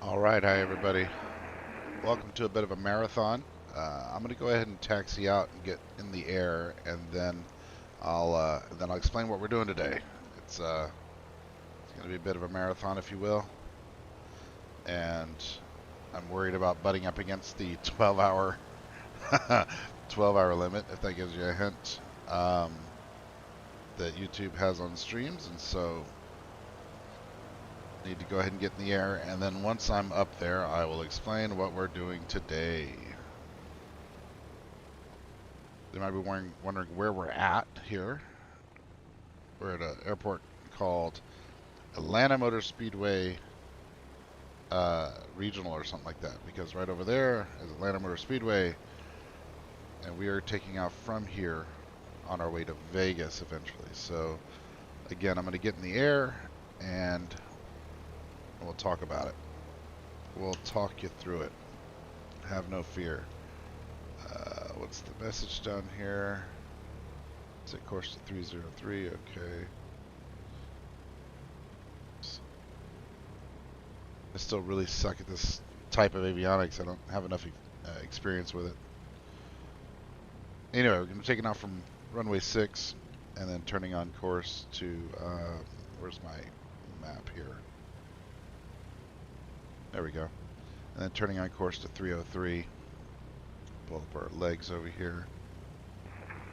All right, hi everybody. Welcome to a bit of a marathon. I'm going to go ahead and taxi out and get in the air, and then I'll explain what we're doing today. It's going to be a bit of a marathon, if you will, and I'm worried about butting up against the 12-hour 12-hour limit, if that gives you a hint, that YouTube has on streams, and so need to go ahead and get in the air, and then once I'm up there, I will explain what we're doing today. They might be wondering where we're at here. We're at an airport called Atlanta Motor Speedway Regional or something like that, because right over there is Atlanta Motor Speedway, and we are taking off from here on our way to Vegas eventually. So again, I'm going to get in the air and we'll talk about it. We'll talk you through it. Have no fear. What's the message down here? Set course to 303. Okay. I still really suck at this type of avionics. I don't have enough experience with it. Anyway, we're going to be taking off from runway 6 and then turning on course to, where's my map here? There we go. And then turning on course to 303. Pull up our legs over here.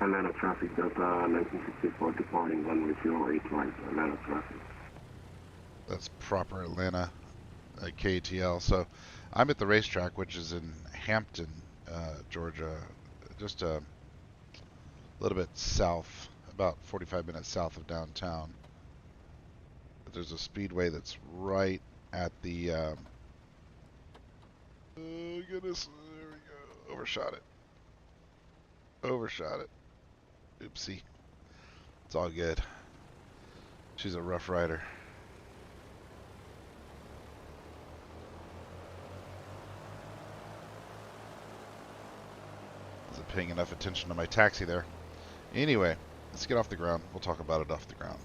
Atlanta traffic Delta 1964 departing runway 08 right, Atlanta traffic. That's proper Atlanta KTL. So I'm at the racetrack, which is in Hampton, Georgia, just a little bit south, about 45 minutes south of downtown. But there's a speedway that's right at the, oh goodness, there we go, overshot it. Overshot it. Oopsie. It's all good. She's a rough rider. Wasn't paying enough attention to my taxi there. Anyway, let's get off the ground. We'll talk about it off the ground.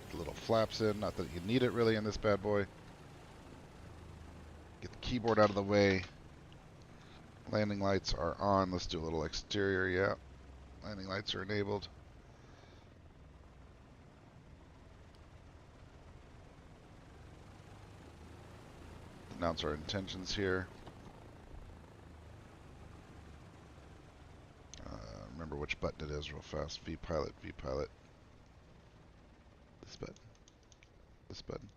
The little flaps in. Not that you need it really in this bad boy. Get the keyboard out of the way. Landing lights are on. Let's do a little exterior. Yeah. Landing lights are enabled. Announce our intentions here. Remember which button it is real fast. V pilot, V pilot. This button. This button.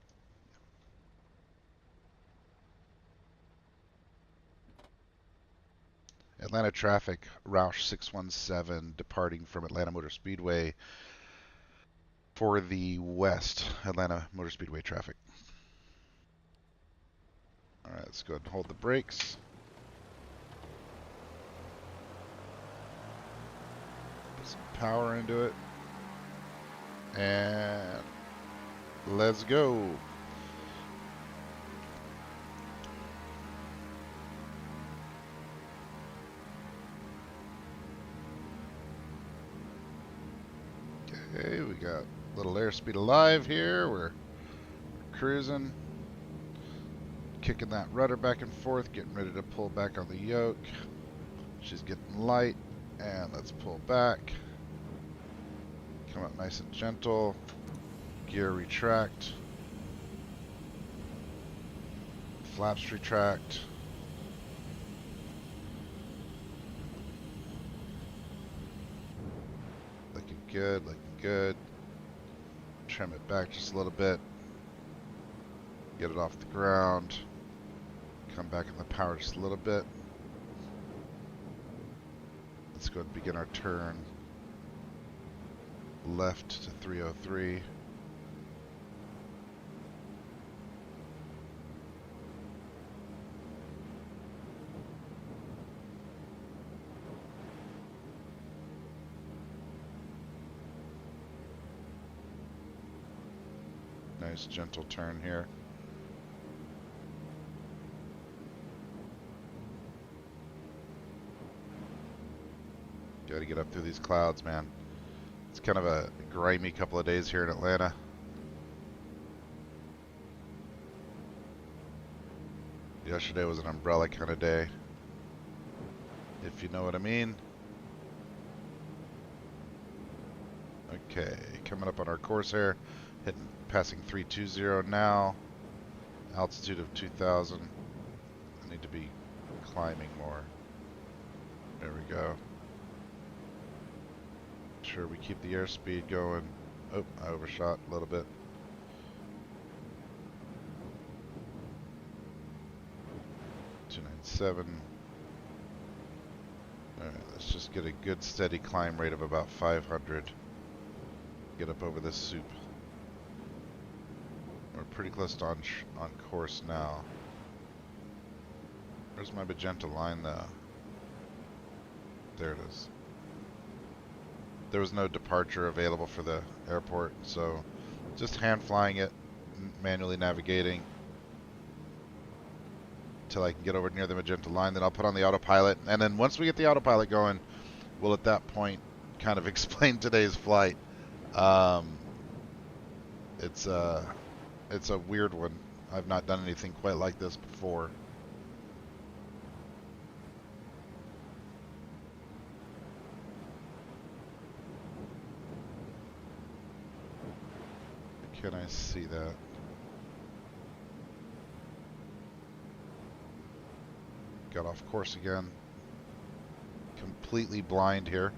Atlanta traffic, Roush 617 departing from Atlanta Motor Speedway for the west Atlanta Motor Speedway traffic. Alright, let's go ahead and hold the brakes. Put some power into it. And let's go. Okay, we got a little airspeed alive here. We're cruising. Kicking that rudder back and forth, getting ready to pull back on the yoke. She's getting light, and let's pull back. Come up nice and gentle. Gear retract. Flaps retract. Looking good, looking good. Trim it back just a little bit. Get it off the ground. Come back in the power just a little bit. Let's go ahead and begin our turn. Left to 303. Nice gentle turn here. Got to get up through these clouds, man. It's kind of a grimy couple of days here in Atlanta. Yesterday was an umbrella kind of day, if you know what I mean. Okay, coming up on our course here, passing 320 now, altitude of 2,000. I need to be climbing more. There we go. Sure, we keep the airspeed going. Oh, I overshot a little bit. .297. Alright, let's just get a good steady climb rate of about 500. Get up over this soup. We're pretty close to on course now. Where's my magenta line though? There it is. There was no departure available for the airport, so just hand flying it, manually navigating until I can get over near the magenta line. Then I'll put on the autopilot, and then once we get the autopilot going, we'll at that point kind of explain today's flight. It's a weird one. I've not done anything quite like this before. Can I see that? Got off course again. Completely blind here.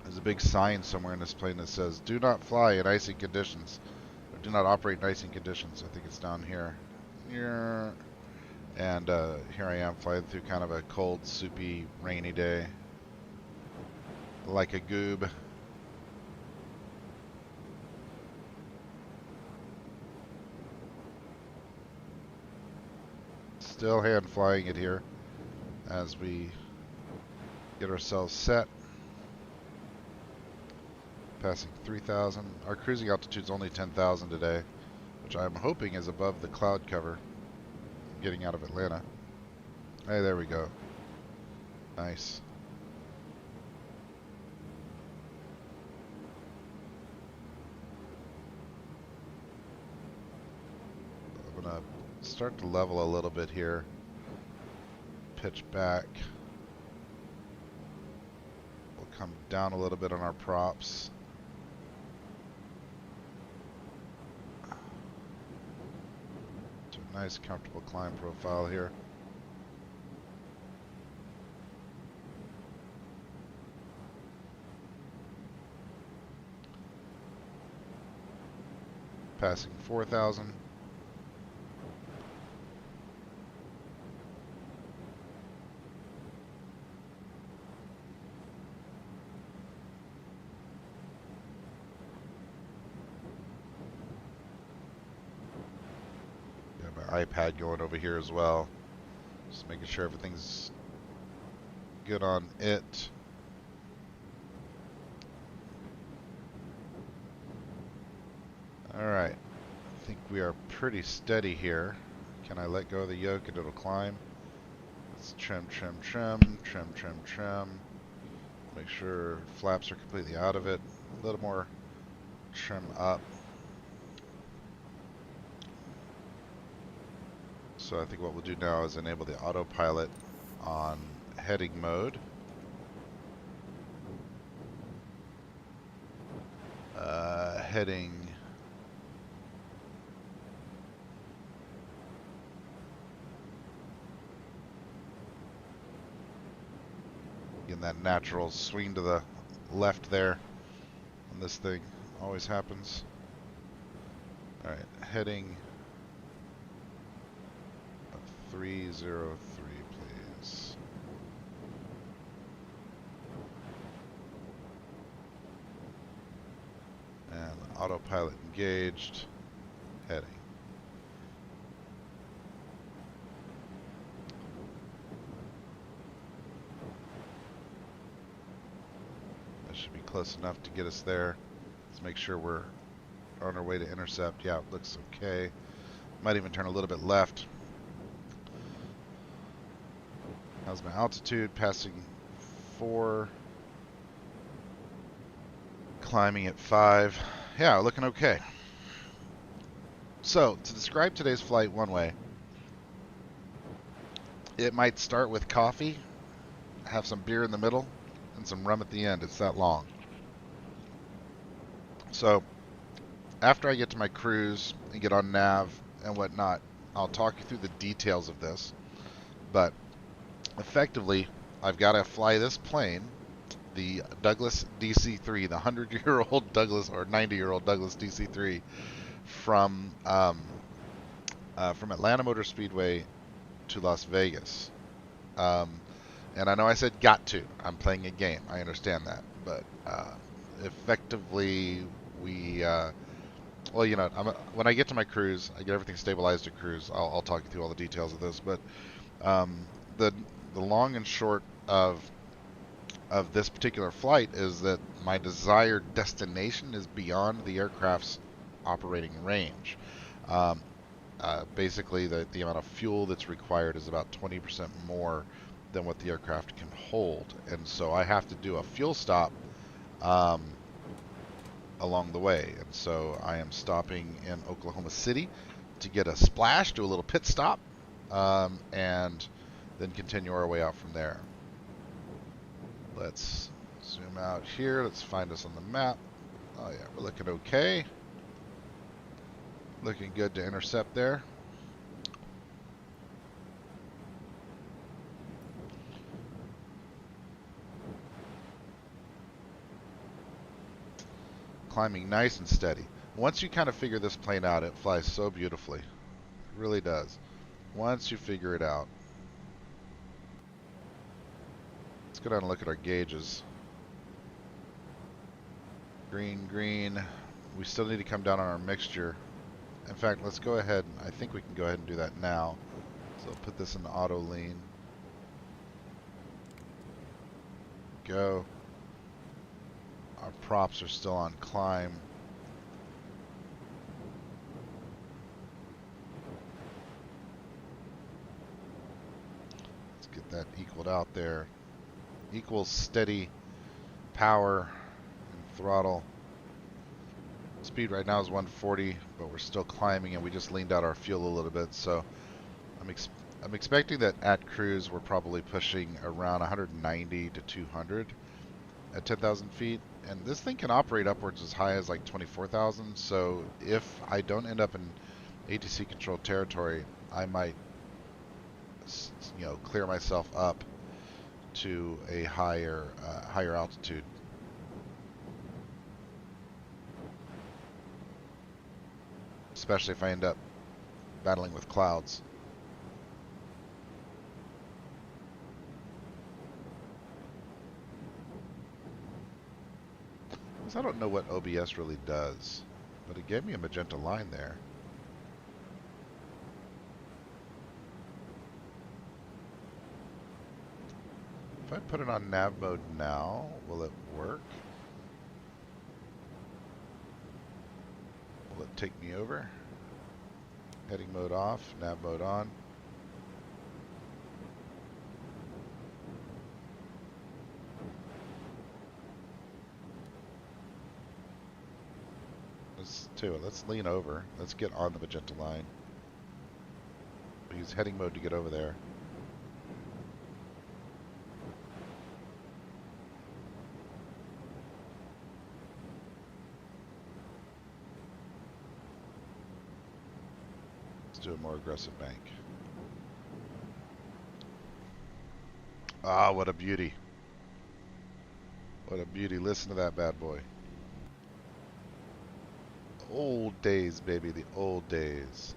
There's a big sign somewhere in this plane that says, "Do not fly in icing conditions." Or, "Do not operate in icing conditions." I think it's down here. And here I am flying through kind of a cold, soupy, rainy day. Like a goob. Still hand flying it here as we get ourselves set. Passing 3,000. Our cruising altitude's only 10,000 today, which I'm hoping is above the cloud cover getting out of Atlanta. Hey, there we go. Nice. I'm gonna start to level a little bit here. Pitch back. We'll come down a little bit on our props. To a nice comfortable climb profile here. Passing 4,000. iPad going over here as well. Just making sure everything's good on it. Alright. I think we are pretty steady here. Can I let go of the yoke and it'll climb? Let's trim, trim, trim, trim, trim, trim. Make sure flaps are completely out of it. A little more trim up. So I think what we'll do now is enable the autopilot on heading mode. Heading in that natural swing to the left there on this thing always happens. Alright, heading 303, please. And autopilot engaged. Heading. That should be close enough to get us there. Let's make sure we're on our way to intercept. Yeah, it looks okay. Might even turn a little bit left. How's my altitude? Passing 4. Climbing at 5. Yeah, looking okay. So, to describe today's flight one way, It might start with coffee, have some beer in the middle, and some rum at the end. It's that long. So after I get to my cruise and get on nav and whatnot, I'll talk you through the details of this. But effectively, I've got to fly this plane, the Douglas DC-3, the 100-year-old Douglas or 90-year-old Douglas DC-3, from Atlanta Motor Speedway to Las Vegas. Um, and I know I said got to. I'm playing a game. I understand that, but effectively we. Well, you know, when I get to my cruise, I get everything stabilized at cruise. I'll talk you through all the details of this, but um, the the long and short of this particular flight is that my desired destination is beyond the aircraft's operating range. Um, Basically, the amount of fuel that's required is about 20% more than what the aircraft can hold, and so I have to do a fuel stop um, along the way. And so I am stopping in Oklahoma City to get a splash, do a little pit stop, and then continue our way out from there. Let's zoom out here. Let's find us on the map. Oh yeah, we're looking okay. Looking good to intercept there. Climbing nice and steady. Once you kind of figure this plane out, it flies so beautifully. It really does. Once you figure it out. Let's go down and look at our gauges. Green, green. We still need to come down on our mixture. In fact, let's go ahead. I think we can go ahead and do that now. So I'll put this in auto lean. Go. Our props are still on climb. Let's get that equaled out there. Equals steady power and throttle. Speed right now is 140, but we're still climbing and we just leaned out our fuel a little bit. So I'm expecting that at cruise we're probably pushing around 190 to 200 at 10,000 feet. And this thing can operate upwards as high as like 24,000. So if I don't end up in ATC controlled territory, I might, clear myself up to a higher altitude. Especially if I end up battling with clouds. I don't know what OBS really does, but it gave me a magenta line there. If I put it on nav mode now, will it work? Will it take me over? Heading mode off, nav mode on. Let's lean over. Let's get on the magenta line. Use heading mode to get over there. Let's do a more aggressive bank. Ah, what a beauty. What a beauty. Listen to that bad boy. Old days, baby, the old days.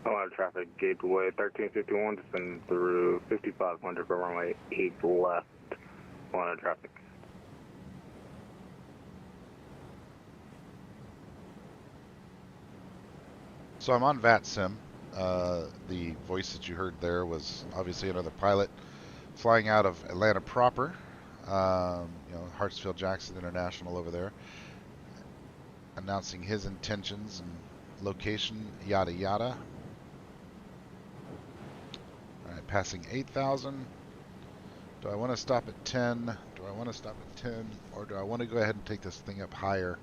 A lot of traffic, gateway 1351, descend through 5500 for runway 8 left. A lot of traffic. So I'm on VATSIM. The voice that you heard there was obviously another pilot flying out of Atlanta proper. Hartsfield Jackson International over there, announcing his intentions and location, yada yada. Alright, passing 8,000. Do I want to stop at 10? Do I want to stop at 10? Or do I want to go ahead and take this thing up higher?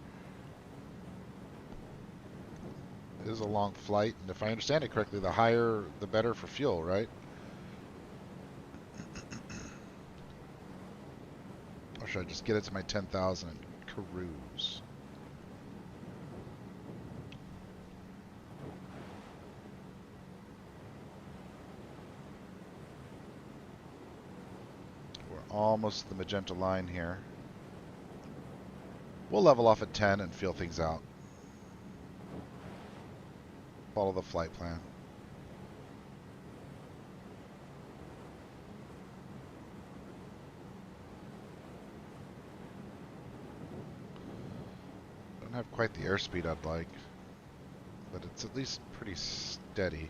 is a long flight, and if I understand it correctly, the higher the better for fuel, right? Or should I just get it to my 10,000 and cruise? We're almost the magenta line here. We'll level off at 10 and feel things out. Follow the flight plan. Don't have quite the airspeed I'd like, but it's at least pretty steady.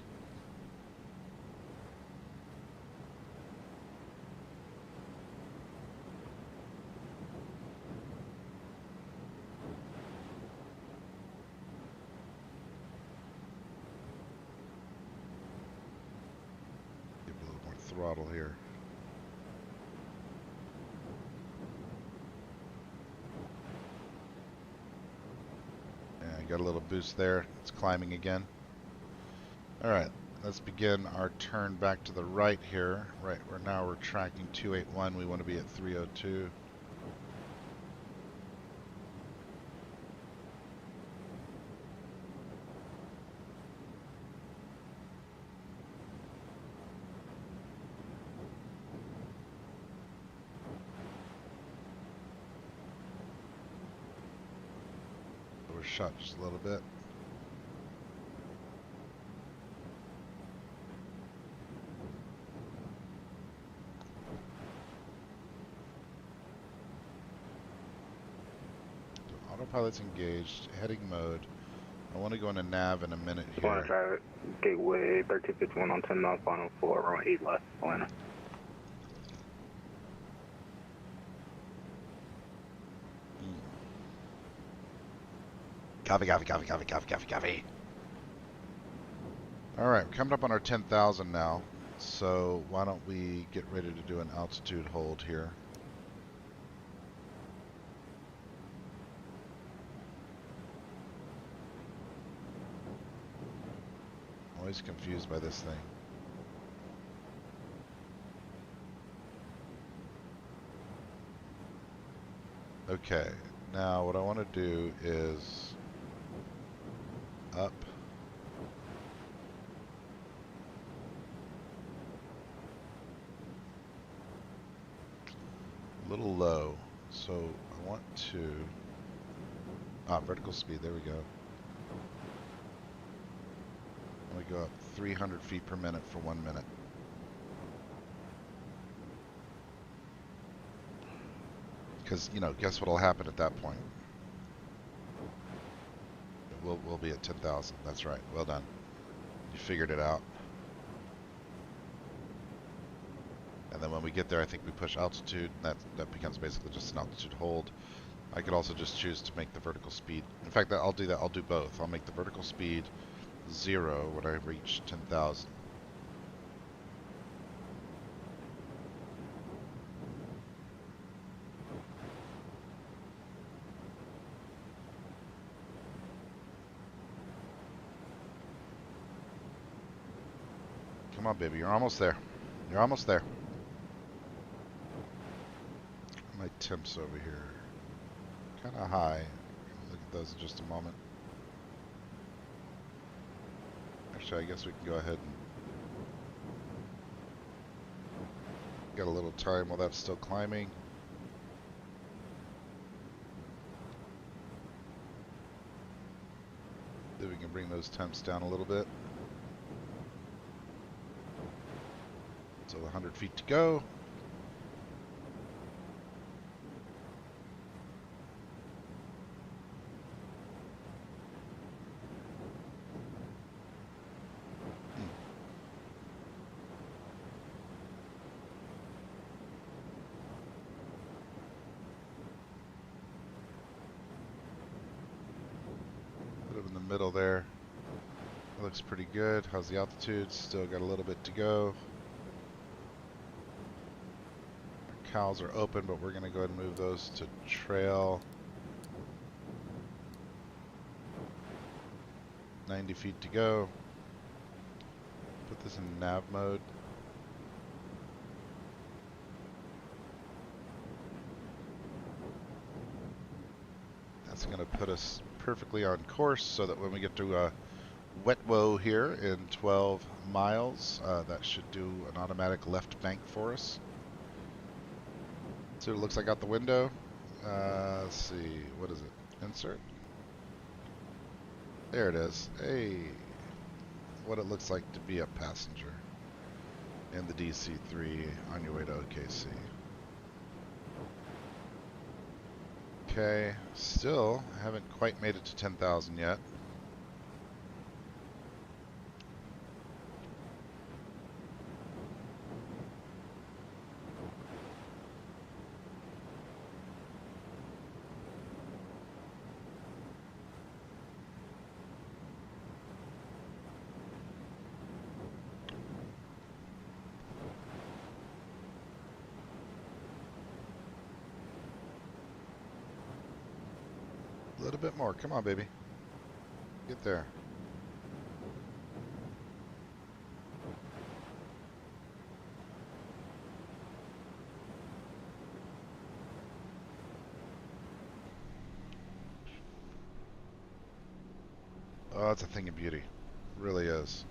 Give it a little more throttle here. Yeah, got a little boost there. It's climbing again. Alright, let's begin our turn back to the right here. Right, now we're tracking 281. We want to be at 302. Shot just a little bit. Autopilot's engaged, heading mode. I want to go into nav in a minute here. Want to try Gateway 1351 on 10 knots, final 4, runway 8 left, Atlanta. Copy. Alright, we're coming up on our 10,000 now. So why don't we get ready to do an altitude hold here. I'm always confused by this thing. Okay, now what I want to do is up. A little low, so I want to, vertical speed, there we go. I'm going to go up 300 feet per minute for 1 minute. Because, you know, guess what'll happen at that point? We'll be at 10,000. That's right. Well done. You figured it out. And then when we get there, I think we push altitude. That becomes basically just an altitude hold. I could also just choose to make the vertical speed. In fact, I'll do that. I'll do both. I'll make the vertical speed 0 when I reach 10,000. Come on, baby. You're almost there. You're almost there. My temps over here. Kind of high. Look at those in just a moment. Actually, I guess we can go ahead and get a little time while that's still climbing. See if we can bring those temps down a little bit. So 100 feet to go. In the middle there. That looks pretty good. How's the altitude? Still got a little bit to go. Our cows are open, but we're going to go ahead and move those to trail. 90 feet to go. Put this in nav mode. That's going to put us perfectly on course so that when we get to Wetwo here in 12 miles, that should do an automatic left bank for us. See what it looks like out the window. Let's see, what is it? Insert. There it is. Hey, what it looks like to be a passenger in the DC-3 on your way to OKC. Okay, still haven't quite made it to 10,000 yet. A little bit more. Come on, baby. Get there. Oh, it's a thing of beauty. It really is.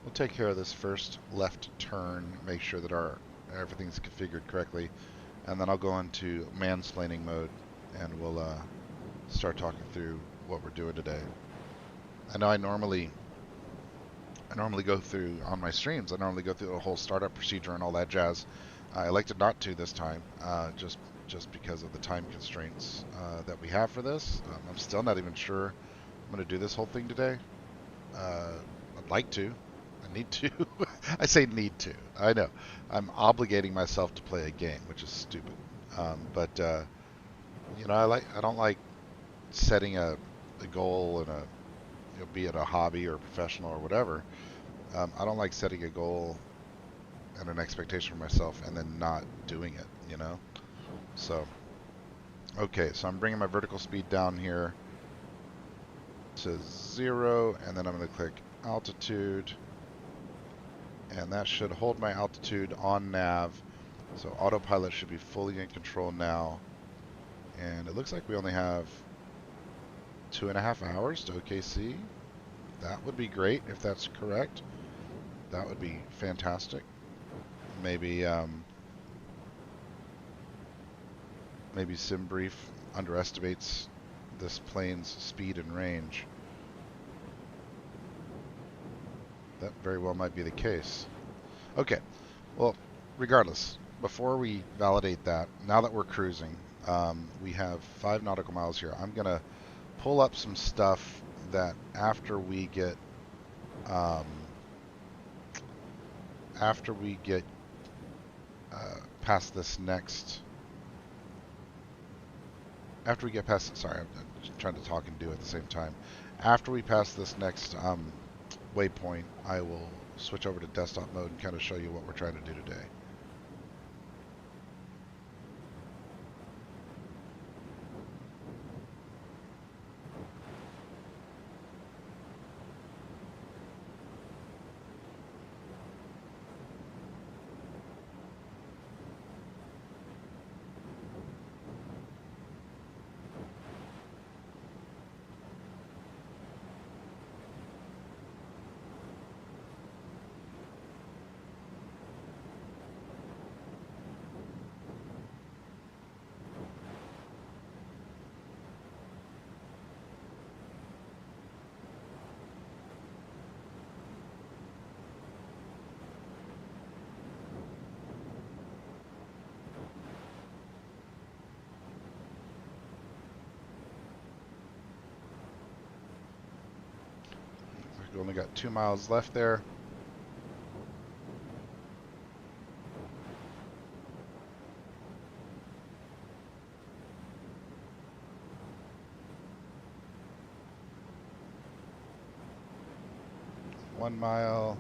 We'll take care of this first left turn, make sure that everything's configured correctly, and then I'll go into mansplaining mode and we'll start talking through what we're doing today. I know I normally go through on my streams. I normally go through the whole startup procedure and all that jazz. I elected not to this time, just because of the time constraints that we have for this. I'm still not even sure I'm going to do this whole thing today. I'd like to. I need to. I say need to. I know. I'm obligating myself to play a game, which is stupid. But you know, I don't like setting a goal and be it a hobby or professional or whatever. I don't like setting a goal and an expectation for myself and then not doing it, you know? So, okay, so I'm bringing my vertical speed down here to 0, and then I'm going to click altitude, and that should hold my altitude on nav. So autopilot should be fully in control now, and it looks like we only have 2.5 hours to OKC. That would be great if that's correct. That would be fantastic. Maybe maybe SimBrief underestimates this plane's speed and range. That very well might be the case. Okay, well, regardless, before we validate that, now that we're cruising, we have 5 nautical miles here. I'm gonna pull up some stuff that after we get past this next, after we get past, sorry, I'm trying to talk and do at the same time. After we pass this next waypoint, I will switch over to desktop mode and kind of show you what we're trying to do today. We only got 2 miles left there. 1 mile.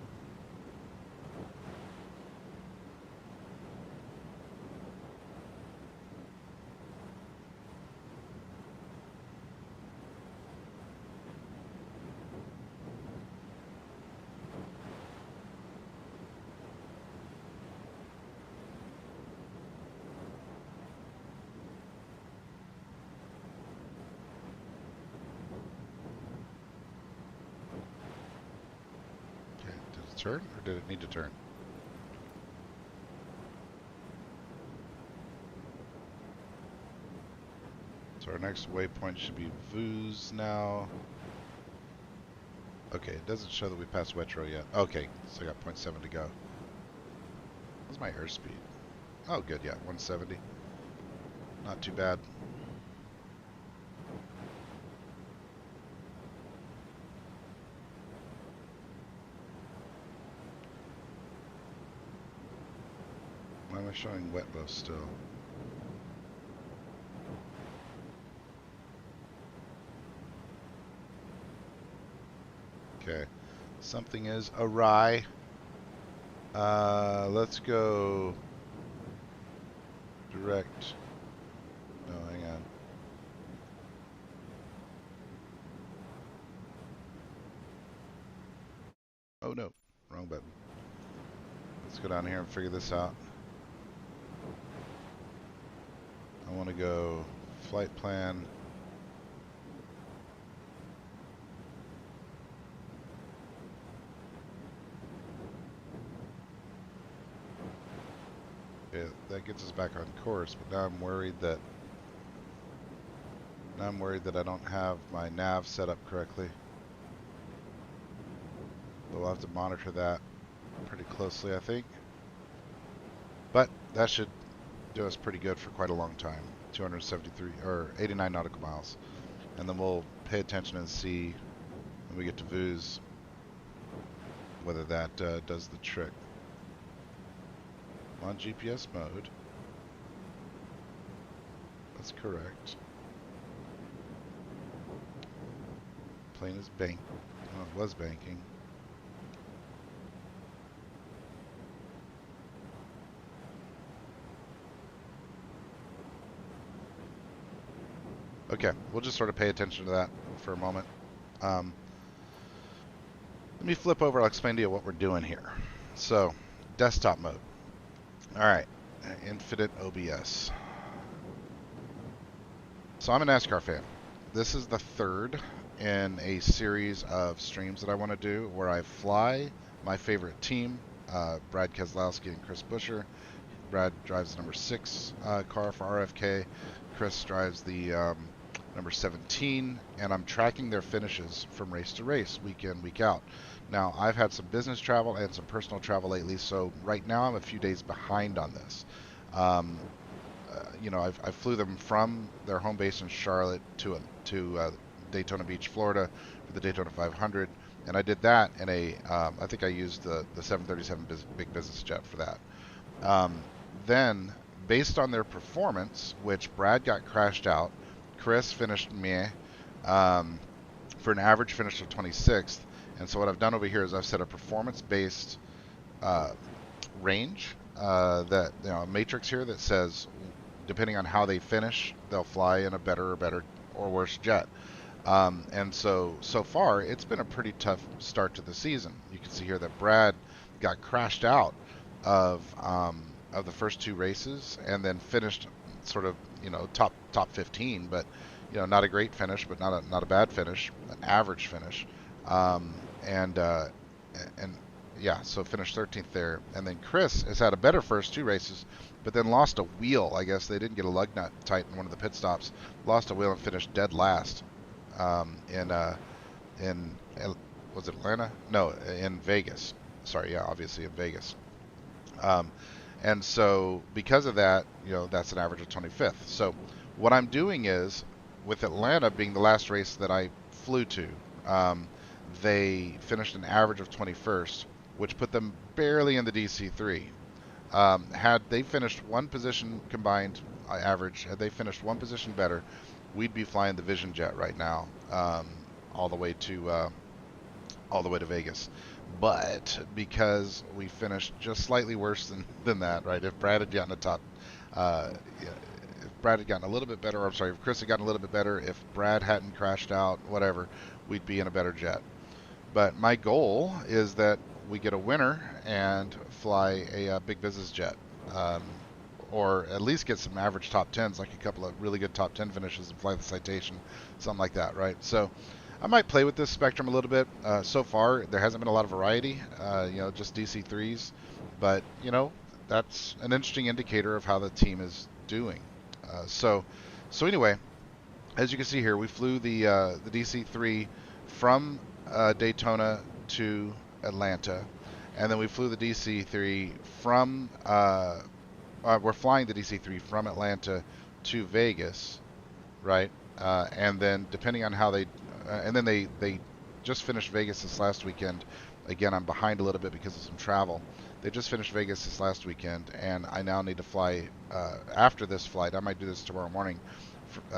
Turn, or did it need to turn? So our next waypoint should be Vuz now. Okay, it doesn't show that we passed Wetro yet. Okay, so I got 0.7 to go. What's my airspeed? Oh, good, yeah, 170. Not too bad. Why am I showing wet low still? Okay, something is awry. Let's go direct. No, hang on. Oh no, wrong button. Let's go down here and figure this out. I want to go flight plan. Okay, that gets us back on course, but now I'm worried that I don't have my nav set up correctly. But we'll have to monitor that pretty closely, I think. But that should do us pretty good for quite a long time. 273 or 89 nautical miles. And then we'll pay attention and see when we get to Vuz whether that does the trick. On GPS mode. That's correct. Plane is bank. Oh, it was banking. Okay, we'll just sort of pay attention to that for a moment. Let me flip over. I'll explain to you what we're doing here. So, desktop mode. All right, infinite OBS. So I'm a NASCAR fan. This is the third in a series of streams that I want to do where I fly my favorite team, Brad Keselowski and Chris Buescher. Brad drives the number 6 car for RFK. Chris drives the number 17, and I'm tracking their finishes from race to race, week in, week out. Now, I've had some business travel and some personal travel lately, so right now I'm a few days behind on this. You know, I flew them from their home base in Charlotte to Daytona Beach, Florida for the Daytona 500, and I did that in a, I think I used the 737 big business jet for that. Then, based on their performance, which Brad got crashed out, Chris finished meh, for an average finish of 26th, and so what I've done over here is I've set a performance-based range, that, you know, a matrix here that says, depending on how they finish, they'll fly in a better or worse jet. And so far, it's been a pretty tough start to the season. You can see here that Brad got crashed out of the first 2 races, and then finished sort of, you know, top 15, but, you know, not a great finish, but not a bad finish, an average finish, and yeah, so finished 13th there. And then Chris has had a better first 2 races, but then lost a wheel. I guess they didn't get a lug nut tight in one of the pit stops. Lost a wheel and finished dead last in was it Atlanta? No, in Vegas. Sorry, yeah, obviously in Vegas. And so because of that, you know, that's an average of 25th. So what I'm doing is, with Atlanta being the last race that I flew to, they finished an average of 21st, which put them barely in the DC-3. Had they finished one position combined average, had they finished one position better, we'd be flying the Vision Jet right now, all the way to Vegas. But because we finished just slightly worse than that, right? If Brad had gotten a top, yeah, if Brad had gotten a little bit better, or I'm sorry, if Chris had gotten a little bit better, if Brad hadn't crashed out, whatever, we'd be in a better jet. But my goal is that we get a winner and fly a big business jet, um, or at least get some average top tens, like a couple of really good top 10 finishes and fly the Citation, something like that, right? So I might play with this Spectrum a little bit. So far, there hasn't been a lot of variety, just DC-3s, but that's an interesting indicator of how the team is doing. So anyway, as you can see here, we flew the DC-3 from Daytona to Atlanta, and then we flew the DC-3 from. We're flying the DC-3 from Atlanta to Vegas, right? And then depending on how and then they just finished Vegas this last weekend. Again, I'm behind a little bit because of some travel. They just finished Vegas this last weekend, and I now need to fly after this flight. I might do this tomorrow morning,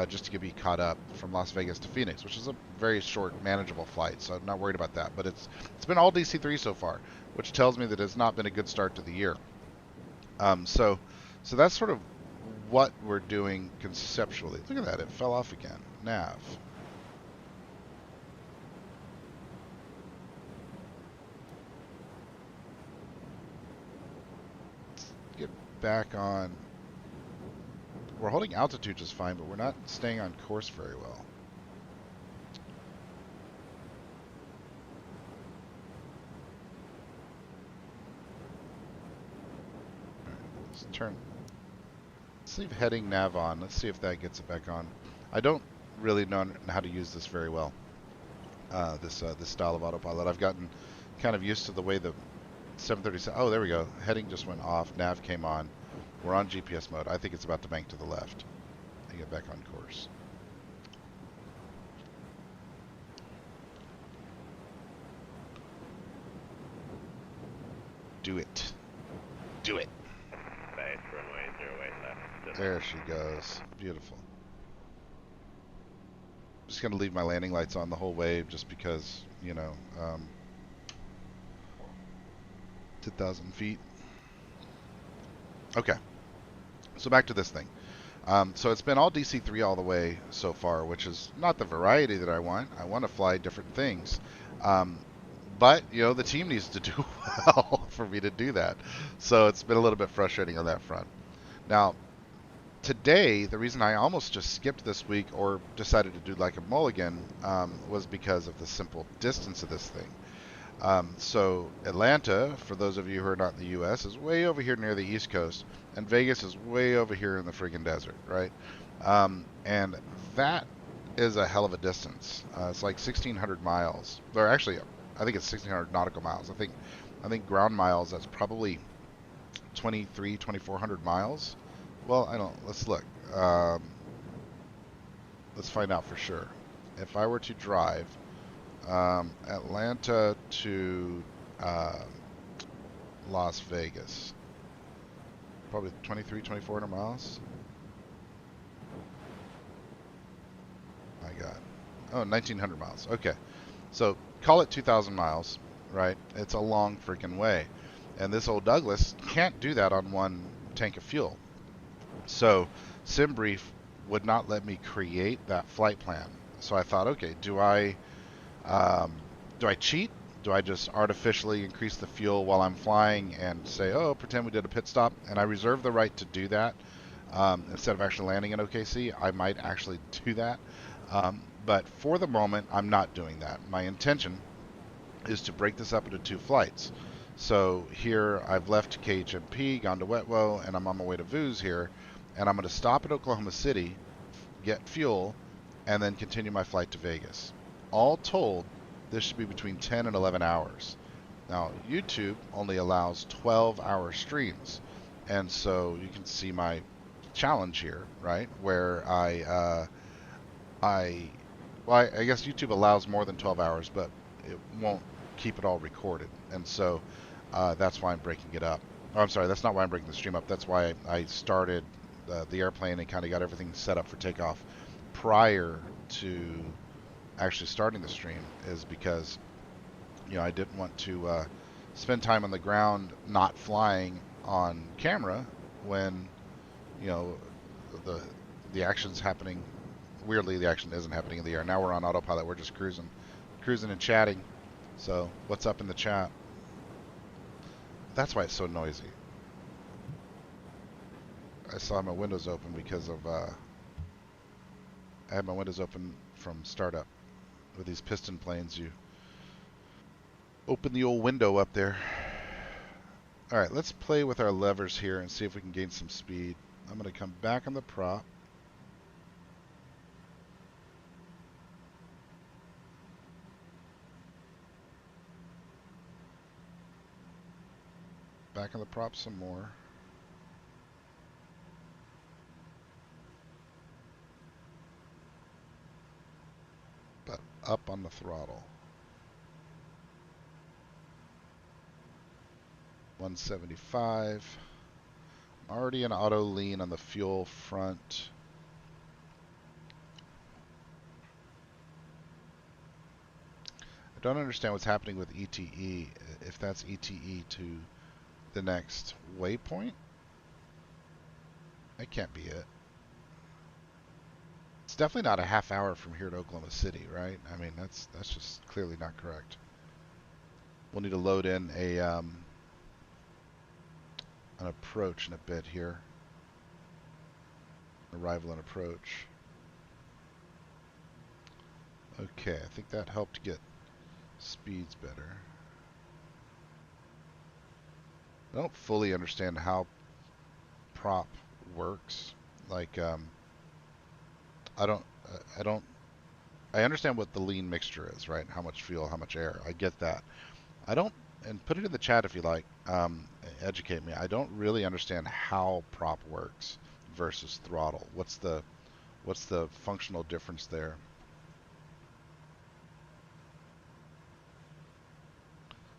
just to get me caught up from Las Vegas to Phoenix, which is a very short, manageable flight. So I'm not worried about that. But it's been all DC-3 so far, which tells me that it's not been a good start to the year. So that's sort of what we're doing conceptually. Look at that, it fell off again. Nav. Let's get back on. We're holding altitude just fine, but we're not staying on course very well. All right, let's turn. Let's leave heading nav on. Let's see if that gets it back on. I don't really know how to use this very well. This style of autopilot. I've gotten kind of used to the way the 737. Oh, there we go. Heading just went off. Nav came on. We're on GPS mode. I think it's about to bank to the left. And get back on course. Do it. Do it. Base runway 08 left. There she goes. Beautiful. I'm just going to leave my landing lights on the whole way just because, 10,000 feet. Okay. So back to this thing. So it's been all DC-3 all the way so far, which is not the variety that I want. I want to fly different things. But, the team needs to do well for me to do that. So it's been a little bit frustrating on that front. Now, today, the reason I almost just skipped this week or decided to do like a mulligan was because of the simple distance of this thing. So Atlanta, for those of you who are not in the U.S., is way over here near the East Coast, and Vegas is way over here in the friggin' desert, right? And that is a hell of a distance. It's like 1,600 miles, or actually, I think it's 1,600 nautical miles. I think ground miles, that's probably 2,400 miles. Well, I don't. Let's look. Let's find out for sure. If I were to drive Atlanta to Las Vegas, probably 2,400 miles. My God. Oh, 1,900 miles. Okay. So call it 2,000 miles, right? It's a long freaking way. And this old Douglas can't do that on one tank of fuel. So SimBrief would not let me create that flight plan. So I thought, okay, do I cheat? Do I just artificially increase the fuel while I'm flying and say, oh, pretend we did a pit stop? And I reserve the right to do that. Instead of actually landing in OKC, I might actually do that. But for the moment, I'm not doing that. My intention is to break this up into 2 flights. So here I've left KHMP, gone to Wetwo, and I'm on my way to Vooz here. And I'm going to stop at Oklahoma City, get fuel, and then continue my flight to Vegas. All told, this should be between 10 and 11 hours. Now, YouTube only allows 12-hour streams. And so you can see my challenge here, right? Where I guess YouTube allows more than 12 hours, but it won't keep it all recorded. And so that's why I'm breaking it up. Oh, I'm sorry, that's not why I'm breaking the stream up. That's why I started the airplane and kind of got everything set up for takeoff prior to actually starting the stream, is because I didn't want to spend time on the ground not flying on camera when, you know, the the action's happening. Weirdly, the action isn't happening in the air. Now we're on autopilot. We're just cruising and chatting. So, what's up in the chat? That's why it's so noisy. I saw my windows open because of I had my windows open from startup. With these piston planes, you open the old window up there. All right, let's play with our levers here and see if we can gain some speed. I'm going to come back on the prop. Back on the prop some more. But up on the throttle. 175. Already an auto lean on the fuel front. I don't understand what's happening with ETE. If that's ETE to the next waypoint, that can't be it. It's definitely not a half hour from here to Oklahoma City, right? I mean, that's just clearly not correct. We'll need to load in an approach in a bit here. Arrival and approach. Okay, I think that helped get speeds better. I don't fully understand how prop works. Like, I understand what the lean mixture is, right? How much fuel, how much air. I get that. I don't, and put it in the chat if you like, educate me. I don't really understand how prop works versus throttle. What's the functional difference there?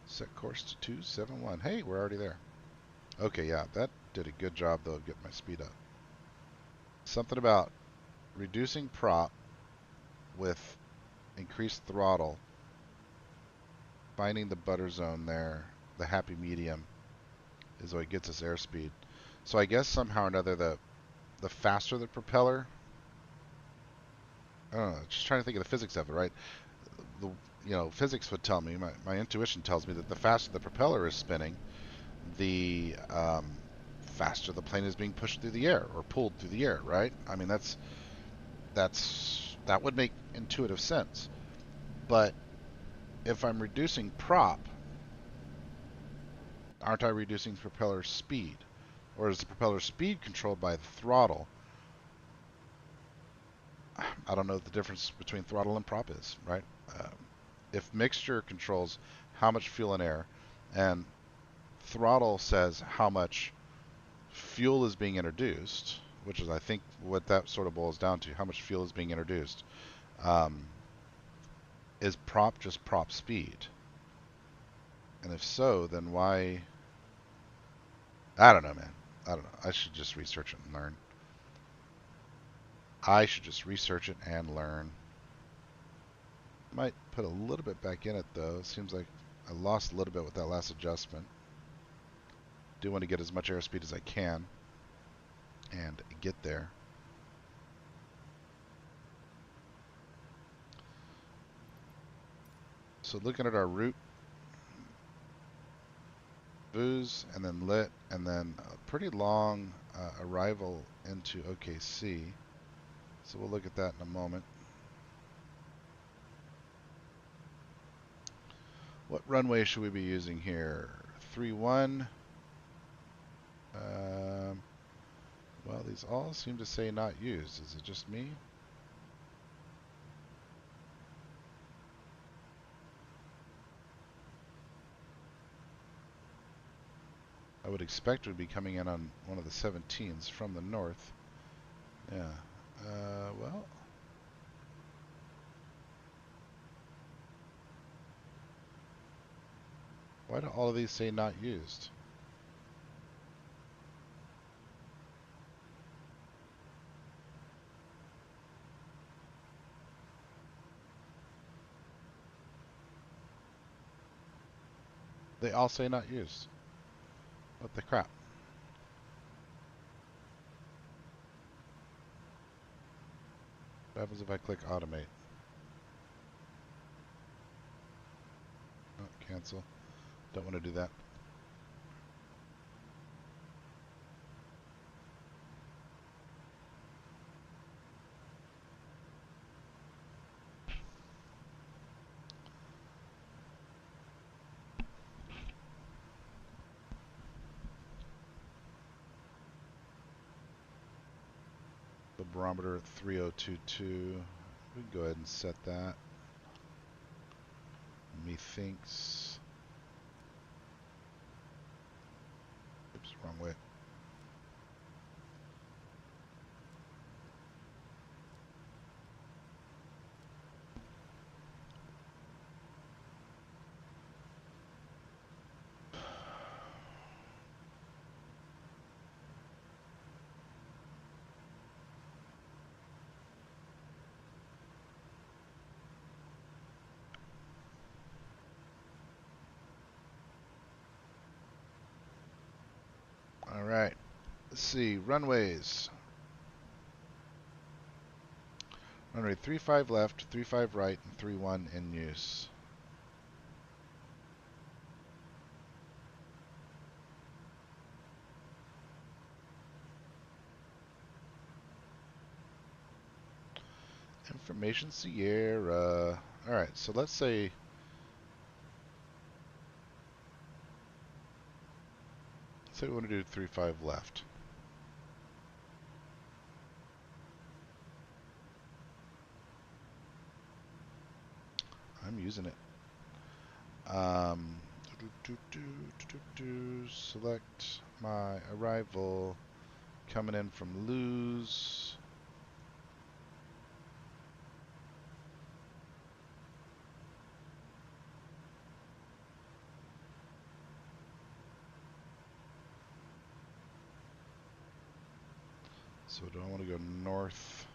Set course to 271. Hey, we're already there. Okay, yeah, that did a good job though of getting my speed up. Something about reducing prop with increased throttle, finding the butter zone there, the happy medium, is what gets us airspeed. So I guess somehow or another the faster the propeller, I don't know, just trying to think of the physics of it, right? Physics would tell me, my intuition tells me that the faster the propeller is spinning, the faster the plane is being pushed through the air or pulled through the air, right? I mean, that would make intuitive sense. But if I'm reducing prop, aren't I reducing propeller speed? Or is the propeller speed controlled by the throttle? I don't know what the difference between throttle and prop is, right? If mixture controls how much fuel and air, and throttle says how much fuel is being introduced, which is I think what that sort of boils down to, how much fuel is being introduced, is prop just prop speed? And if so, then why? I don't know, man. I don't know. I should just research it and learn. I should just research it and learn. Might put a little bit back in it, though. Seems like I lost a little bit with that last adjustment. Do want to get as much airspeed as I can and get there. So looking at our route, booze, and then lit, and then a pretty long arrival into OKC. So we'll look at that in a moment. What runway should we be using here? 3-1. Well, these all seem to say not used. Is it just me? I would expect we'd be coming in on one of the 17s from the north. Yeah. Well. Why do all of these say not used? They all say not used. What the crap? What happens if I click automate? Oh, cancel. Don't want to do that. The barometer at 3022. We can go ahead and set that. Methinks. Oops, wrong way. All right. Let's see. Runways. Runway 35 left, 35 right, and 31 in use. Information Sierra. Alright, so let's say we want to do 35 left. I'm using it. Select my arrival. Coming in from Luz. So do I want to go north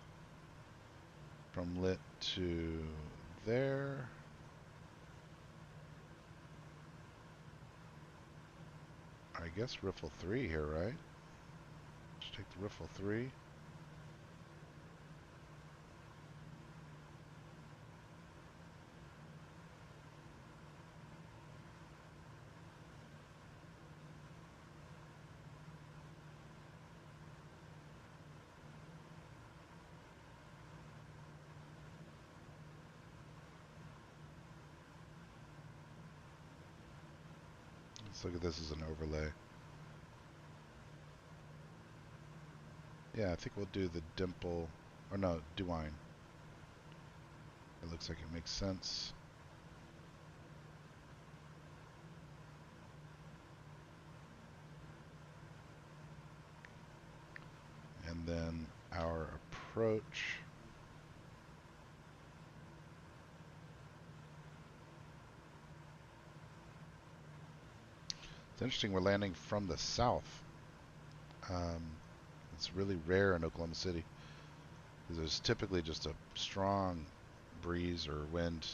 from Lit to there? I guess Riffle 3 here, right? Just take the Riffle 3. Let's look at this as an overlay. Yeah, I think we'll do the dimple, or no, Dewine. It looks like it makes sense. And then our approach. It's interesting, we're landing from the south. It's really rare in Oklahoma City, because there's typically just a strong breeze or wind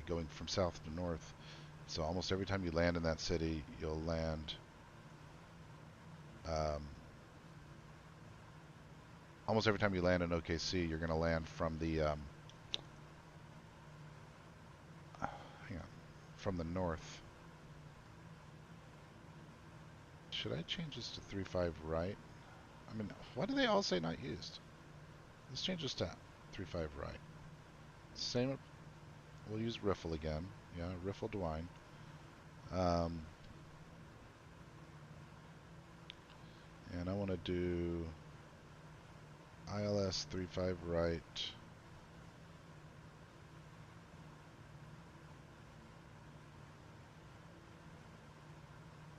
going from south to north. So almost every time you land in that city, you'll land almost every time you land in OKC, you're going to land from the hang on, from the north. Should I change this to 3.5 right? I mean, why do they all say not used? Let's change this to 3.5 right. Same. We'll use Riffle again. Yeah, Riffle Dewine. And I want to do ILS 3.5 right.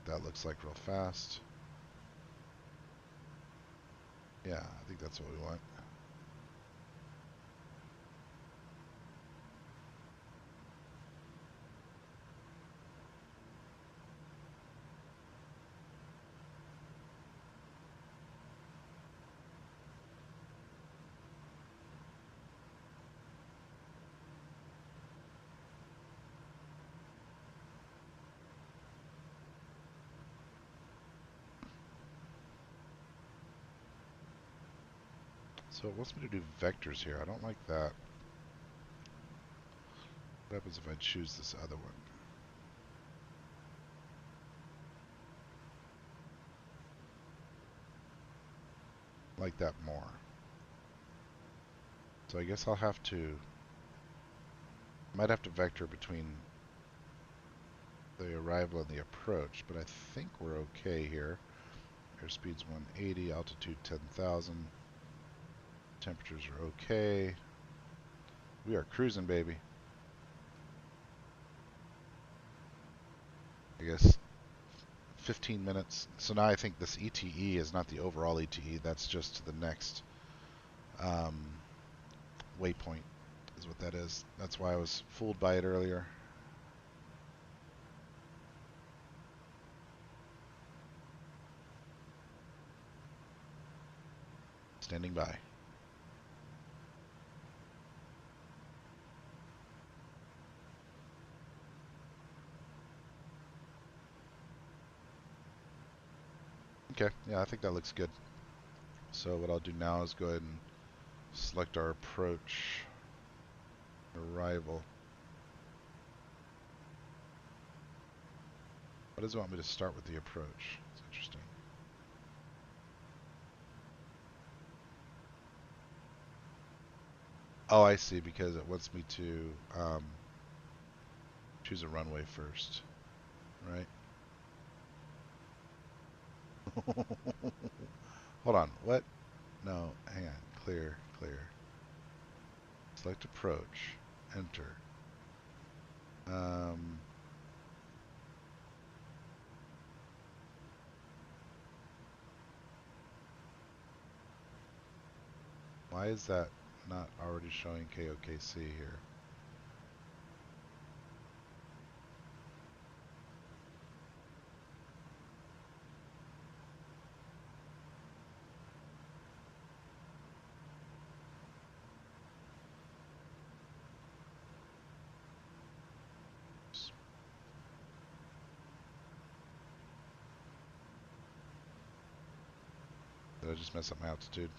That looks like real fast. Yeah, I think that's what we want. So it wants me to do vectors here. I don't like that. What happens if I choose this other one? I like that more. So I guess I'll have to, might have to vector between the arrival and the approach, but I think we're okay here. Airspeed's 180, altitude 10,000. Temperatures are okay. We are cruising, baby. I guess 15 minutes. So now I think this ETE is not the overall ETE. That's just the next waypoint is what that is. That's why I was fooled by it earlier. Standing by. Okay, yeah, I think that looks good. So what I'll do now is go ahead and select our approach, arrival. What does it want me to start with the approach? It's interesting. Oh, I see, because it wants me to choose a runway first, right? Hold on, what? No, hang on, clear, clear. Select approach, enter. Why is that not already showing KOKC here? Did I just mess up my altitude?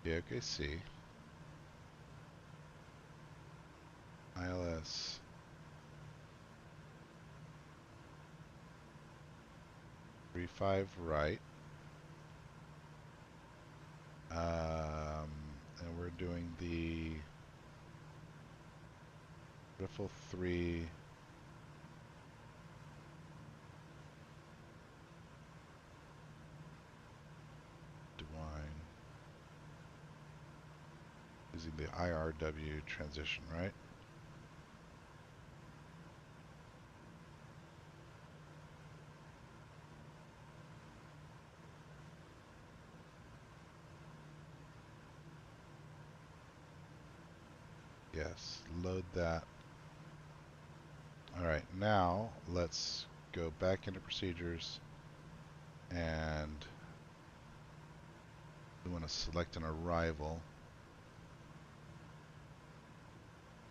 KOKC. ILS. Three five right. And we're doing the Riffle 3 Divine using the IRW transition, right? Yes, load that. Alright, now let's go back into procedures and we want to select an arrival.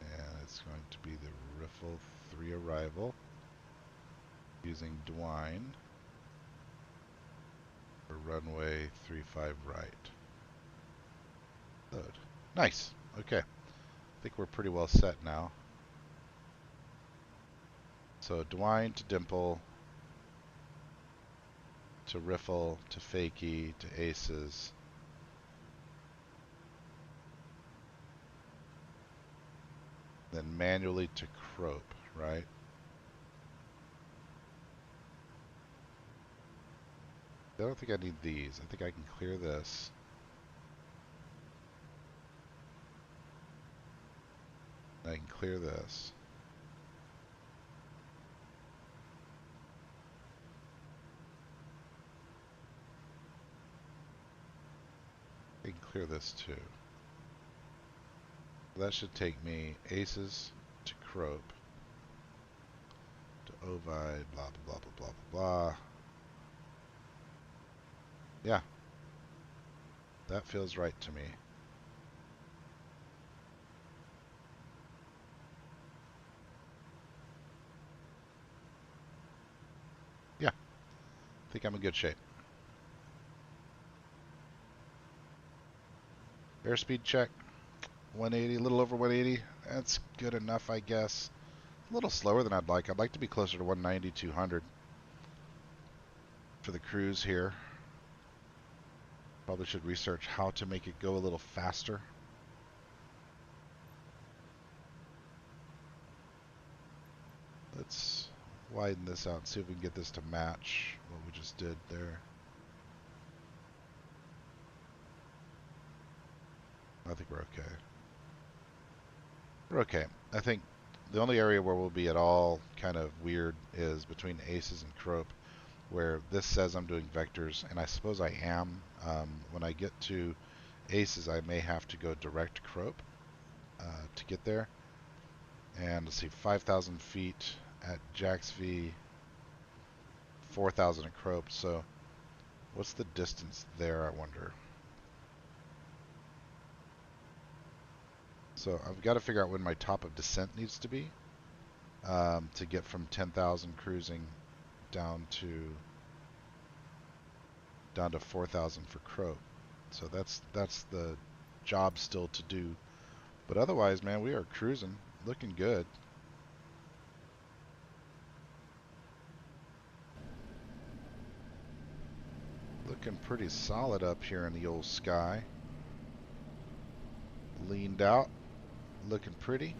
And it's going to be the Riffle 3 arrival using Dwine for runway 35 right. Load. Nice. Okay. I think we're pretty well set now. So Dwine to Dimple to Riffle to Fakie to Aces. Then manually to Crope, right? I don't think I need these. I think I can clear this. I can clear this. I can clear this too. That should take me Aces to Crope to Ovide, blah, blah, blah, blah, blah, blah. Yeah. That feels right to me. think I'm in good shape. Airspeed check, 180, a little over 180. That's good enough, I guess. A little slower than I'd like. I'd like to be closer to 190, 200 for the cruise here. Probably should research how to make it go a little faster. Let's widen this out and see if we can get this to match what we just did there. I think we're okay. We're okay. I think the only area where we'll be at all kind of weird is between aces and Crope, where this says I'm doing vectors, and I suppose I am. When I get to aces, I may have to go direct Crope to get there. And let's see, 5,000 feet at Jax V, 4,000 at Crope. So what's the distance there, I wonder? So I've got to figure out when my top of descent needs to be to get from 10,000 cruising down to 4,000 for Crope. So that's the job still to do. But otherwise, man, we are cruising, looking good. Looking pretty solid up here in the old sky. Leaned out, looking pretty.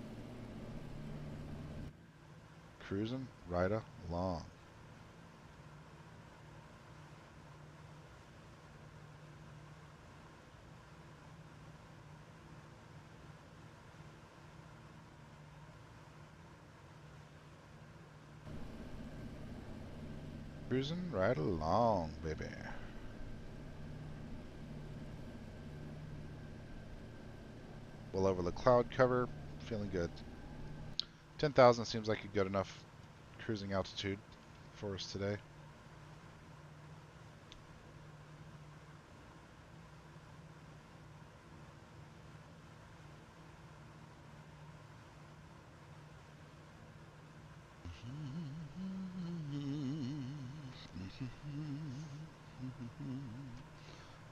Cruising right along. Cruising right along, baby. Well over the cloud cover, feeling good. 10,000 seems like a good enough cruising altitude for us today.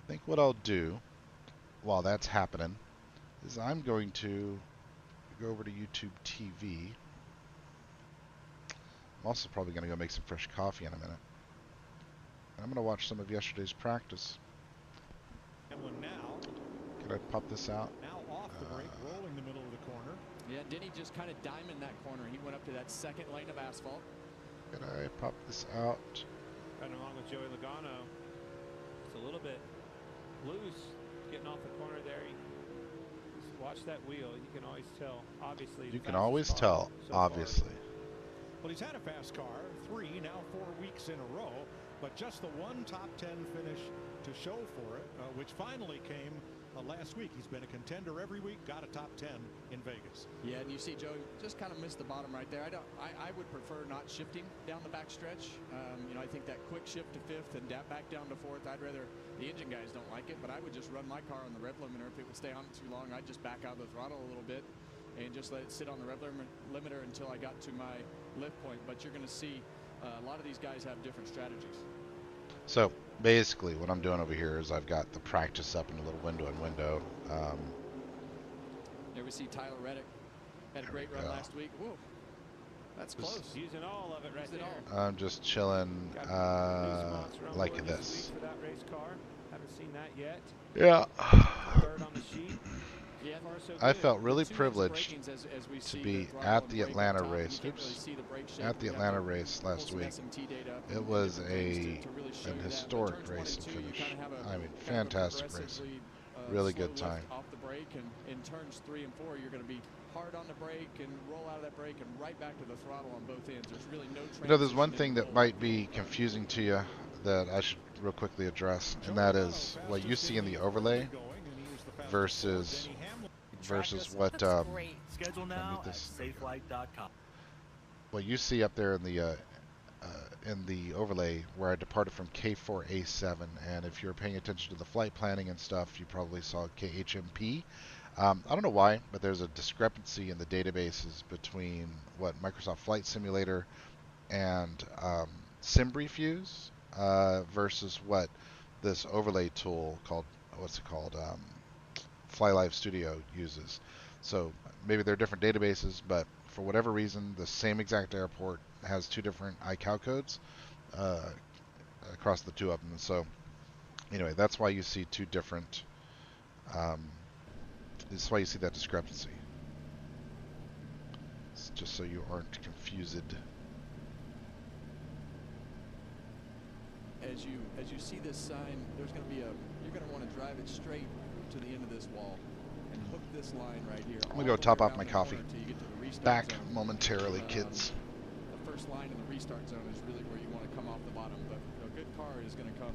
I think what I'll do while that's happening is I'm going to go over to YouTube TV. I'm also probably going to go make some fresh coffee in a minute. And I'm going to watch some of yesterday's practice. Could I pop this out? Now off the break, rolling the middle of the corner. Yeah, Denny just kind of diamond that corner. He went up to that second lane of asphalt. Could I pop this out? Right along with Joey Logano. It's a little bit loose getting off the corner there. Just watch that wheel. You can always tell, obviously. You can always tell, obviously. Well, he's had a fast car, 3, now 4 weeks in a row, but just the one top 10 finish to show for it, which finally came last week. He's been a contender every week, got a top 10 in Vegas. Yeah, and you see Joe just kind of missed the bottom right there. I would prefer not shifting down the back stretch. You know, I think that quick shift to 5th and back down to 4th, I'd rather, the engine guys don't like it, but I would just run my car on the rev limiter. If it would stay on too long, I'd just back out of the throttle a little bit and just let it sit on the rev limiter until I got to my lift point. But you're going to see a lot of these guys have different strategies. So basically what I'm doing over here is I've got the practice up in a little window. There we see Tyler Reddick. Had a great run last week. Whoa, that's close. Using all of it right there. I'm just chilling like this. For that race car. Haven't seen that yet. Yeah. Third on the sheet. Yeah, I felt really privileged to be at the Atlanta race. At the Atlanta race last week. It was an historic race and finish. I mean, fantastic race. Really good time. Off the brake, and in turns 3 and 4, you're going to be hard on the brake and roll out of that brake and right back to the throttle on both ends. There's really no transition. You know, there's one thing that might be confusing to you that I should real quickly address, and that is what you see in the overlay versus what schedule now at safelight.com. What you see up there in the overlay where I departed from K4A7, and if you're paying attention to the flight planning and stuff, you probably saw KHMP. I don't know why, but there's a discrepancy in the databases between what Microsoft Flight Simulator and SimBrief use, versus what this overlay tool called, what's it called, FlyLive Studio uses. So maybe they're different databases, but for whatever reason, the same exact airport has two different iCal codes uh, across the two of them. So anyway, that's why you see two different. That's why you see that discrepancy. It's just so you aren't confused. As you see this sign, there's going to be you're going to want to drive it straight to the end of this wall and hook this line right here. I'm gonna go top off my coffee. Back momentarily, zone. kids. The first line in the restart zone is really where you want to come off the bottom, but a good car is going to come.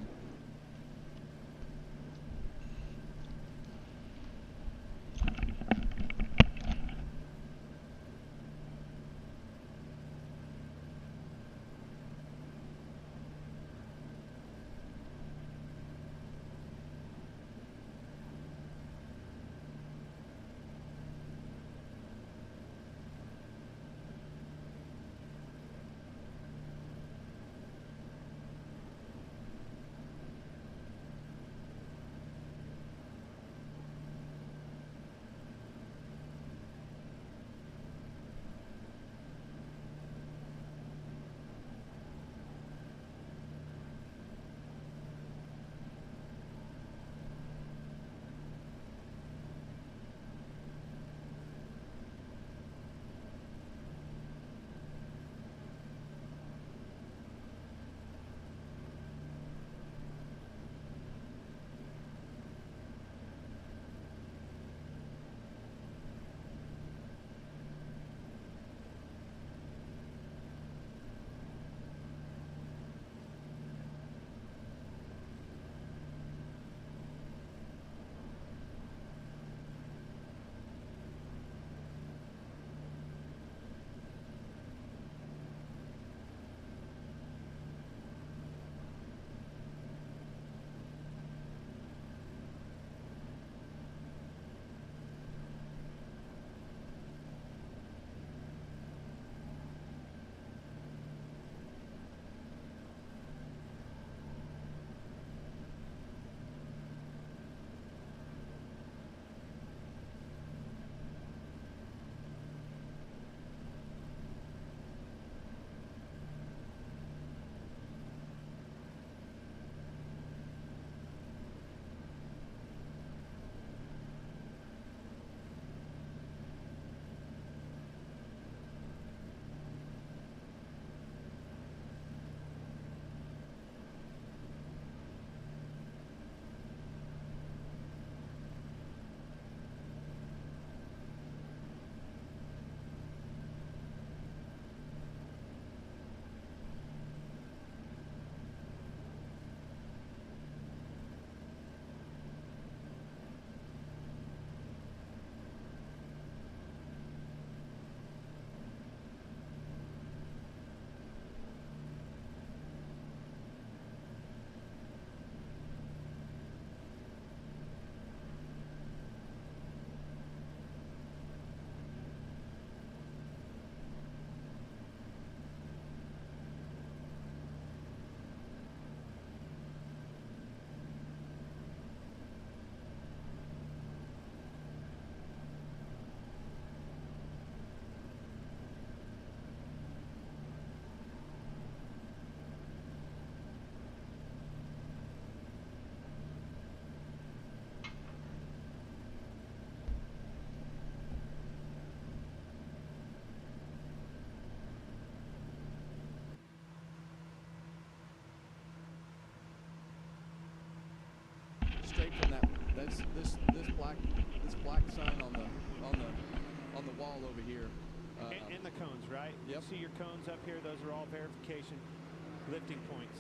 Straight from this black sign on the wall over here. And the cones, right? Yep. You see your cones up here? Those are all verification lifting points.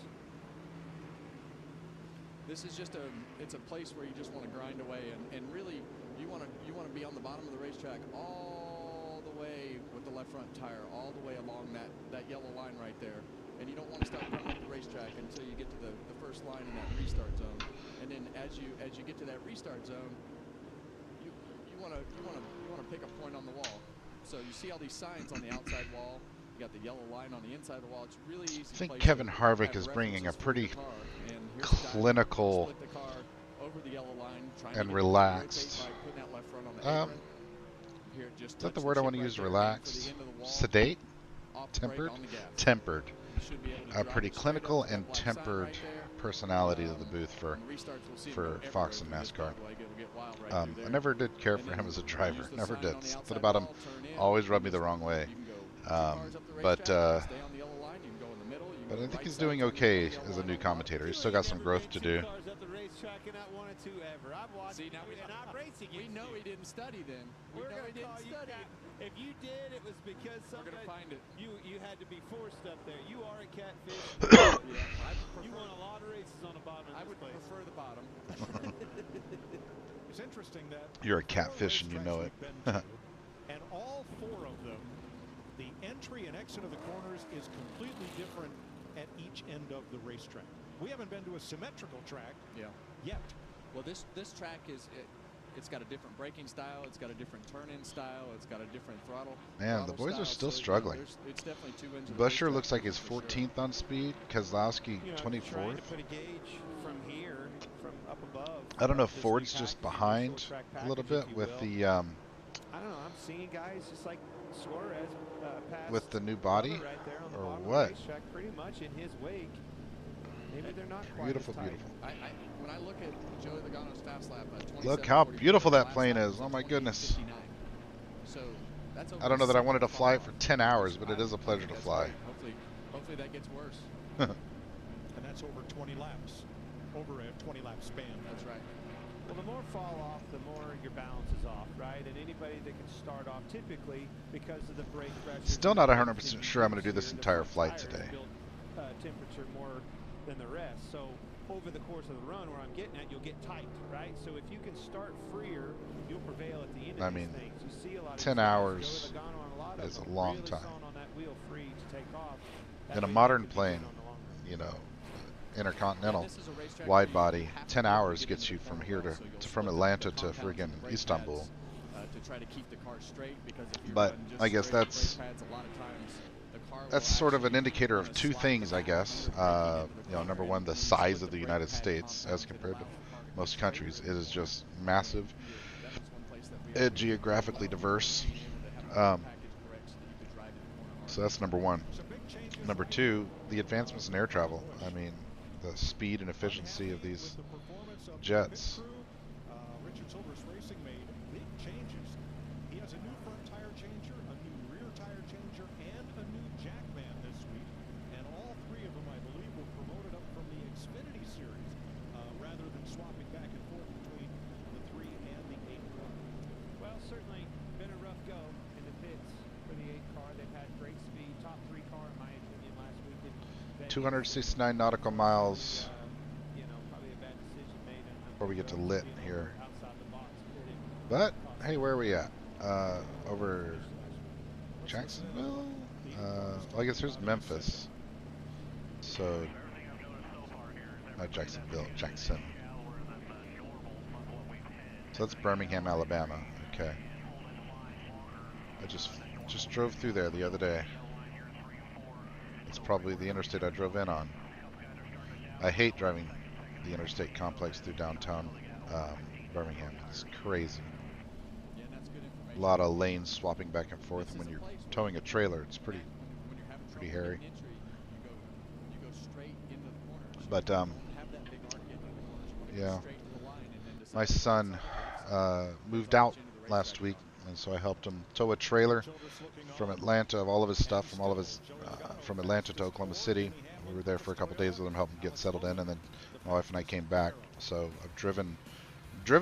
This is just it's a place where you just want to grind away, and really you want to be on the bottom of the racetrack all the way with the left front tire, all the way along that yellow line right there. And you don't want to start coming up the racetrack until you get to the first line in that restart zone. And then as you get to that restart zone, you want to pick a point on the wall. So you see all these signs on the outside wall. You got the yellow line on the inside of the wall. It's really easy. I think Kevin Harvick is bringing a pretty clinical and relaxed. Is that the word I want to use? Relaxed, sedate, tempered, tempered. A pretty clinical and tempered personality of the booth for Fox and NASCAR. I never did care for him as a driver. Never did. Something about him always rubbed me the wrong way. But I think he's doing okay as a new commentator. He's still got some growth to do. See, now we know he didn't study then. We know he didn't study. If you did, it was because you had to be forced up there. You are a catfish. You won a lot of races on the bottom of this I would place. prefer the bottom. It's interesting that you're a catfish and you know it. And all 4 of them, the entry and exit of the corners is completely different at each end of the racetrack. We haven't been to a symmetrical track yet. Well, this track it's got a different braking style. It's got a different turn-in style. It's got a different throttle. Man, the boys are still struggling. It's definitely 2 ends of the Busher racetrack, looks like he's 14th on speed. Kozlowski 24th. Trying to put a gauge from here, from up above. I don't know if Ford's just behind a little bit with the I don't know. I'm seeing guys just like Suarez pass with the new body right there on the or bottom of the what? racetrack, pretty much in his wake. Maybe they're not quite Beautiful, as tight. beautiful. When I look at Joey Logano's fast lap, Look how beautiful that plane is. Oh my goodness. So that's I don't know that I wanted to fly it for 10 hours, but it is a pleasure to fly. Hopefully that gets worse. And that's over 20 laps. Over a 20-lap span. That's right. Well, the more fall off, the more your balance is off, right? And anybody that can start off typically because of the brake pressure. Still not 100% sure I'm going to do this entire flight today. Temperature more than the rest. So over the course of the run, where I'm getting at, you'll get tight, right? So if you can start freer, you'll prevail at the end of these things. You see a lot 10 of hours is a long really time. on that wheel free to take off. In a modern plane, you know, intercontinental wide body, 10 hours gets you from here to from Atlanta to friggin' Istanbul. To try to keep the car straight, because if you But run just I guess straight that's brake pads, a lot of times the car that's will sort of an actually indicator of kinda two slide things, I back guess. under braking into the You know, car, number and one, the when you size put of the brake United pad States compound, as it compared to allows the car to most get countries. straight. It is just massive, That was one place that we geographically diverse. being able to have the package correct so that you could drive it in the corner. So that's number one. Number two, the advancements in air travel. I mean, the speed and efficiency of these jets. Richard Silver's Racing made big changes. He has a new front tire changer, a new rear tire changer, and a new jackman this week. And all 3 of them, I believe, were promoted up from the Xfinity series, rather than swapping back and forth between the 3 and the 8 car. Well, certainly been a rough go in the pits for the 8 car. They've had great speed, top 3 car in my opinion last week. 269 nautical miles You know, probably a bad decision made before we get to lit here. outside the box. Pitted. But hey, where are we at? Over Jacksonville? Well, I guess here's Memphis. So not Jacksonville, Jackson. So that's Birmingham, Alabama. Okay. I just drove through there the other day. It's probably the interstate I drove in on. I hate driving the interstate complex through downtown Birmingham. It's crazy. Yeah, that's good information. A lot of lanes swapping back and forth, and when you're towing a trailer, it's pretty When you're having pretty trouble hairy. getting entry, you go straight into the corners. But You don't have that big arc into the corners. You wanna yeah. go straight to the line and then decide My to son accelerate. moved out last week, and so I helped him tow a trailer from Atlanta of all of his stuff from from Atlanta to Oklahoma City. We were there for a couple days with him, helping him get settled in, and then my wife and I came back. So I've driven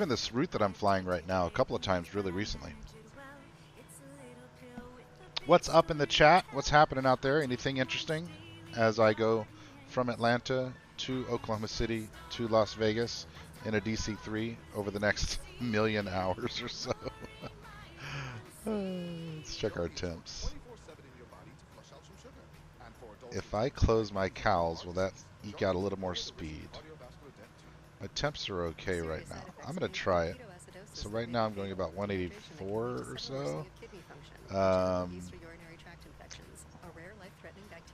this route that I'm flying right now a couple of times really recently. What's up in the chat? What's happening out there? Anything interesting as I go from Atlanta to Oklahoma City to Las Vegas in a DC-3 over the next million hours or so? Let's check our temps. If I close my cowls, will that eke out a little more speed? My temps are okay right now. I'm going to try it. So right now I'm going about 184 or so.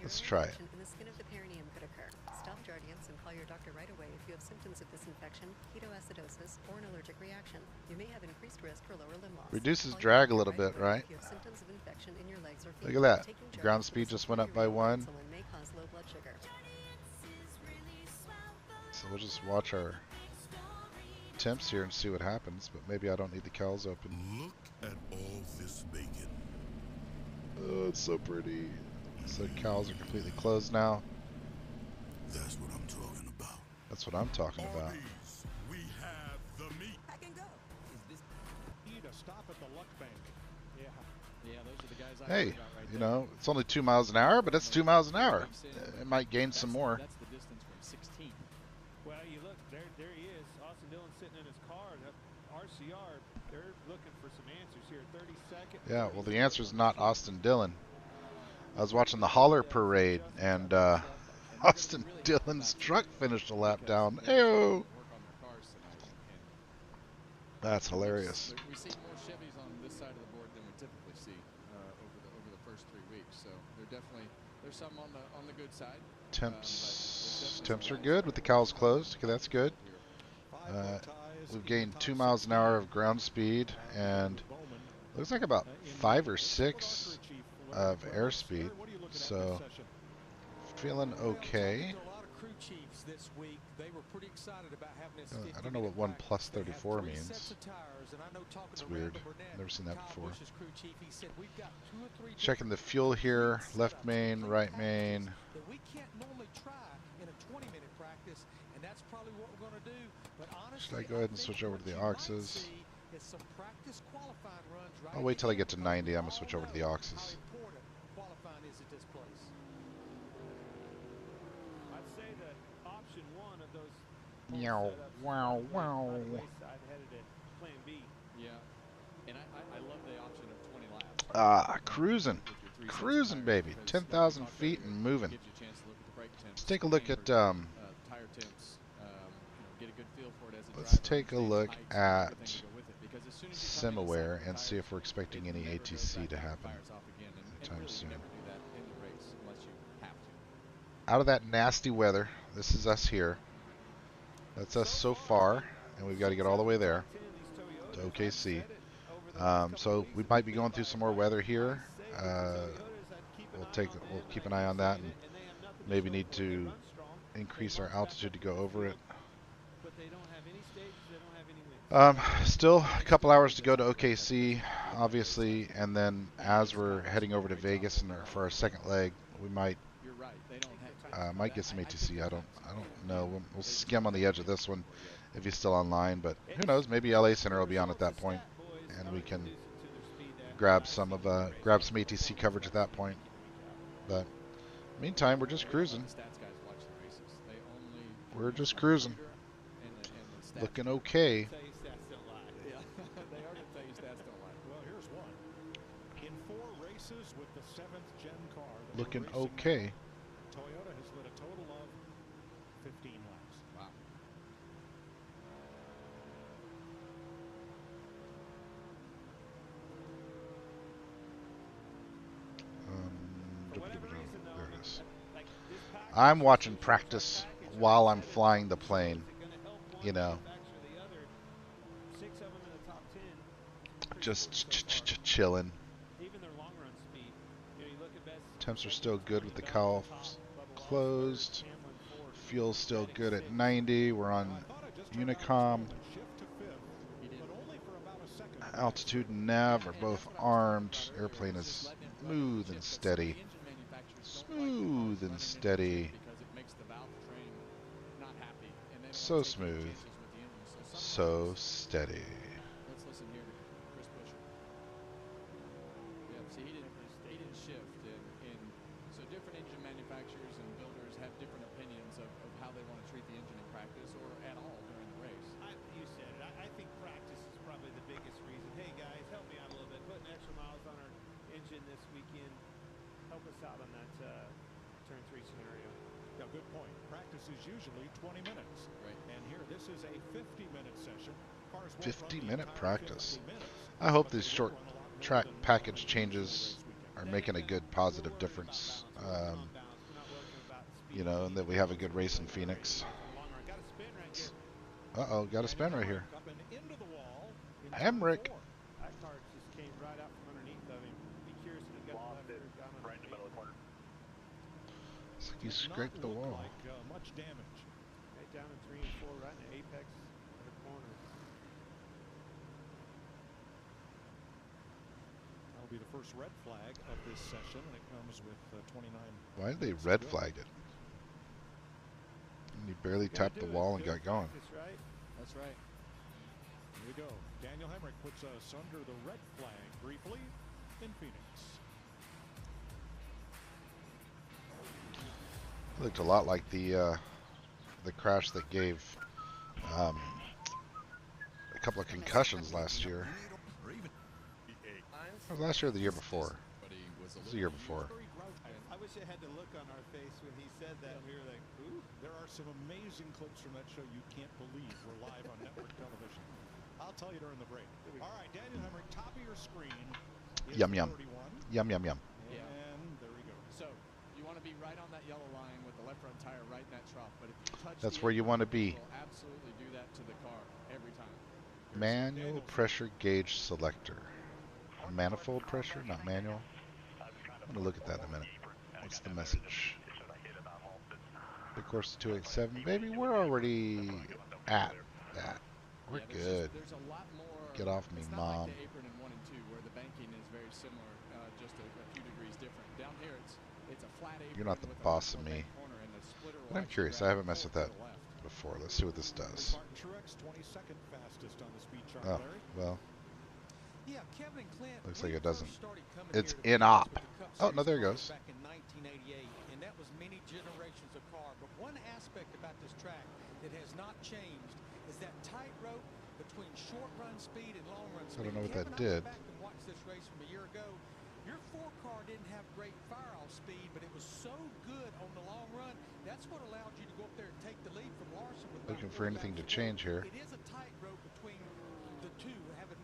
Let's try it. In the skin of the perineum could occur. Stop Jardiance and call your doctor right away if you have symptoms of this infection, ketoacidosis, or an allergic reaction. You may have increased risk for lower limb loss. Reduces drag a little bit, right? If you have symptoms of infection in your legs or Look at that. Ground speed just went up by 1. may cause low blood sugar. So we'll just watch our temps here and see what happens, but maybe I don't need the cows open. Look at all this bacon. Oh, it's so pretty. So cows are completely closed now. That's what I'm talking about. That's what I'm talking about. We have the meat. I can go. Need a stop at the luck bank. Yeah. Yeah, those are the guys I Hey, heard about right you there. know, it's only 2 miles an hour, but it's 2 miles an hour. It might gain some more. That's the distance from 16. Well, you look, there he is. Austin Dillon sitting in his car. That RCR, they're looking for some answers here. 30 seconds. Yeah, well, the answer is not Austin Dillon. I was watching the Holler Parade, and Austin Dillon's truck finished a lap down. Ayo! That's hilarious. We see more Chevys on this side of the board than we typically see over the first 3 weeks. So there's some on the good side. Temps are good with the cows closed. Okay, that's good. We've gained 2 miles an hour of ground speed, and looks like about 5 or 6 of airspeed. So feeling okay. I don't know what 1 plus 34 means. It's weird. Never seen that before. Checking the fuel here. Left main, right main. Should I go ahead and switch over to the auxes? I'll wait till I get to 90. I'm going to switch over to the auxes. Meow, wow, wow. Yeah, and I love the option of 20 laps. Ah, cruising. Cruising, baby. 10,000 feet and moving. Let's take a look at, let's take a look at SimAware and see if we're expecting any ATC to happen anytime soon. Out of that nasty weather, this is us here. That's us so far, and we've got to get all the way there to OKC. So we might be going through some more weather here. We'll keep an eye on that, and maybe need to increase our altitude to go over it. Still a couple hours to go to OKC, obviously, and then as we're heading over to Vegas for our second leg, we might get some ATC. I don't know. We'll skim on the edge of this one if he's still online, but who knows? Maybe LA Center will be on at that point, and we can grab some ATC coverage at that point. But meantime, we're just cruising. We're just cruising. Looking okay. Looking okay. Toyota has lit a total of 15 laps. Wow. There it is. I'm watching practice while I'm flying the plane. You know, just chilling. Temps are still good with the cowl closed. Fuel's still good at 90. We're on Unicom. Altitude and nav are both armed. Airplane is smooth and steady. Smooth and steady. So smooth. So steady. Let's listen here to Chris Buescher. Yeah, see, he didn't shift, and so different engine manufacturers and builders have different opinions of how they want to treat the engine in practice or at all during the race. You said it. I think practice is probably the biggest reason. Hey guys, help me out a little bit. Putting extra miles on our engine this weekend. Help us out on that turn 3 scenario. Yeah, good point. Practice is usually 20 minutes. Right. And here, this is a 50-minute session. 50-minute practice. I hope these short track package changes are making a good positive difference. you know, and that we have a good race in Phoenix. Uh-oh, got a spin right here. Hemrick. That car just came right out from underneath of him. Be curious if he got left or down on right in the middle of the corner. Looks like he scraped the wall. Like, much damage. Right down in 3 and 4, right in the apex of the corner. That'll be the first red flag of this session, and it comes with 29. Why did they red flag it? And he barely tapped the wall and got going. That's right. Here we go. Daniel Hemrick puts us under the red flag briefly in Phoenix. It looked a lot like the crash that gave a couple of concussions last year. Or last year or the year before? It was the year before. I wish I had the look on our face when he said that. We were like, ooh. There are some amazing clips from that show you can't believe. We're live on network television. I'll tell you during the break. All right, Daniel Hemrick, top of your screen. Yum, yum. 31. Yum, yum, yum. Yeah. And there we go. So you want to be right on that yellow line with the left front tire right in that trough. But if you touch That's where you want to be. will absolutely do that to the car every time. Manual pressure gauge selector. Manifold pressure, not manual. I'm going to look at that in a minute. What's the message? Of course, 287. Baby, we're already at that. We're good. There's a lot more. Get off me, it's not Mom. like the apron in 1 and 2 where the banking is very similar, just a few degrees different. Down here, it's a flat apron. You're not the with boss a of me. corner, and the splitter will But I'm actually curious. I grab haven't messed with that before. Let's see what this does. Martin Truex, 22nd fastest on the speed chart, Oh, Larry. well. Yeah, Kevin and Clint, Looks like it doesn't. It's in op. Oh, no, there it goes. Back in 1988, and that was many generations of car. But one aspect about this track that has not changed is that tightrope between short run speed and long run speed. I don't know what Kevin, that did. I went back and watched this race from a year ago. Your 4 car didn't have great fire-off speed, but it was so good on the long run. That's what allowed you to go up there and take the lead from Larson. With Looking for anything to change here. It is a tightrope between the two, having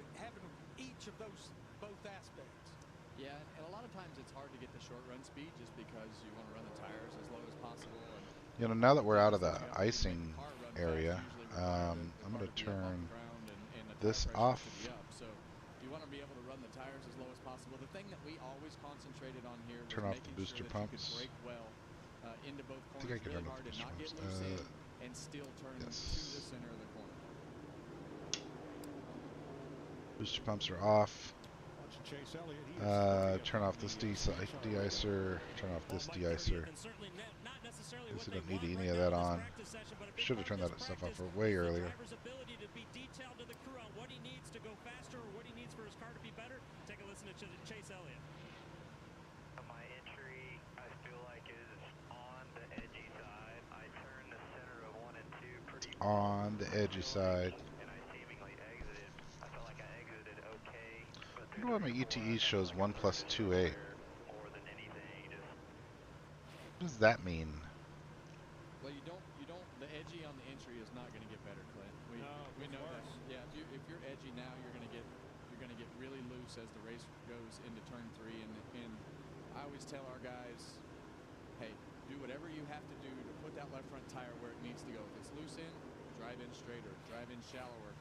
each of those both aspects. Yeah, and a lot of times it's hard to get the short run speed just because you want to run the tires as low as possible. And You know, now that we're out of the icing area, I'm going to turn this off. So you want to be able to run the tires as low as possible. The thing that we always concentrated on here was Turn off the making booster sure that you pumps. could brake well into both I think I corners could really turn off hard the and booster not get pumps. loose in and still turn to the center of the corner. Booster pumps are off. Chase Elliott, turn off this de-icer. Turn off this de-icer. Guess I don't need any of that on. Should have turned that stuff off way earlier. My entry, I feel like, is on the edgy side. I turned the center of 1 and 2 pretty On the edgy side. and I seemingly exited. I felt like I exited okay. But I wonder why my ETE shows 1 + 2.8. more than anything, just What does that mean? Well, you don't. The edgy on the entry is not going to get better, Clint. We know that. Yeah, if you're edgy now, you're going to get really loose as the race goes into turn 3. And I always tell our guys, hey, do whatever you have to do to put that left front tire where it needs to go. If it's loose in, drive in straighter, drive in shallower.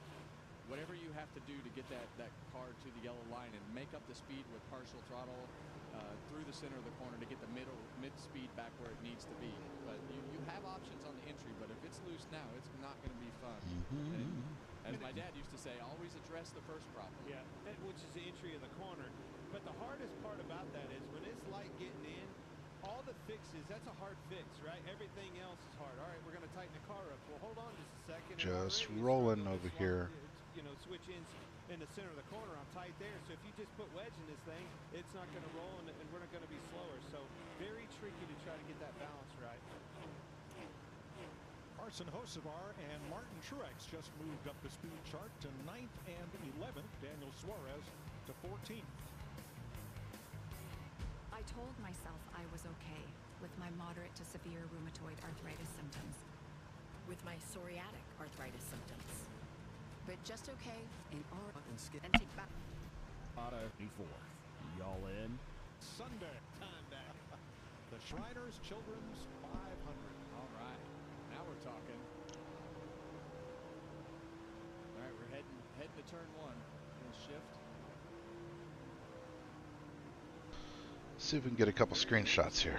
Whatever you have to do to get that car to the yellow line and make up the speed with partial throttle through the center of the corner to get the mid speed back where it needs to be. But you have options on the entry, but if it's loose now, it's not going to be fun. And as my dad used to say, always address the first problem. Yeah, which is the entry of the corner. But the hardest part about that is when it's light getting in, all the fixes, that's a hard fix, right? Everything else is hard. All right, we're going to tighten the car up. Well, hold on just a second. Just rolling over here. You know, switch ins in the center of the corner. I'm tight there. So if you just put wedge in this thing, it's not going to roll and we're not going to be slower. So very tricky to try to get that balance right. Carson Hocevar and Martin Truex just moved up the speed chart to 9th and 11th. Daniel Suarez to 14th. I told myself I was okay with my moderate to severe rheumatoid arthritis symptoms, with my psoriatic arthritis symptoms, but just okay in all and take back. Auto 24. Y'all in? Sunday. The Shriners Children's 500. turn one. We'll shift. See if we can get a couple screenshots here.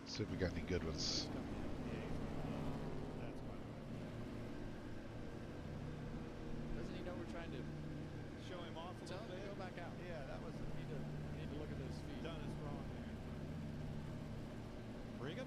See if we got any good ones. Doesn't he know we're trying to show him off a little bit? Go back out. Yeah, that was. You need to look at those feet. Done us wrong there. Regan?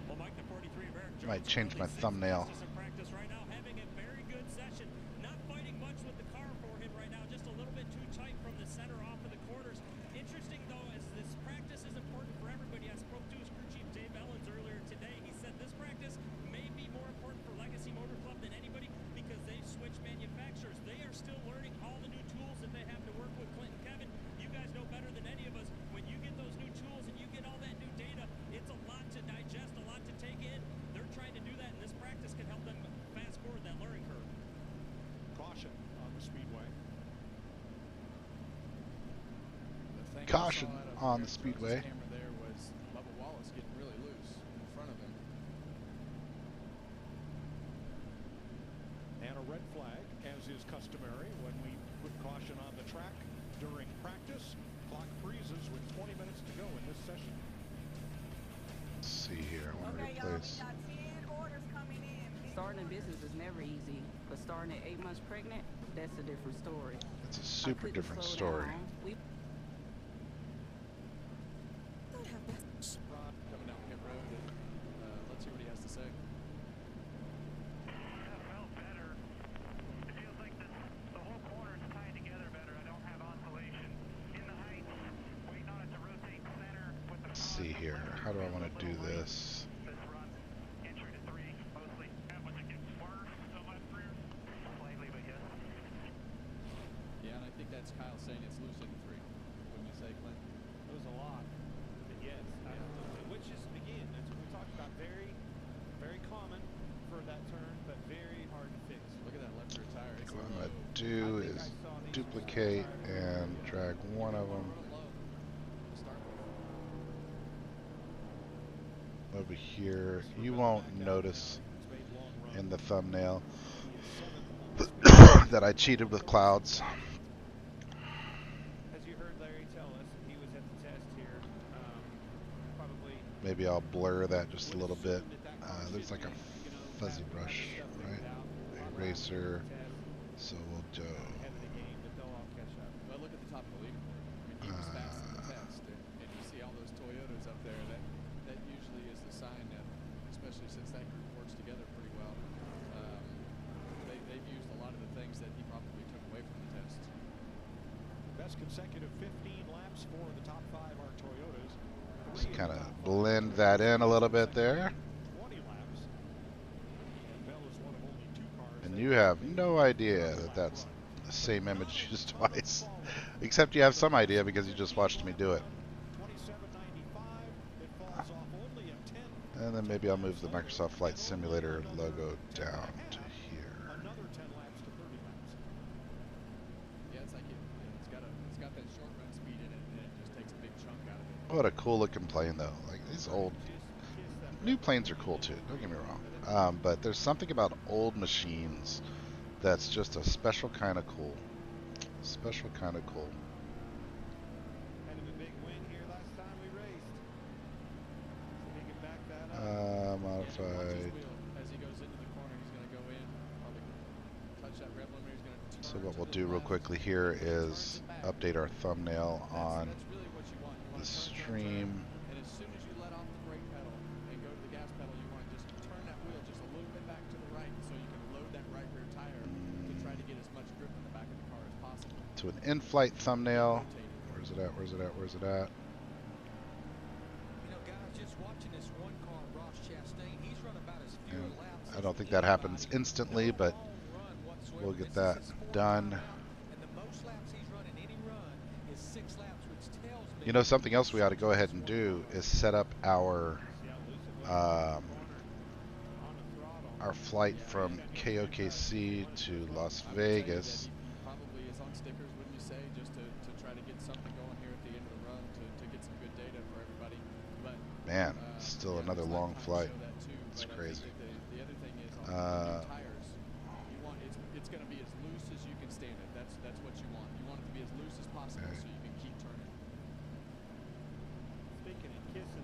Well, Mike, the 43 of Eric Jones Might change my thumbnail. practice right now, having a very good session. Not fighting much with the car for him right now, just a little bit too tight from the center off of the corners. Interesting though, as this practice is important for everybody. I spoke to his crew chief Dave Ellens earlier today. He said this practice may be more important for Legacy Motor Club than anybody because they've switched manufacturers. They are still learning all the new tools that they have to work with. Clint and Kevin, you guys know better than any of us. When you get those new tools and you get all that new data, it's a lot to digest, a lot to take in. They're trying to do that, and this practice can help them fast forward that learning curve. Caution on the speedway. Caution on the speedway. Camera there was Bubba Wallace getting really loose in front of him. And a red flag, as is customary when we put caution on the track during practice. Clock freezes with 20 minutes to go in this session. Let's see here. I want to replace. Starting a business is never easy, but starting at 8 months pregnant, that's a different story. It's a super different story. Rod coming down pit road, and let's see what he has to say. That felt better. It feels like the whole corner is tied together better. I don't have oscillation. In the heights, waiting on it to rotate center with the Let's see here. How do I want to do this? this run. Entry to 3, mostly. Was it getting worse so much rear? Slightly, but yes. Yeah, and I think that's Kyle saying it's loose in 3. Wouldn't you say, Clint? It was a lot. But yes, absolutely. Which is, again, that's what we talked about. Very, very common for that turn, but very hard to fix. Look at that left rear tire. It's What I'm low. going to do is duplicate and drag one of them over here. You won't notice in the thumbnail that I cheated with clouds. As you heard Larry tell us, he was at the test here. Probably. Maybe I'll blur that just a little bit. There's like a fuzzy brush, right? Eraser. So we'll do. Well, look at the top of the leaderboard. I mean, he was fast in the test, and you see all those Toyotas up there. That usually is the sign that, especially since that group works together pretty well, they've used a lot of the things that he probably took away from the test. Best consecutive 15 laps for the top 5 are Toyotas. Just kind of blend that in a little bit there. 20 laps. And Bell is one of only 2 cars. And you have no idea that that's the same image used twice. Except you have some idea because you just watched me do it. 27.95. It falls off only at 10. And then maybe I'll move the Microsoft Flight Simulator logo down to here. Another 10 laps to 30 laps. Yeah, it's like it's got that short run speed in it, and it just takes a big chunk out of it. What a cool looking plane though. Like these old new planes are cool too, don't get me wrong. But there's something about old machines that's just a special kind of cool. Special kind of cool. Kind of a big win here last time we raced. So he can back that up. Modified. As he goes into the corner, he's going to go in, probably touch that rev limiter. He's going to turn. So what we'll do real quickly here is update our thumbnail on That's really what you want. You the want to turn, stream. and as soon as you let off the brake pedal and go to the gas pedal, you want to just turn that wheel just a little bit back to the right so you can load that right rear tire to try to get as much grip in the back of the car as possible. To an in-flight thumbnail. Where's it at? Where's it at? Where's it at? You know, guys, just watching this one car, Ross Chastain, he's run about as few laps. I don't think that happens instantly, but we'll get that done. And the most laps he's run in any run is 6 laps, which tells me. You know, something else we ought to go ahead and do is set up our flight from KOKC to Las Vegas. Probably is on stickers, wouldn't you say, just to try to get something going here at the end of the run to get some good data for everybody. But Man, still another long flight. It's crazy. The other thing is on the tires. You want it's it's going to be as loose as you can stand it. That's what you want. You want it to be as loose as possible so you can keep turning. Speaking of kissing,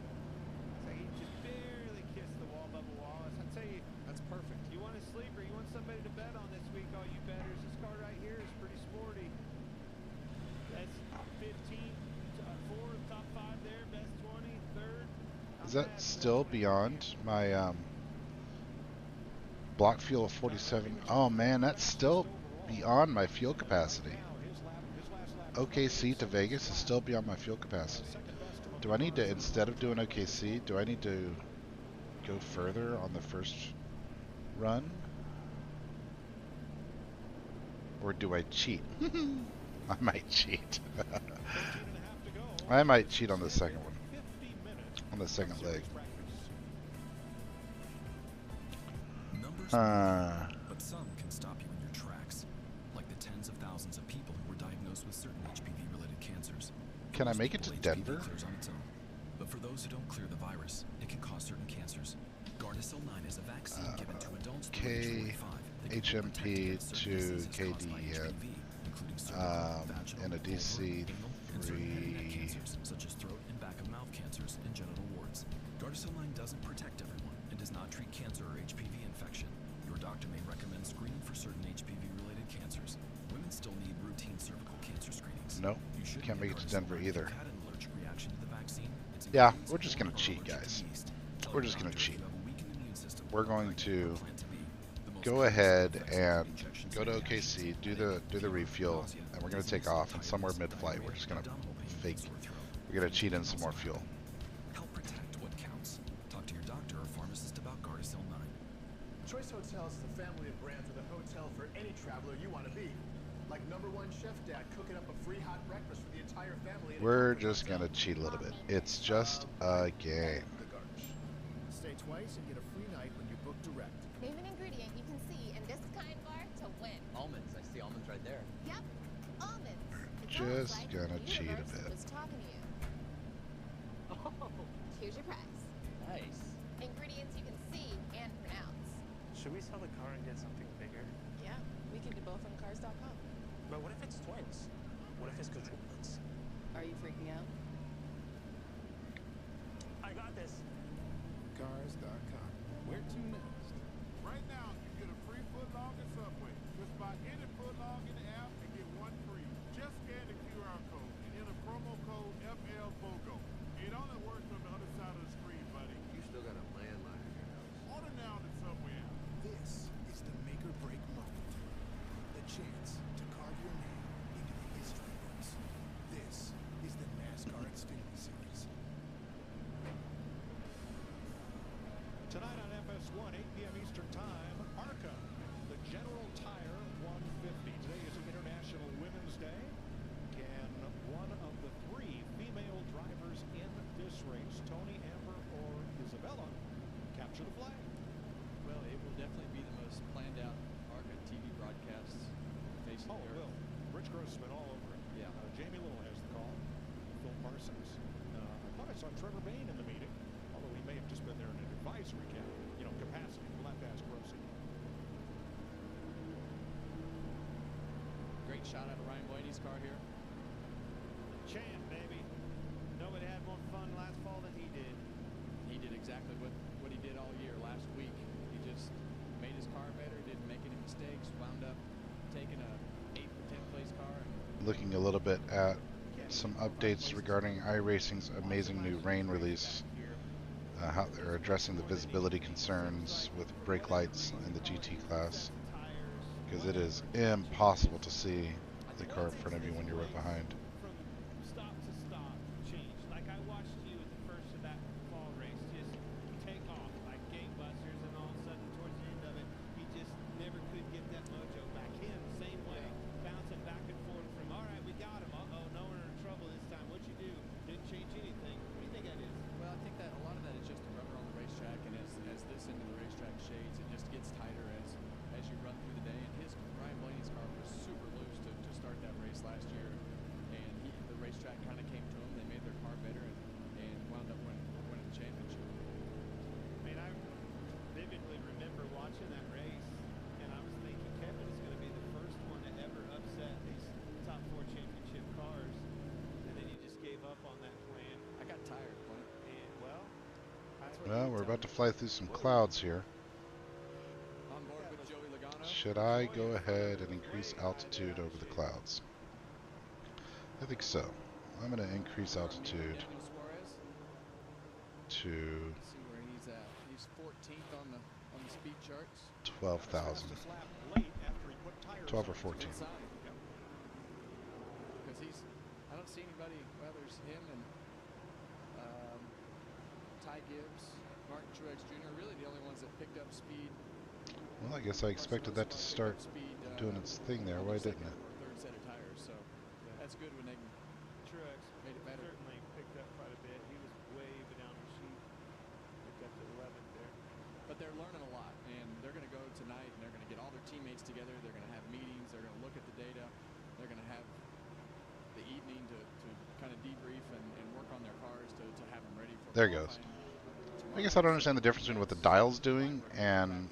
so he just barely kissed the wall, Bubba Wallace. I tell you, that's perfect. You want a sleeper? You want somebody to bet on this week? All you bettors, this car right here is pretty sporty. That's 15, 4, top 5 there, best 20, third. Is that still beyond my block fuel of 47? Oh man, that's still beyond my fuel capacity. OKC to Vegas is still beyond my fuel capacity. Do I need to, instead of doing OKC, do I need to go further on the first run? Or do I cheat? I might cheat. I might cheat on the second one. On the second leg. But some can stop you in your tracks, like the tens of thousands of people who were diagnosed with certain HPV-related cancers. Can I make it to Denver? Clears on its own. But for those who don't clear the virus, it can cause certain cancers. Gardasil 9 is a vaccine given to adults HMP to KDN and a DC-3 cancers such as throat and back of mouth cancers and genital warts. Gardasil 9 doesn't protect everyone and does not treat cancer or HPV infection. Your doctor may recommend screening for certain HPV-related cancers. Women still need routine cervical cancer screenings. Nope, can't make it to Denver either. Had an allergic reaction to the vaccine. Yeah, we're just gonna cheat, guys. We're just gonna cheat. We're going to go ahead and go to OKC, do the refuel, and we're gonna take off. And somewhere mid-flight, we're just gonna fake. We're gonna cheat in some more fuel. Help protect what counts. Talk to your doctor or pharmacist about Gardasil 9. Choice Hotels is the family of brands with a hotel for any traveler you want to be. Like #1 chef dad cooking up a free hot breakfast for the entire family. We're just gonna cheat a little bit. It's just a game. Stay twice and get a free night when you book direct. Name an ingredient you can see in this kind bar to win. Almonds. I see almonds right there. Yep, almonds. Just gonna cheat a bit. Was talking to you. Oh, here's your prize. Nice. Ingredients you can see and pronounce. Should we sell the car and get something bigger? Yeah, we can do both on cars.com. But what if it's twins? What if it's quadruplets? Are you freaking out? I got this. Cars.com. Where to next? Right now, you get a free footlog at Subway. Just buy any footlog in the app and get one free. Just scan the QR code and enter promo code FLBOGO. It only works on the other side of the screen, buddy. You still got a landline in your house. Order now on the Subway app. This is the make or break moment. The chance to carve your name into the history books. This is the NASCAR Xfinity Series. Tonight on FS1, 8 p.m. Eastern Time, ARCA, the General Tire 150. Today is International Women's Day. Can one of the 3 female drivers in this race, Tony, Amber, or Isabella, capture the flag? Well, it will definitely be the most planned out ARCA TV broadcasts facing the earth. Will. Rich Grossman all over it. Yeah. Jamie Little has the call. Phil Parsons. I thought I saw Trevor Bain in the meeting, although he may have just been there in an advisory capacity. We'll have to ask Rosie. Great shot out of Ryan Blaney's car here. Champ, baby. Nobody had more fun last fall than he did. He did exactly what he did all year last week. He just made his car better, didn't make any mistakes, wound up taking a 8th or 10th place car. Looking a little bit at some updates regarding iRacing's amazing new rain release. How they're addressing the visibility concerns with brake lights in the GT class, because it is impossible to see the car in front of you when you're right behind. From stop to stop, changed. Like I watched you at the first of that fall race just take off like gangbusters, and all of a sudden towards the end of it, he just never could get that mojo back in the same way, bouncing back and forth from, all right, we got him, uh-oh, no, we're in trouble this time. What'd you do? Didn't change anything. What do you think that is? Well, I think that a lot of that is just the rubber on the racetrack, and as this end of the racetrack shades, it just gets tighter as you run through the day. And Ryan Blaney's car was super loose to start that race last year, and about to fly through some clouds here. On board with Joey Logano. Should I go ahead and increase altitude over the clouds? I think so. I'm going to increase altitude to Let's see where he's at. He's 14th on the speed charts. 12,000. 12 or 14. Because I don't see anybody. Well, there's him and Ty Gibbs, Martin Truex Jr. Really the only ones that picked up speed. Well, I guess I expected that to start doing its thing there. Why didn't it? Third set of tires, so that's good when they can. Truex made it better. Certainly picked up quite a bit. He was way down the sheet. Picked up to 11th there. But they're learning a lot, and they're going to go tonight, and they're going to get all their teammates together. They're going to have meetings. They're going to look at the data. They're going to have the evening to kind of debrief and work on their cars to have them ready for. There it goes. I guess I don't understand the difference between what the dial's doing and.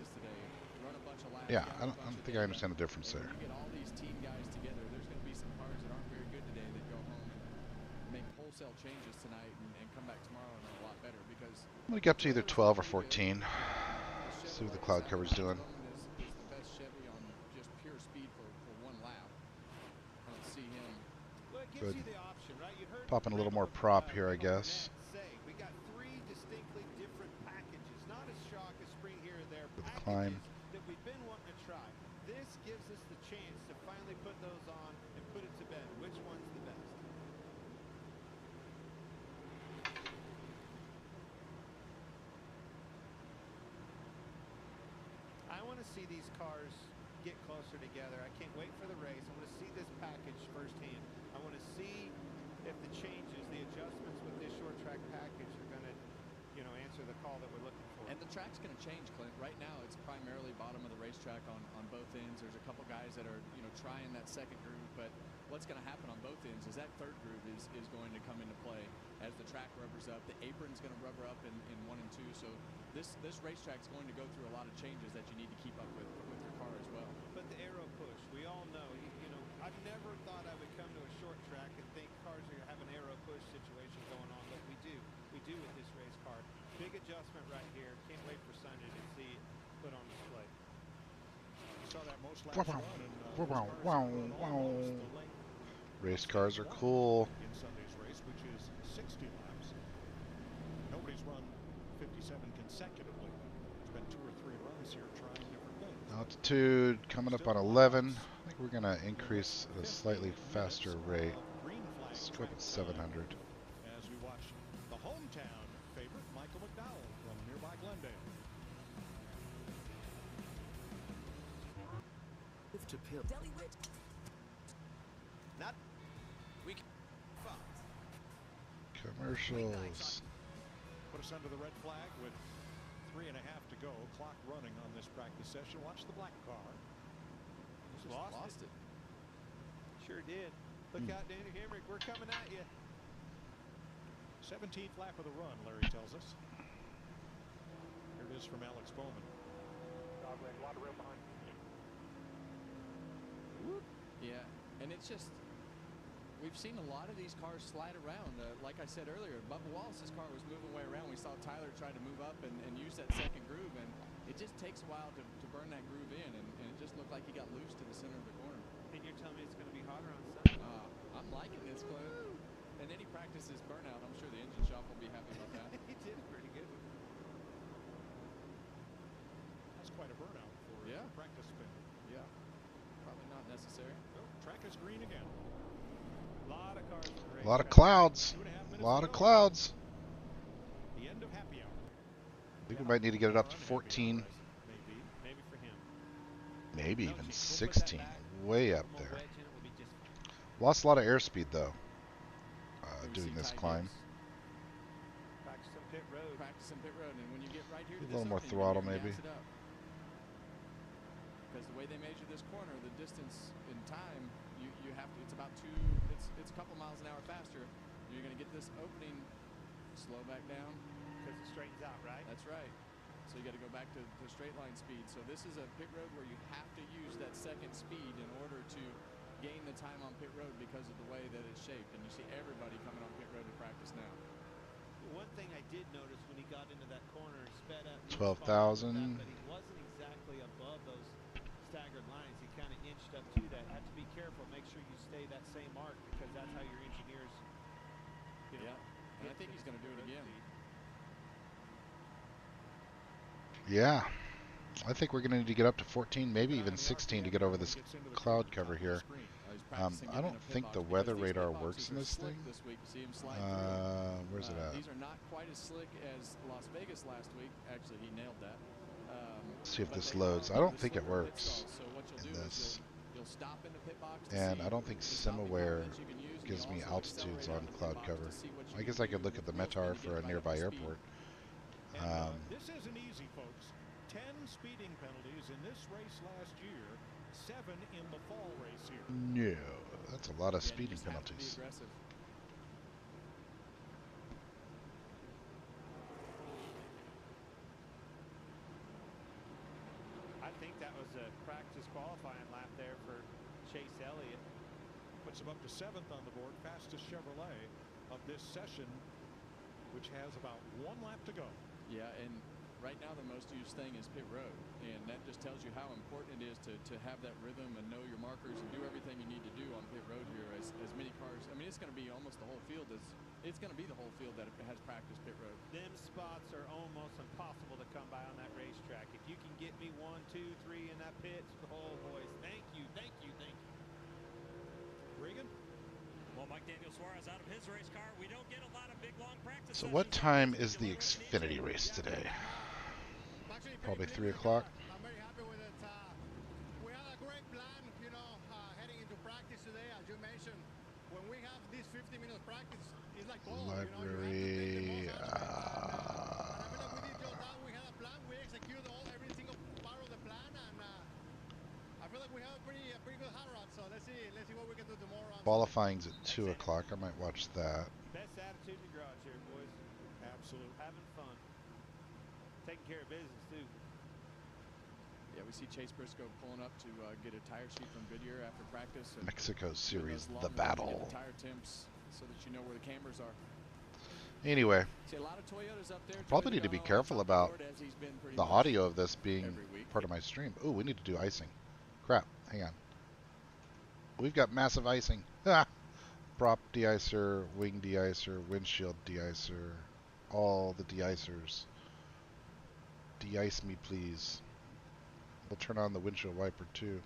Yeah, I don't think I understand the difference there. When you get all these team guys together, there's going to be some cars that aren't very good today that go home and make wholesale changes tonight and come back tomorrow and are a lot better because. I'm going to get up to either 12 or 14. See what the cloud cover's doing. Is the best Chevy on just pure speed for one lap. I don't see him. Well, it gives Good. you the option, right? You heard Popping a little more prop here, I guess. we got 3 distinctly different packages, not a shock, a spring here or there. With the climb. That we've been wanting to try. This gives us the chance to finally put those on and put it to bed. Which one's the best? I want to see these cars get closer together. I can't wait for the race. I want to see this package firsthand. I want to see if the changes, the adjustments with this short track package are going to, answer the call that we're looking for. And the track's going to change, Clint. Right now, it's primarily bottom of the racetrack on both ends. There's a couple guys that are, trying that second groove, but what's going to happen on both ends is that third groove is going to come into play as the track rubbers up. The apron's going to rubber up in 1 and 2. So this racetrack's going to go through a lot of changes that you need to keep up with your car as well. But the aero push, we all know, I've never thought I would come to a short track and think cars are going to have an aero push situation going on, but we do. We do with this race car. Big adjustment right here. Can't wait for Sunday to see it put on display. You saw that most laps run and Race cars are cool. in Sunday's race, which is 60 laps. Nobody's run 57 consecutively. There's been 2 or 3 runs here trying different things. Altitude coming up on 11. I think we're going to increase at a slightly faster rate. Let's go up at 700. As we watch the hometown favorite, Michael McDowell from nearby Glendale. To pit. Not we Commercials. Put us under the red flag with 3.5 to go. Clock running on this practice session. Watch the black car. Just lost it. Sure did. Look out, Danny Hemrick. We're coming at you. 17th lap of the run, Larry tells us. Here it is from Alex Bowman. Dogleg, a lot of rail behind. Yeah, and it's just, we've seen a lot of these cars slide around. Like I said earlier, Bubba Wallace's car was moving way around. We saw Tyler try to move up and use that second groove, and it just takes a while to burn that groove in, and it just looked like he got loose to the center of the corner. And you're telling me it's going to be hotter on Sunday? I'm liking this, Clint. And any practice's burnout, I'm sure the engine shop will be happy about that. He did pretty good. That's quite a burnout for a practice spin. Yeah. Probably not necessary. Track is green again. A lot of cars. A lot of clouds. A lot of clouds. The end of happy hour. I think we might need to get it up to 14. Maybe for him. Maybe even 16. Way up there. Lost a lot of airspeed though. Doing this climb. Practice some pit road. Practice some pit road, and when you get right here to A little this more opening, throttle you're maybe. gas it up. Because the way they measure this corner, the distance in time, you have to. It's about it's a couple miles an hour faster. You're going to get this opening, slow back down. Because it straightens out, right? That's right. So you got to go back to straight line speed. So this is a pit road where you have to use that second speed in order to gain the time on pit road because of the way that it's shaped. And you see everybody coming on pit road to practice now. One thing I did notice when he got into that corner, sped up, 12,000. but he wasn't exactly above those staggered lines. He kind of inched up to that. Have to be careful. Make sure you stay that same arc because that's how your engineers. You know, yeah, and I think he's going to do it again. Yeah. I think we're going to need to get up to 14, maybe even 16 to get over this cloud cover here. I don't think the weather radar works in this thing. Where's it at? These are not quite as slick as Las Vegas last week. Actually, he nailed that. Let's see if this loads. I don't think it works in this. And I don't think SimAware gives me altitudes on cloud cover. I guess I could look at the METAR for a nearby airport. This isn't easy, folks. 10 speeding penalties in this race last year, 7 in the fall race here. No, that's a lot of speeding penalties. I think that was a practice qualifying lap there for Chase Elliott. Puts him up to 7th on the board, fastest Chevrolet of this session, which has about 1 lap to go. Yeah, and right now the most used thing is pit road, and that just tells you how important it is to have that rhythm and know your markers and do everything you need to do on pit road here as many cars. I mean, it's going to be almost the whole field. It's going to be the whole field that has practiced pit road. Them spots are almost impossible to come by on that racetrack. If you can get me 1, 2, 3 in that pit, oh boys, thank you, thank you, thank you. Regan? Well, Mike Daniel Suarez out of his race car. We don't get a lot of big long practice. So what time is the Xfinity race today? Probably 3 o'clock. I'm very happy with it. We had a great plan, you know, heading into practice today. As you mentioned, when we have this 50 minutes practice, it's like Library. I feel like we did just that. We had a plan. We executed every single part of the plan, and I feel like we have a pretty good hot rod. So let's see what we can do tomorrow. Qualifying's at 2 o'clock. I might watch that. Best attitude in the garage here, boys. Absolutely. Having fun. Taking care of business, too. Yeah, we see Chase Briscoe pulling up to get a tire sheet from Goodyear after practice. And Mexico Series, the get battle. the tire temps so that you know where the cameras are. Anyway, see a lot of Toyotas up there. Probably need to be careful about the audio of this being part of my stream. Oh, we need to do icing. Crap, hang on. We've got massive icing. Ah! Prop de-icer, wing de-icer, windshield de-icer, all the de-icers. De-ice me, please. We'll turn on the windshield wiper, too.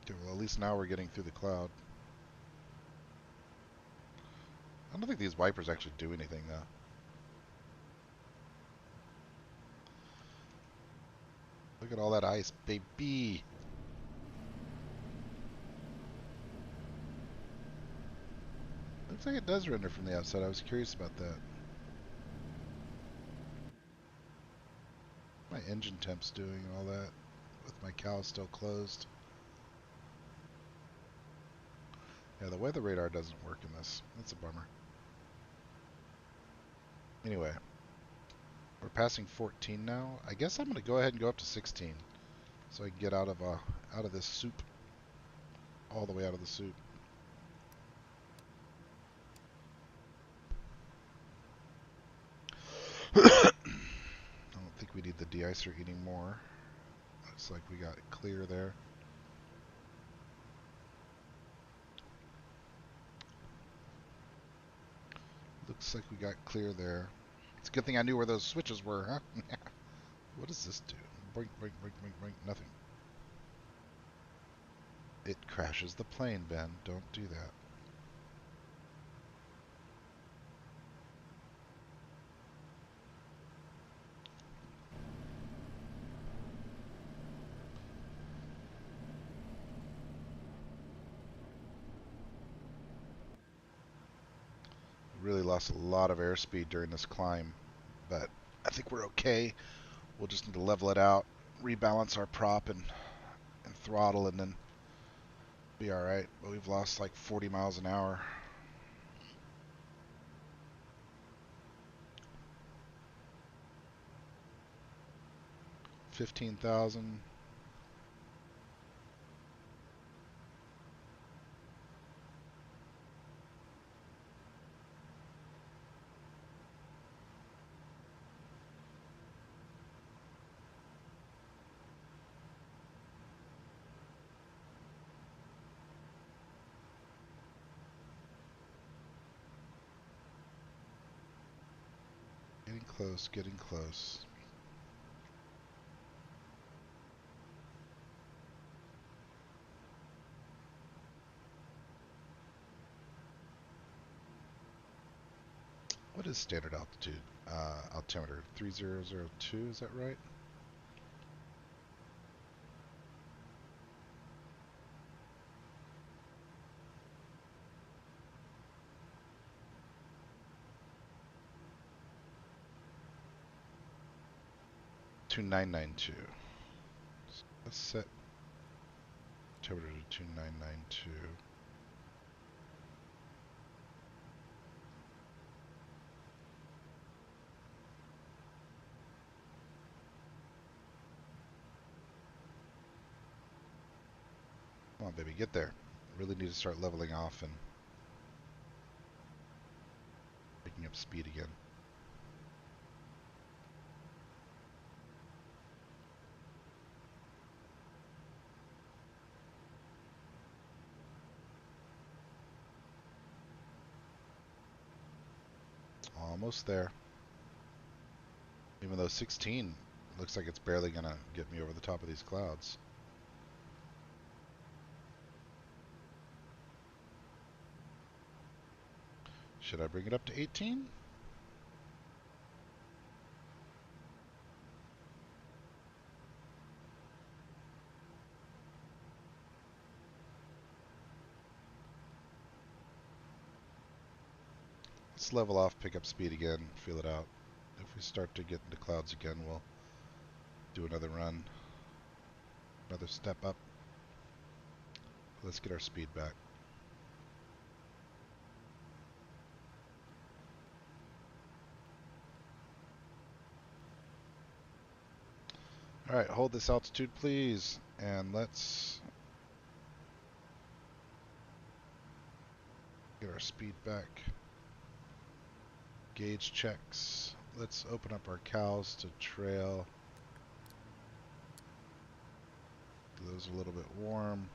Okay, well, at least now we're getting through the cloud. I don't think these wipers actually do anything, though. Look at all that ice, baby! Looks like it does render from the outside. I was curious about that. My engine temp's doing and all that, with my cowl still closed. Yeah, the weather radar doesn't work in this. That's a bummer. Anyway, we're passing 14 now. I guess I'm going to go ahead and go up to 16, so I can get out of this soup, all the way out of the soup. I don't think we need the de-icer anymore. Looks like we got it clear there. Looks like we got clear there. It's a good thing I knew where those switches were, huh? What does this do? Boink, boink, boink, boink, boink, nothing. It crashes the plane, Ben. Don't do that. Really lost a lot of airspeed during this climb, but I think we're okay. We'll just need to level it out, rebalance our prop and throttle, and then be alright. But we've lost like 40 miles an hour. $15,000. close, getting close. What is standard altitude? Altimeter 3002, is that right? Two 992. Let's set altimeter to 2992. Come on, baby, get there. Really need to start leveling off and picking up speed again. Almost there. Even though 16 looks like it's barely gonna get me over the top of these clouds. Should I bring it up to 18? Let's level off, pick up speed again, feel it out. If we start to get into clouds again, we'll do another run. Another step up. Let's get our speed back. Alright, hold this altitude please, and let's get our speed back. Gauge checks. Let's open up our cows to trail. Those a little bit warm.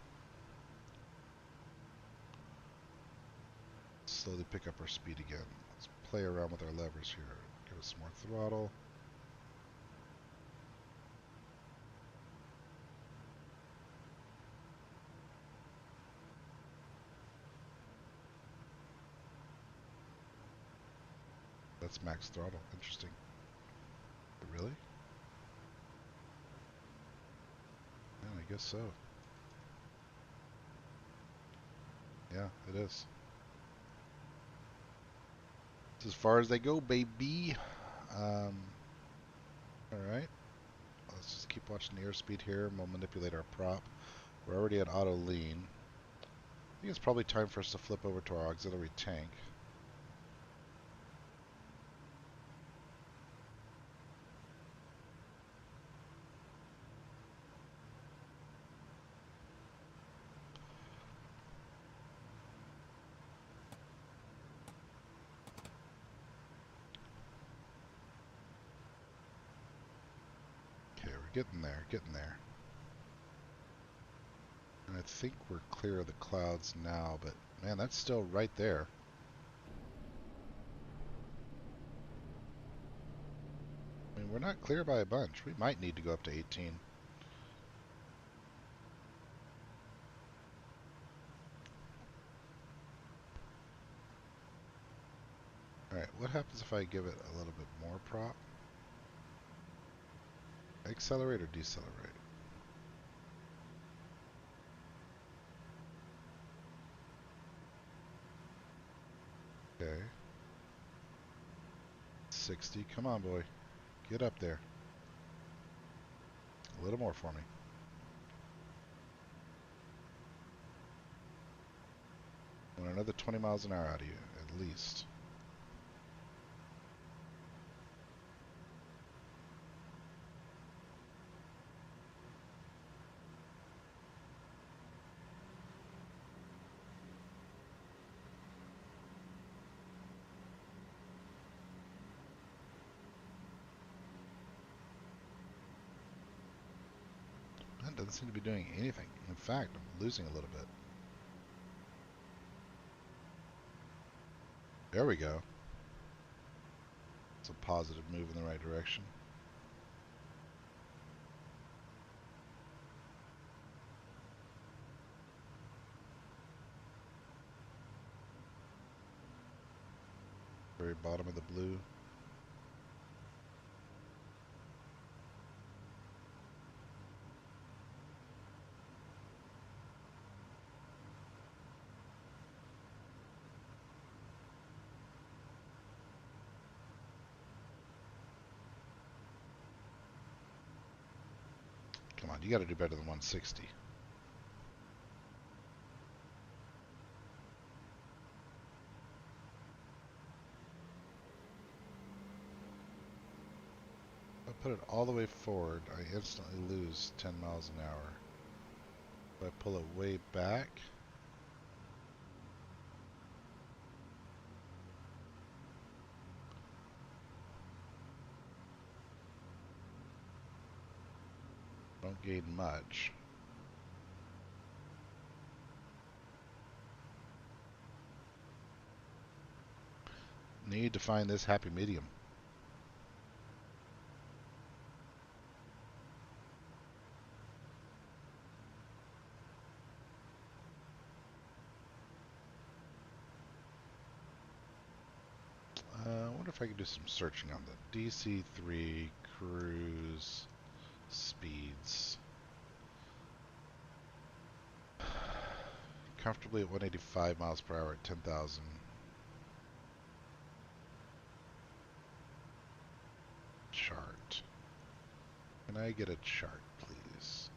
Slowly pick up our speed again. Let's play around with our levers here. Give us more throttle. That's max throttle. Interesting. Really? Yeah, I guess so. Yeah, it is. It's as far as they go, baby. Alright. Let's just keep watching the airspeed here. We'll manipulate our prop. We're already at auto lean. I think it's probably time for us to flip over to our auxiliary tank. Okay, we're getting there, getting there. And I think we're clear of the clouds now, but man, that's still right there. I mean, we're not clear by a bunch. We might need to go up to 18. Alright, what happens if I give it a little bit more prop? Accelerate or decelerate? Okay. 60. Come on, boy. Get up there. A little more for me. I want another 20 miles an hour out of you, at least. That doesn't seem to be doing anything. In fact, I'm losing a little bit. There we go. That's a positive move in the right direction. Very bottom of the blue. Come on, you got to do better than 160. If I put it all the way forward, I instantly lose 10 miles an hour. If I pull it way back, don't gain much. Need to find this happy medium. I wonder if I could do some searching on the DC-3 cruise speeds. Comfortably at 185 miles per hour at 10,000. Chart. Can I get a chart, please?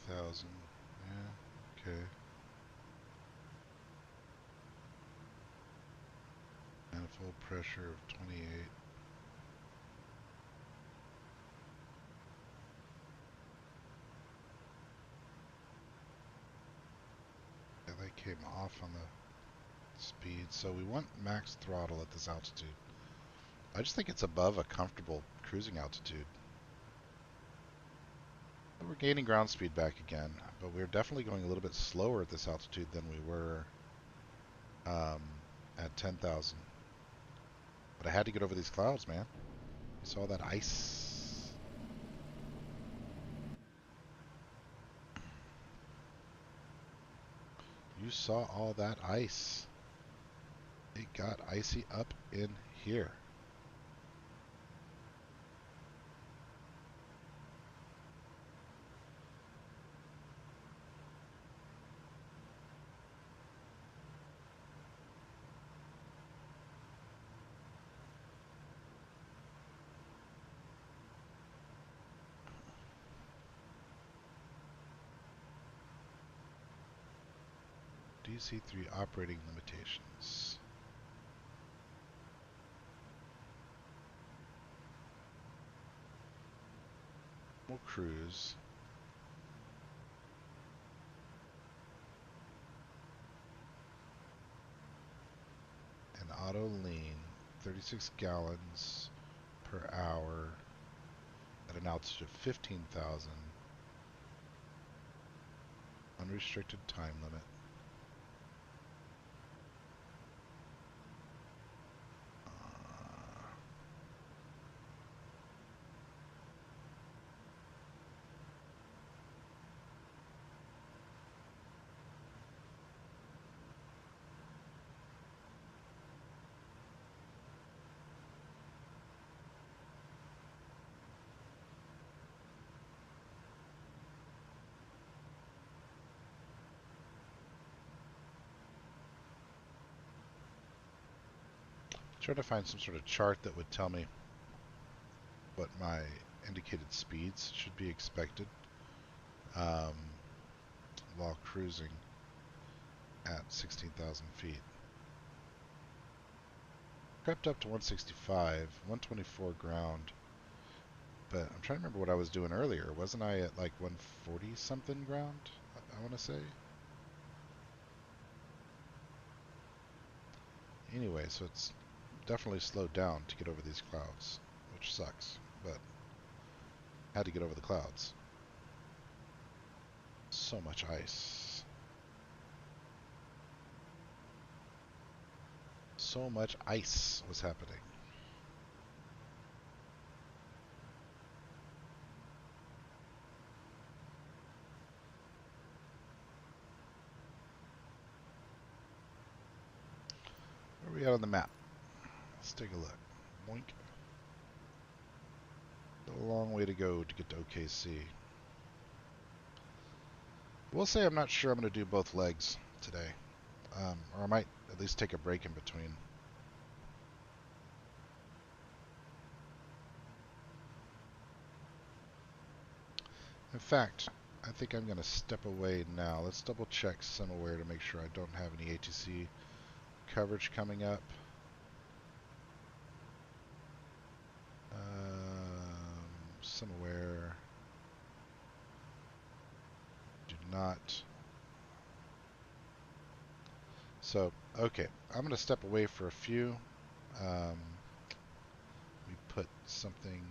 Yeah, okay. Manifold pressure of 28. Yeah, they came off on the speed, so we want max throttle at this altitude. I just think it's above a comfortable cruising altitude. We're gaining ground speed back again, but we're definitely going a little bit slower at this altitude than we were at 10,000. But I had to get over these clouds, man. You saw that ice. You saw all that ice. It got icy up in here. DC-3 operating limitations. We'll cruise. And auto lean, 36 gallons per hour at an altitude of 15,000. Unrestricted time limit. Trying to find some sort of chart that would tell me what my indicated speeds should be expected while cruising at 16,000 feet. crept up to 165, 124 ground. But I'm trying to remember what I was doing earlier. Wasn't I at like 140 something ground? I want to say. Anyway, so it's definitely slowed down to get over these clouds, which sucks, but had to get over the clouds. So much ice. So much ice was happening. Where are we at on the map? Let's take a look. Boink. A long way to go to get to OKC. We'll say I'm not sure I'm going to do both legs today. Or I might at least take a break in between. In fact, I think I'm going to step away now. Let's double check SimiWare to make sure I don't have any ATC coverage coming up. SimiWare. Do not. So, okay. I'm going to step away for a few. We put something.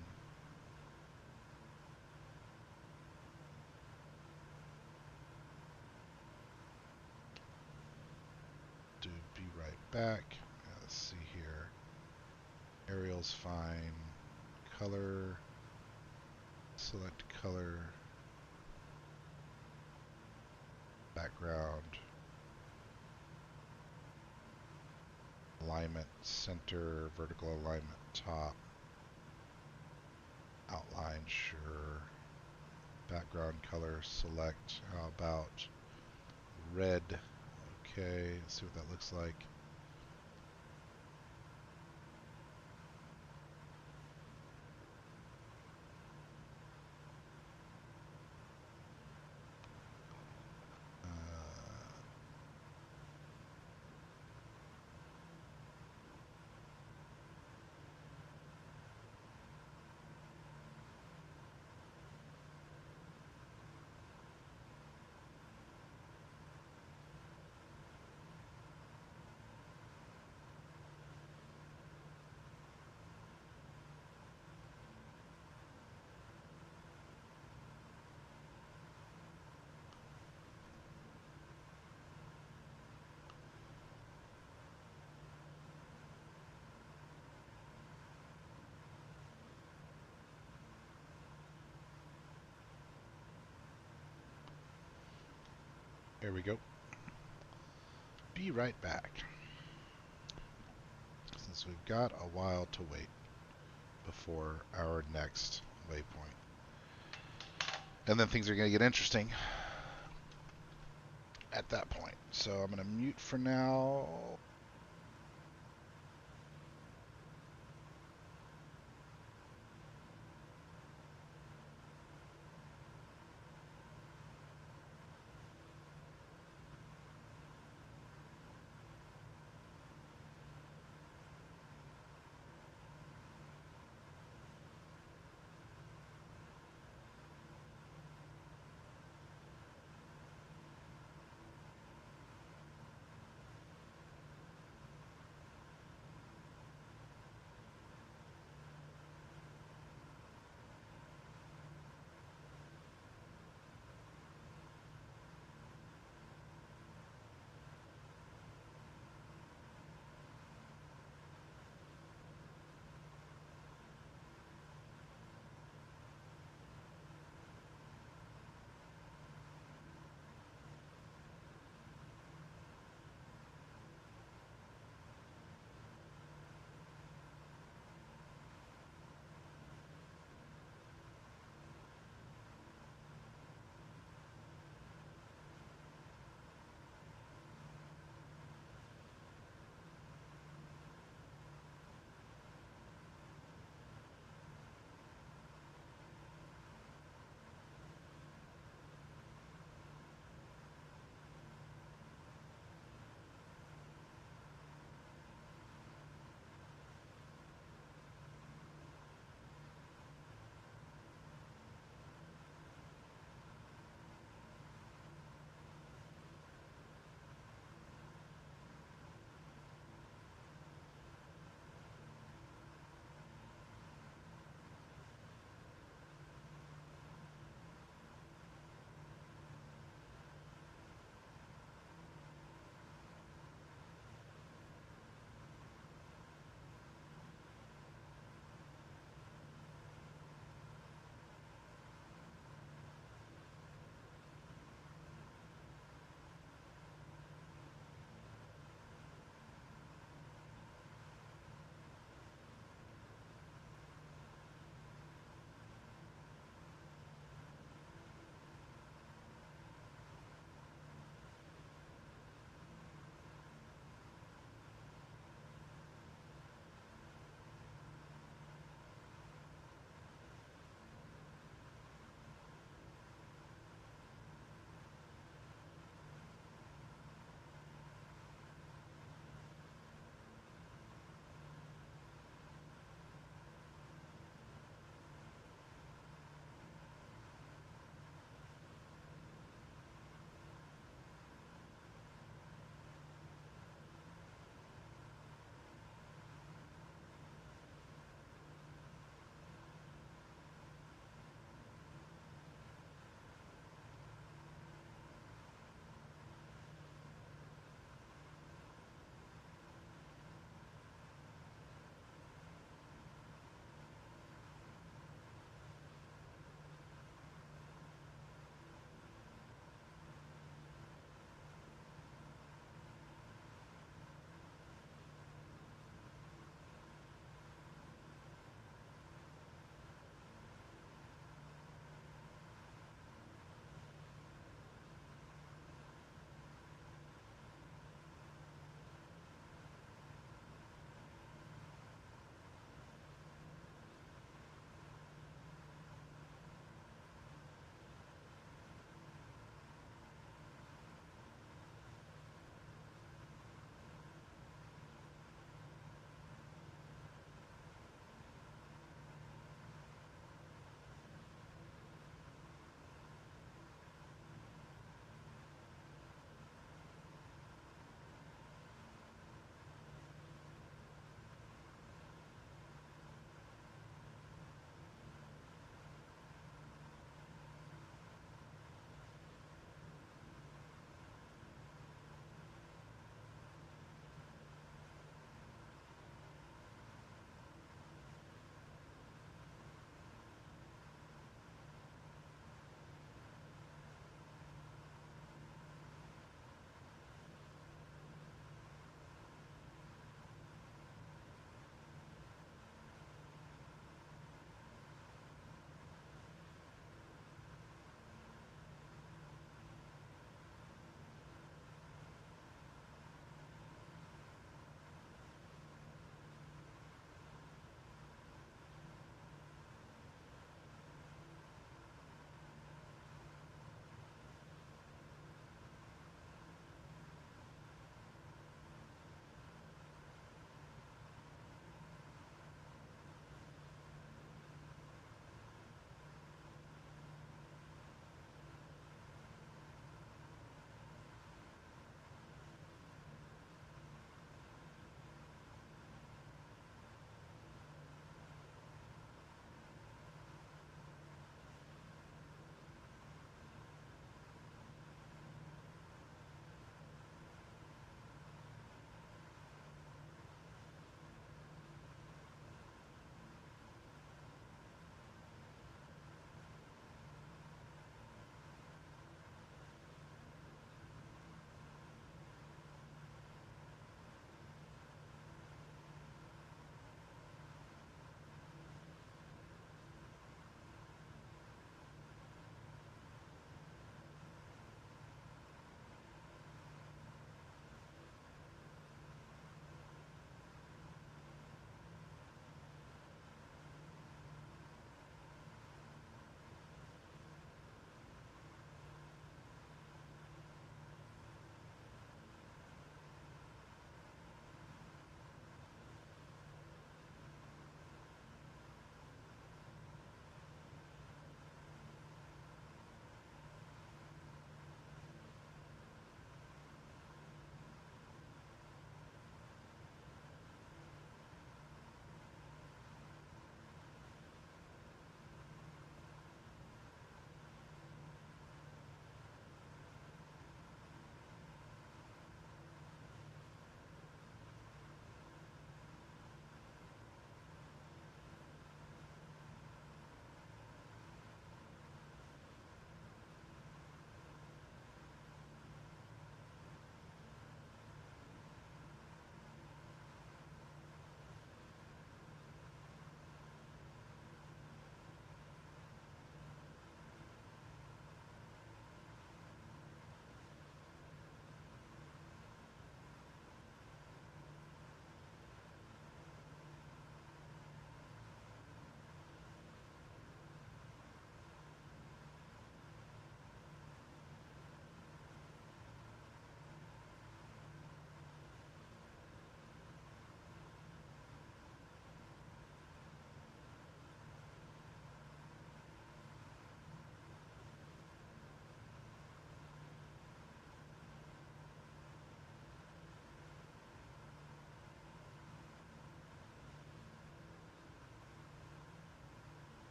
To be right back. Let's see here. Aerial's fine. Color. Select color. Background. Alignment center. Vertical alignment top. Outline sure. Background color select. How about red? Okay, let's see what that looks like. Here we go. Be right back. Since we've got a while to wait before our next waypoint. And then things are going to get interesting at that point. So I'm going to mute for now.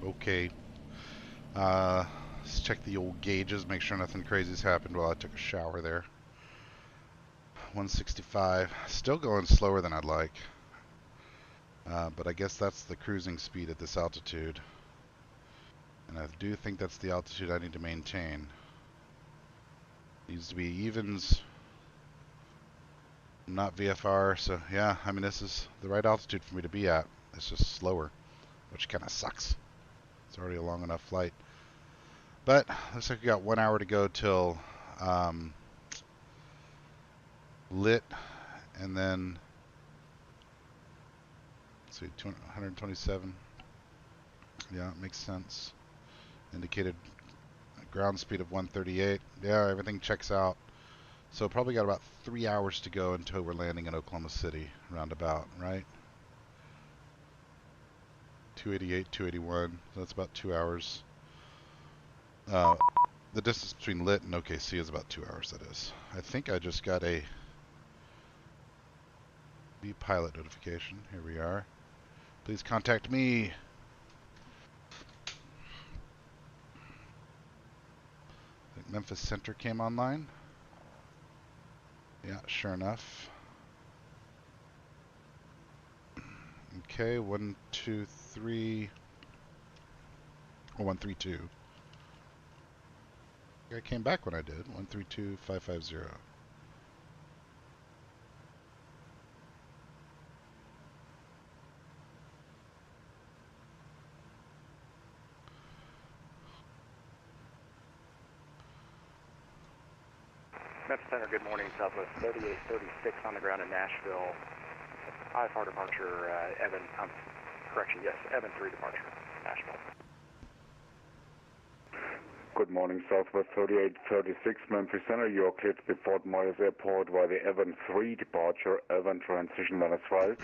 Okay. Let's check the old gauges, make sure nothing crazy's happened while I took a shower there. 165. Still going slower than I'd like. But I guess that's the cruising speed at this altitude. And I do think that's the altitude I need to maintain. Needs to be evens, not VFR, so yeah, I mean this is the right altitude for me to be at. It's just slower, which kind of sucks. It's already a long enough flight. But looks like we got 1 hour to go till lit, and then let's see, 127. Yeah, it makes sense. Indicated ground speed of 138. Yeah, everything checks out. So probably got about 3 hours to go until we're landing in Oklahoma City, roundabout, right? 288, 281. So that's about 2 hours. The distance between lit and OKC is about 2 hours, that is. I think I just got a pilot notification. Here we are. Please contact me. I think Memphis Center came online. Yeah, sure enough. Okay, 123 or 132. I came back when I did. 132550. Memphis Center, good morning. Southwest 3836 on the ground in Nashville. IFR departure, Evan, correction, yes, Evan 3 departure, Nashville. Good morning, Southwest 3836 Memphis Center. You are cleared to the Fort Myers Airport via the Evan 3 departure, Evan transition -5.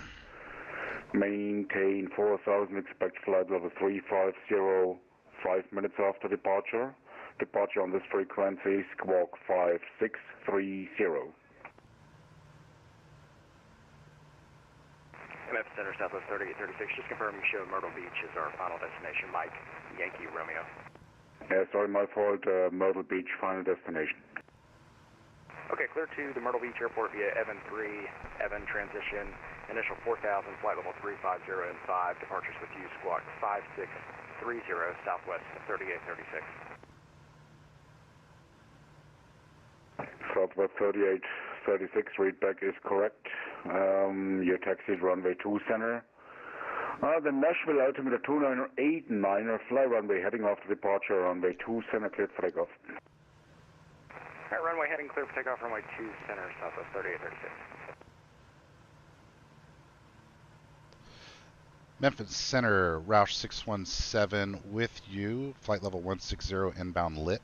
Maintain 4000, expect flight level 350, 5 minutes after departure. Departure on this frequency, squawk 5630. Memphis Center, Southwest 3836, just confirm you show Myrtle Beach as our final destination. Mike, Yankee, Romeo. Yeah, sorry, my fault, Myrtle Beach, final destination. Okay, clear to the Myrtle Beach Airport via Evan 3, Evan transition, initial 4000, flight level 350 and 5, departures with you, squawk 5630, Southwest 3836. Southwest 3836, readback is correct. Your taxi is runway 2 center. The Nashville altimeter 2989, fly runway heading after departure, runway 2 center, cleared for takeoff. Alright, runway heading clear for takeoff, runway 2 center, Southwest 3836. Memphis Center, Roush 617 with you, flight level 160 inbound lit.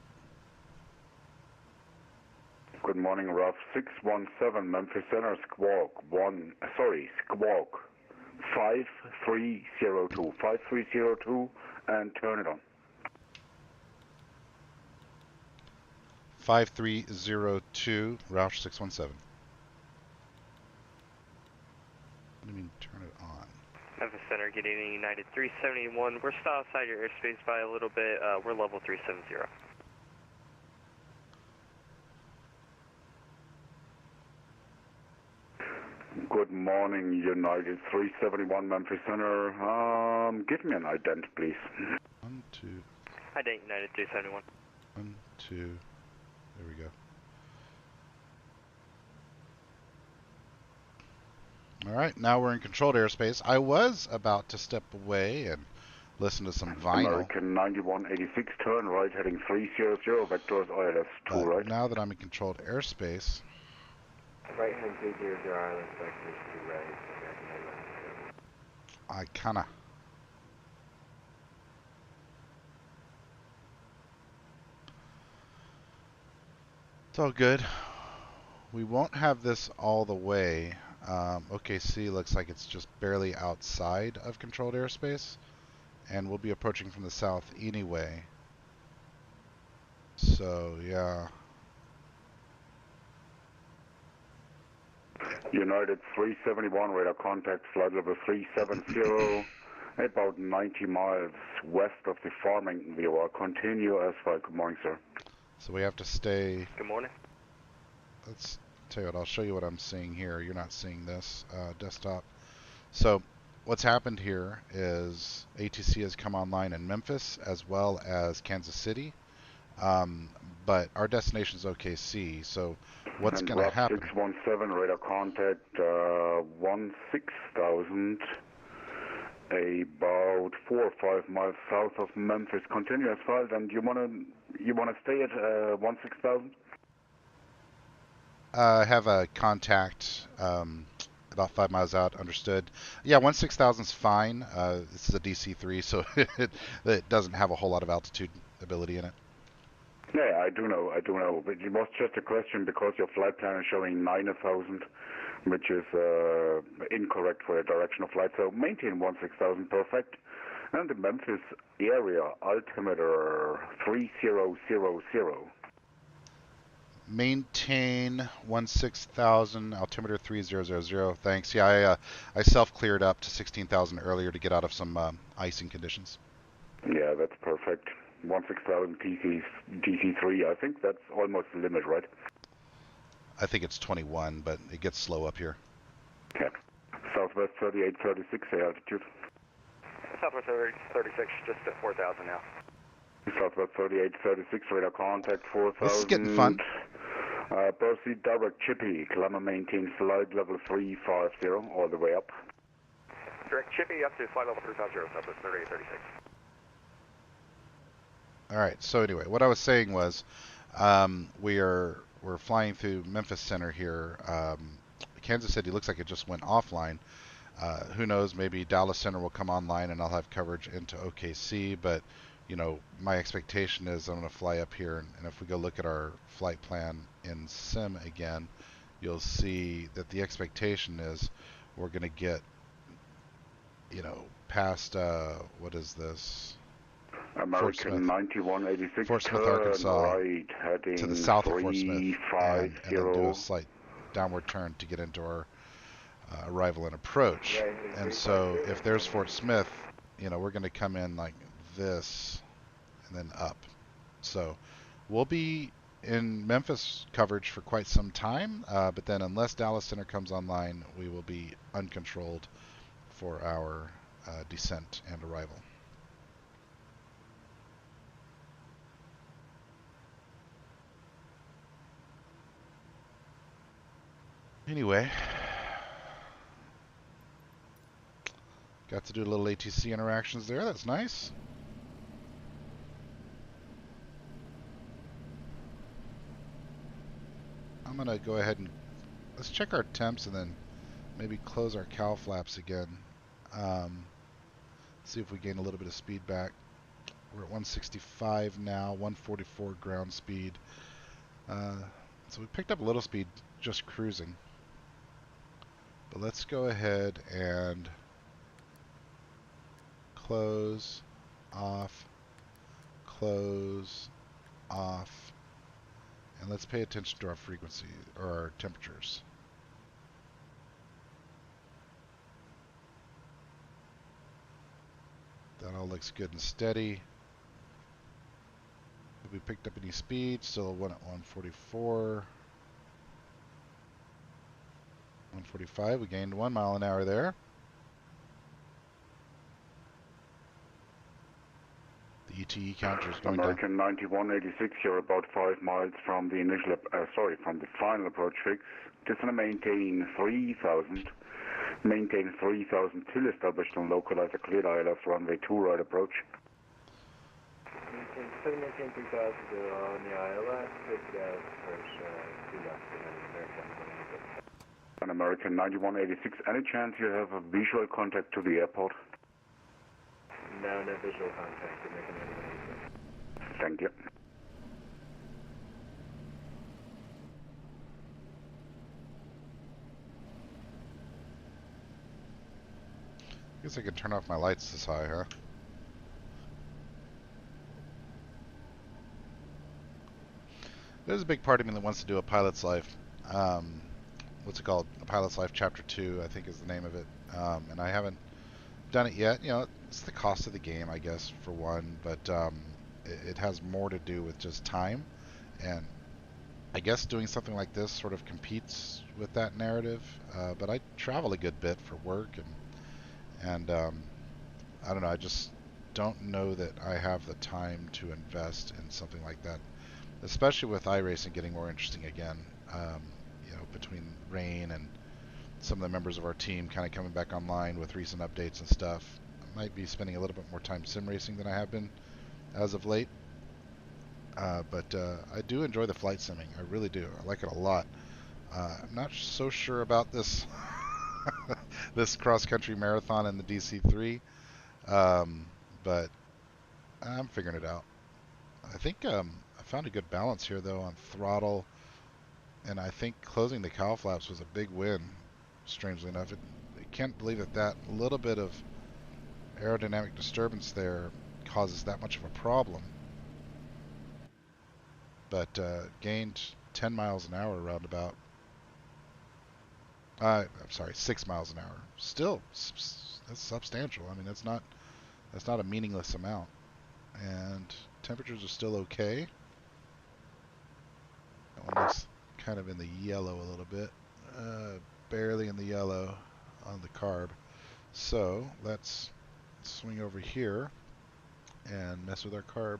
Good morning, Ruff 617, Memphis Center, squawk 5302, 5302, and turn it on. 5302, Roush 617. What do you mean turn it on? Memphis Center, good evening, United 371. We're still outside your airspace by a little bit. We're level 370. Good morning, United 371, Memphis Center. Give me an ident, please. 1, 2. Ident, United 371. 1, 2. There we go. All right, now we're in controlled airspace. I was about to step away and listen to some vinyl. American 9186, turn right, heading 300, vectors ILS 2 right. Now that I'm in controlled airspace. Right hand 300, ILS vectors 2 right. I kinda. It's all good. We won't have this all the way. OKC looks like it's just barely outside of controlled airspace, and we'll be approaching from the south anyway. So, yeah. United 371, radar contact, flight level 370, About 90 miles west of the Farmington viewer. Continue as well. Good morning, sir. So we have to stay. Good morning. Let's tell you what, I'll show you what I'm seeing here. You're not seeing this desktop. So what's happened here is ATC has come online in Memphis as well as Kansas City. But our destination is OKC, so what's going to happen? 617, radar contact 16,000, about 4 or 5 miles south of Memphis. Continue as well, and you wanna stay at 16,000? Have a contact about 5 miles out. Understood. Yeah, 16,000 is fine. This is a DC-3, so it doesn't have a whole lot of altitude ability in it. Yeah, I do know. But it was just a question because your flight plan is showing 9,000, which is incorrect for the direction of flight. So maintain 16,000, perfect. And the Memphis area, altimeter 3000. Maintain 16,000, altimeter 3000. Thanks. Yeah, I self-cleared up to 16,000 earlier to get out of some icing conditions. Yeah, that's perfect. 16,000 DC-3, I think that's almost the limit, right? I think it's 21, but it gets slow up here. Okay. Southwest 3836, altitude. Southwest 36, just at 4,000 now. Southwest 3836, radar contact 4,000. This is getting fun. Proceed direct Chippy, climber maintain flight level 350, all the way up. Direct Chippy up to flight level 350, Southwest 3836. All right. So anyway, what I was saying was, we're flying through Memphis Center here. Kansas City looks like it just went offline. Who knows? Maybe Dallas Center will come online, and I'll have coverage into OKC. But you know, my expectation is I'm going to fly up here, and if we go look at our flight plan in Sim again, you'll see that the expectation is we're going to get, you know, past what is this? American 9186, Fort Smith, Arkansas, right, heading to the south of Fort Smith, 350. and then do a slight downward turn to get into our arrival and approach. And so if there's Fort Smith, you know, we're going to come in like this and then up. So we'll be in Memphis coverage for quite some time, but then unless Dallas Center comes online, we will be uncontrolled for our descent and arrival. Anyway, got to do a little ATC interactions there. That's nice. I'm going to go ahead and let's check our temps and then maybe close our cow flaps again. See if we gain a little bit of speed back. We're at 165 now, 144 ground speed. So we picked up a little speed just cruising. But let's go ahead and close, off, and let's pay attention to our frequency or our temperatures. That all looks good and steady. Have we picked up any speed? Still one at 144. 145, we gained 1 mile an hour there. The ETE counter is going American down. 9186, you're about 5 miles from the initial, from the final approach fix. Just want to maintain 3,000. Maintain 3,000 till established on localizer cleared ILS runway 2 right approach. Maintain 3,000 on the ILS, approach 2 left, An American 9186, any chance you have a visual contact to the airport? No, no visual contact, American 9186. Thank you. I guess I can turn off my lights this high, huh? There's a big part of me that wants to do a pilot's life. What's it called? A Pilot's Life Chapter 2, I think is the name of it. And I haven't done it yet. You know, it's the cost of the game, I guess, for one, but it has more to do with just time. And I guess doing something like this sort of competes with that narrative. But I travel a good bit for work, and I don't know. I just don't know that I have the time to invest in something like that, especially with iRacing getting more interesting again. You know, between rain and some of the members of our team kind of coming back online with recent updates and stuff, I might be spending a little bit more time sim racing than I have been as of late. But I do enjoy the flight simming. I really do. I like it a lot. I'm not so sure about this this cross country marathon in the DC-3, but I'm figuring it out. I think I found a good balance here though on throttle, and I think closing the cowl flaps was a big win. Strangely enough, I can't believe that little bit of aerodynamic disturbance there causes that much of a problem. But gained 10 miles an hour roundabout. I'm sorry, 6 miles an hour. Still, that's substantial. I mean, that's not a meaningless amount. And temperatures are still okay. That one looks kind of in the yellow a little bit, barely in the yellow on the carb. So let's swing over here and mess with our carb.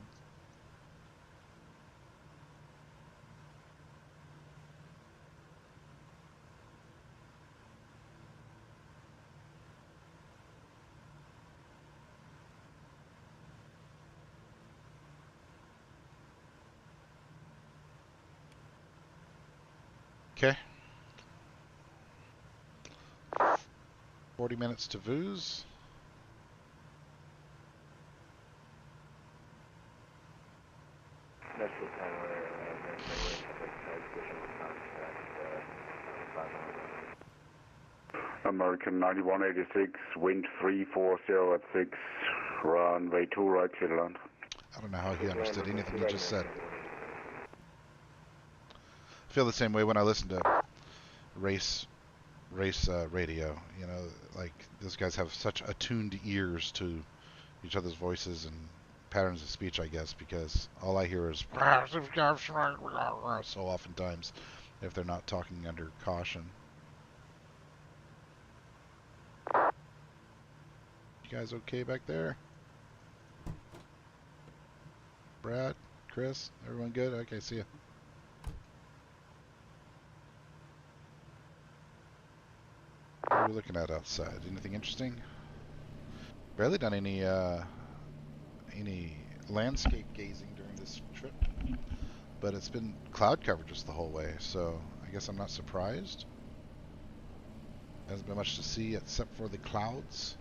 Okay. 40 minutes to Vooz. That's the time where American 9186, wind 340 at 6, runway 2 right, clear to land. I don't know how he understood anything you just said. I feel the same way when I listen to race radio. You know, like those guys have such attuned ears to each other's voices and patterns of speech, I guess, because all I hear is so oftentimes if they're not talking under caution. You guys okay back there? Brad, Chris, everyone good? Okay, see ya. What are we looking at outside? Anything interesting? Barely done any landscape gazing during this trip, but it's been cloud cover just the whole way, so I guess I'm not surprised. Hasn't been much to see except for the clouds.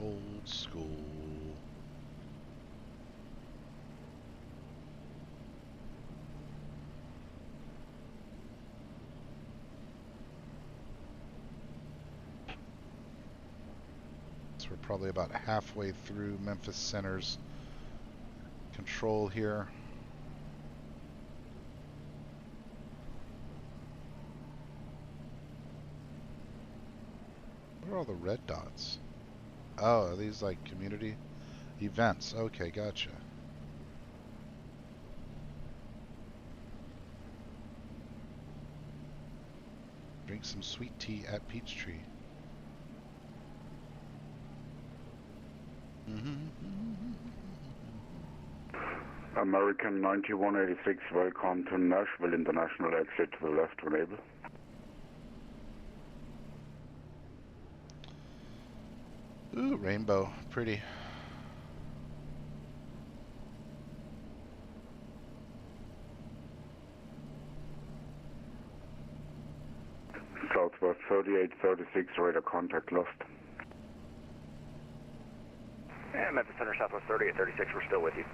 Old school. So we're probably about halfway through Memphis Center's control here. What are all the red dots? Oh, are these like community events? Okay, gotcha. Drink some sweet tea at Peachtree. American 9186, welcome to Nashville International, exit to the left to enable. Ooh, rainbow, pretty. Southwest 3836, radar contact lost. And Memphis Center, Southwest 3836, we're still with you.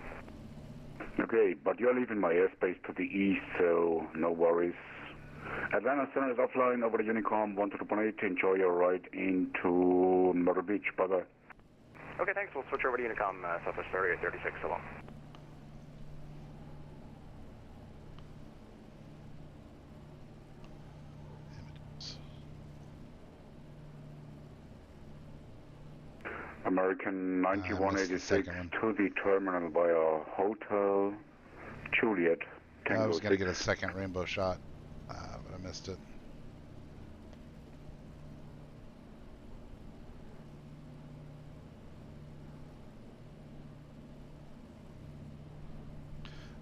Okay, but you're leaving my airspace to the east, so no worries. Atlanta Center is offline over the Unicom 1218. Enjoy your ride into Myrtle Beach. Bye-bye. Okay, thanks. We'll switch over to Unicom, Southwest 3836, so long. American 9186 to the terminal via Hotel Juliet. I was going to get a second rainbow shot, but I missed it.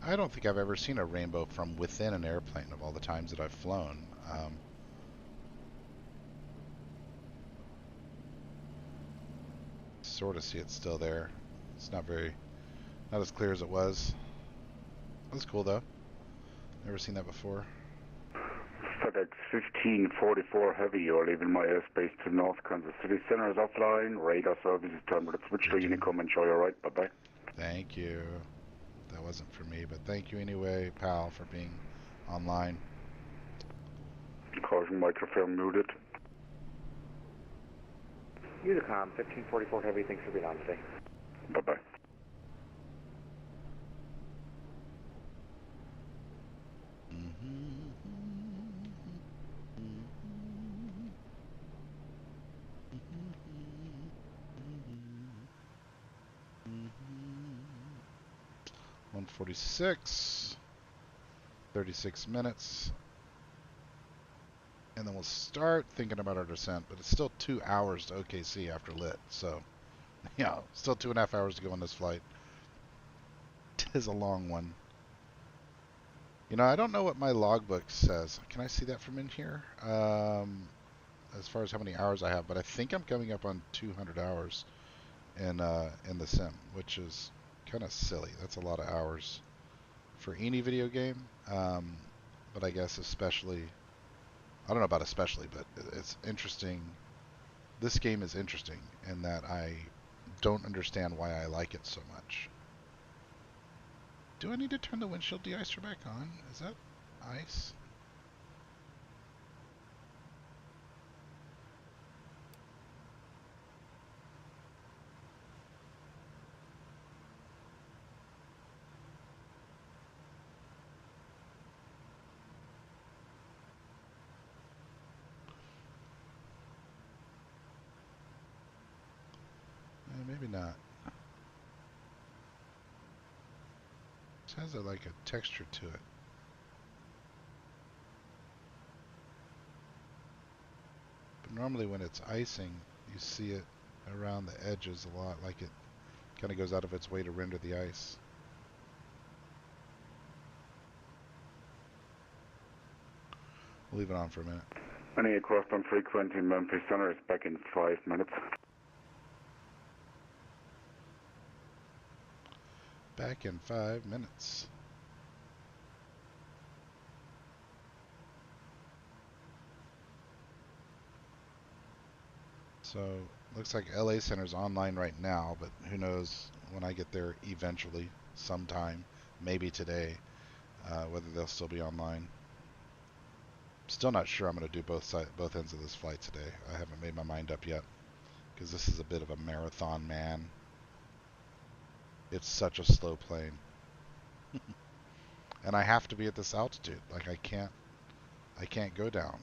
I don't think I've ever seen a rainbow from within an airplane of all the times that I've flown. Sort of see it still there. It's not as clear as it was. That's cool though. Never seen that before. FedEx 1544 Heavy, you're leaving my airspace to North Kansas City Center is offline. Radar service is terminated. Switch to Unicom. Enjoy your ride. Bye-bye. Thank you. That wasn't for me, but thank you anyway, pal, for being online. Caution microphone muted. Unicom 1544 Heavy, thanks for being on today. Bye-bye. .146, 36 minutes, and then we'll start thinking about our descent, but it's still 2 hours to OKC after lit, so, yeah, still 2.5 hours to go on this flight. It is a long one. You know, I don't know what my logbook says. Can I see that from in here? As far as how many hours I have, but I think I'm coming up on 200 hours in the sim, which is kind of silly. That's a lot of hours for any video game, but I guess especially, I don't know about especially, but it's interesting. This game is interesting in that I don't understand why I like it so much. Do I need to turn the windshield de-icer back on? Is that ice? Maybe not. It has like a texture to it. But normally when it's icing, you see it around the edges a lot, like it kind of goes out of its way to render the ice. We'll leave it on for a minute. Any aircraft on frequency Memphis Center is back in 5 minutes. Back in 5 minutes. So, looks like LA Center's online right now, but who knows when I get there eventually, sometime, maybe today, whether they'll still be online. Still not sure I'm going to do both ends of this flight today. I haven't made my mind up yet, because this is a bit of a marathon, man. It's such a slow plane. And I have to be at this altitude. Like I can't go down.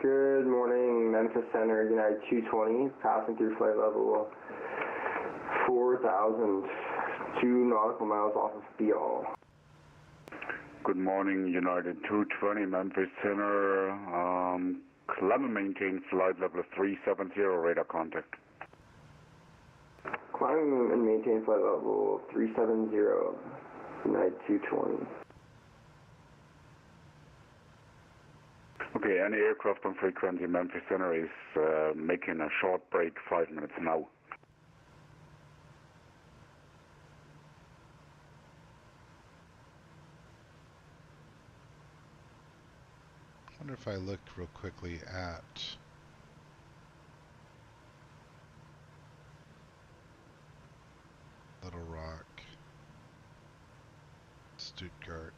Good morning, Memphis Center, United 220, passing through flight level 4,000, 2 nautical miles off of Beal. Good morning, United 220, Memphis Center. Climb and maintain flight level 370, radar contact. Climb and maintain flight level 370, United 220. Okay, any aircraft on frequency Memphis Center is making a short break, 5 minutes now. I wonder if I look real quickly at Little Rock, Stuttgart.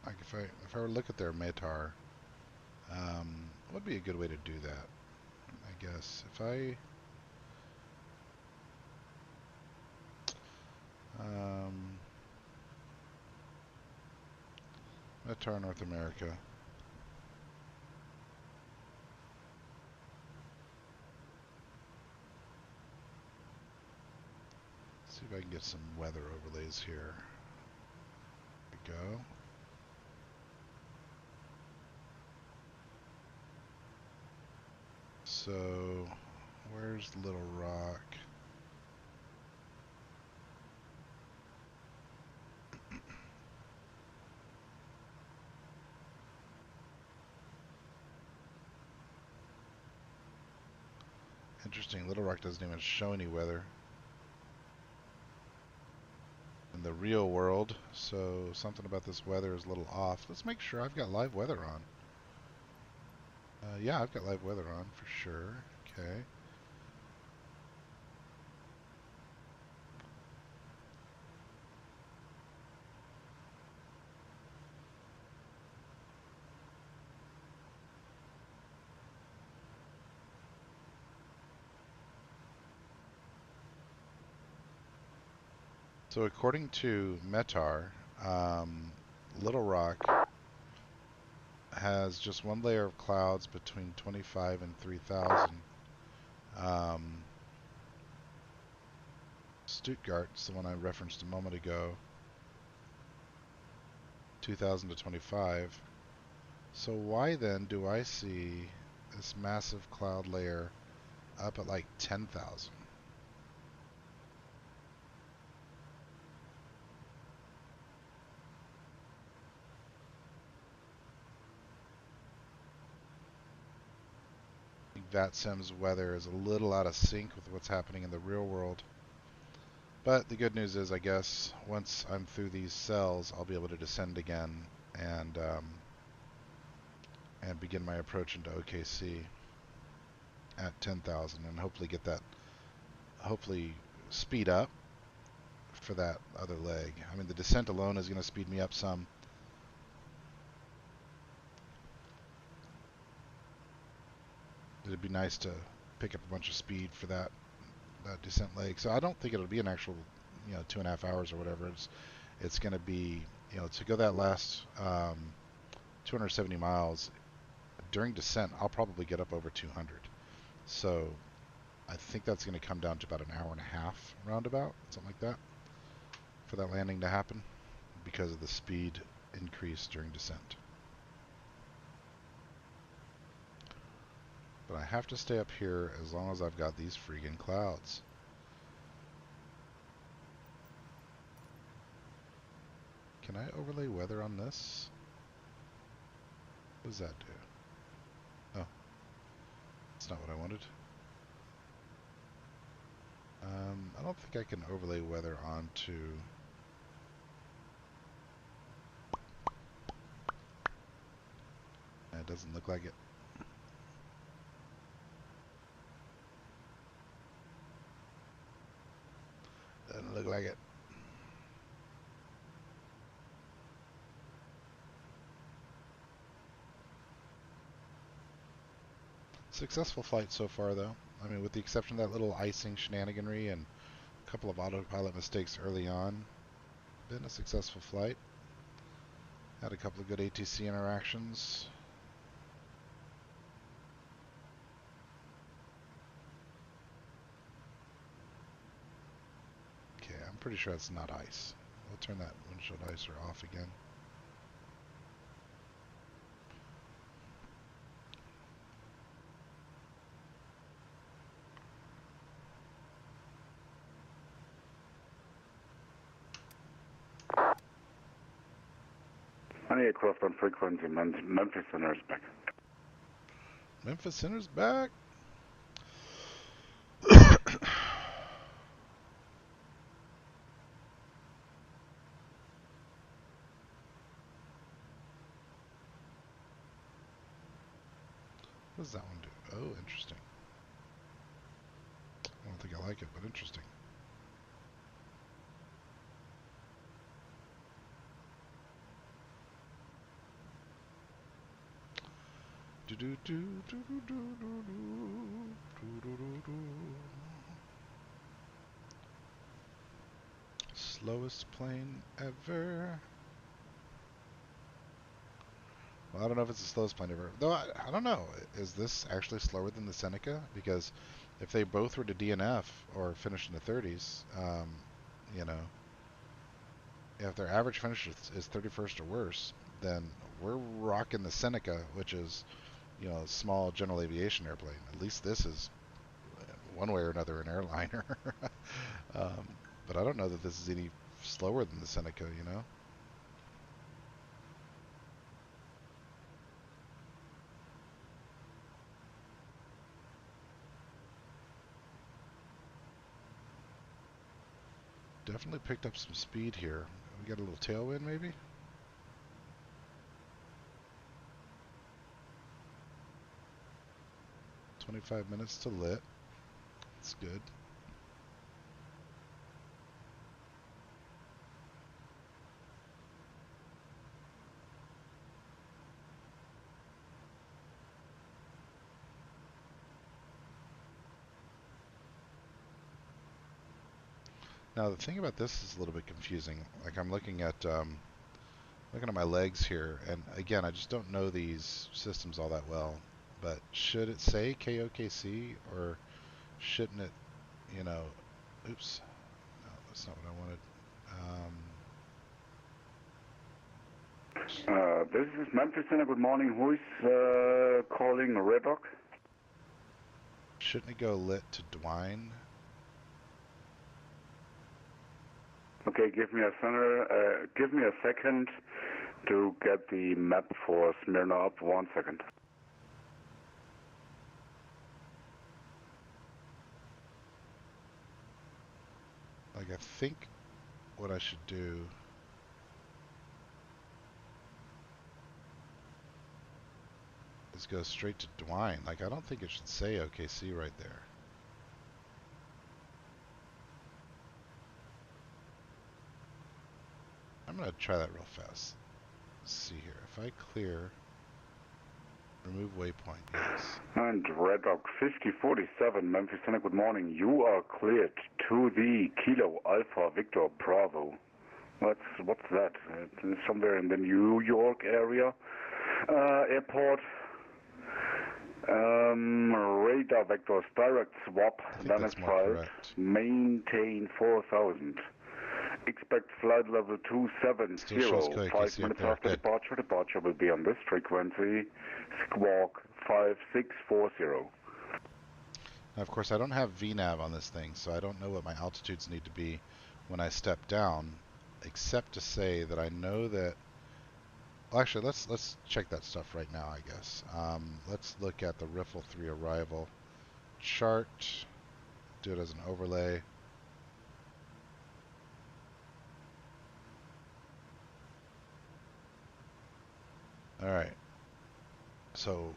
Like if I were to look at their METAR, what would be a good way to do that? I guess if I METAR North America. See if I can get some weather overlays here. There we go. So, where's Little Rock? Interesting, Little Rock doesn't even show any weather in the real world, so something about this weather is a little off. Let's make sure I've got live weather on. Yeah, I've got live weather on for sure. Okay. So according to METAR, Little Rock has just one layer of clouds between 25 and 3,000. Stuttgart's the one I referenced a moment ago, 2,000 to 25. So why then do I see this massive cloud layer up at like 10,000? VATSIM's weather is a little out of sync with what's happening in the real world. But the good news is, I guess, once I'm through these cells, I'll be able to descend again and begin my approach into OKC at 10,000 and hopefully get that, hopefully speed up for that other leg. I mean, the descent alone is going to speed me up some. It'd be nice to pick up a bunch of speed for that descent leg. So I don't think it'll be an actual, 2.5 hours or whatever. It's going to be, to go that last 270 miles during descent, I'll probably get up over 200. So I think that's going to come down to about an hour and a half roundabout, something like that, for that landing to happen because of the speed increase during descent. But I have to stay up here as long as I've got these freaking clouds. Can I overlay weather on this? What does that do? Oh, that's not what I wanted. I don't think I can overlay weather onto... It doesn't look like it. Doesn't look like it. Successful flight so far, though. I mean, with the exception of that little icing shenaniganry and a couple of autopilot mistakes early on, been a successful flight. Had a couple of good ATC interactions. pretty sure that's not ice. We'll turn that windshield icer off again. Any crossbound frequency, Memphis Center is back. Memphis Center's back. What does that one do? Oh, interesting. I don't think I like it, but interesting. Slowest plane ever. Well, I don't know if it's the slowest plane ever. Though, I don't know. Is this actually slower than the Seneca? Because if they both were to DNF or finish in the 30s, you know, if their average finish is 31st or worse, then we're rocking the Seneca, which is, you know, a small general aviation airplane. At least this is, one way or another, an airliner. But I don't know that this is any slower than the Seneca, you know? Definitely picked up some speed here. We got a little tailwind, maybe? "25 minutes to lit." That's good. Now the thing about this is a little bit confusing. Like I'm looking at my legs here, and again, I just don't know these systems all that well. But should it say KOKC, or shouldn't it? You know, oops, no, that's not what I wanted. This is Memphis Center. Good morning. Who is calling Red Rock? Shouldn't it go lit to Dwine? Okay, give me a second to get the map for Smyrna up. 1 second. Like, I think what I should do is go straight to Dwine. Like, I don't think it should say OKC right there. I'm going to try that real fast. Let's see here. If I clear, remove waypoint, yes. And Red Rock 5047, Memphis Center, good morning. You are cleared to the Kilo Alpha Victor Bravo. What's that? It's somewhere in the New York area. Airport. Radar vectors, direct swap, then is filed. Maintain 4000. Expect flight level 270. 5 minutes after departure. Departure will be on this frequency. Squawk 5640. Now, of course, I don't have VNAV on this thing, so I don't know what my altitudes need to be when I step down, except to say that I know that. Well, actually, let's check that stuff right now, I guess. Let's look at the Riffle 3 arrival chart. Do it as an overlay. All right. So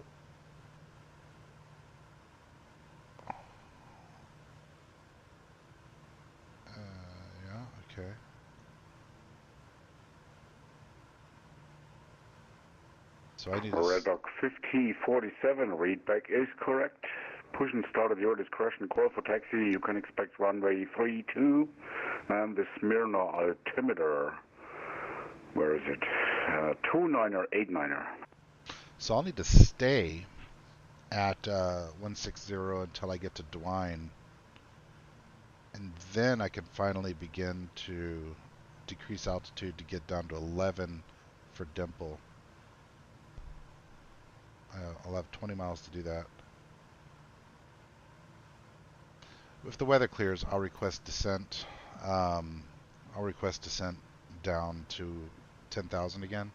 yeah, okay. So I need to... Red Rock 5047, readback is correct. Push and start at your discretion. Call for taxi. You can expect runway 32 and the Smyrna altimeter. Where is it? 29er, 89er. So I'll need to stay at 160 until I get to Dwine. and then I can finally begin to decrease altitude to get down to 11 for Dimple. I'll have 20 miles to do that. If the weather clears, I'll request descent. I'll request descent down to 10,000 again,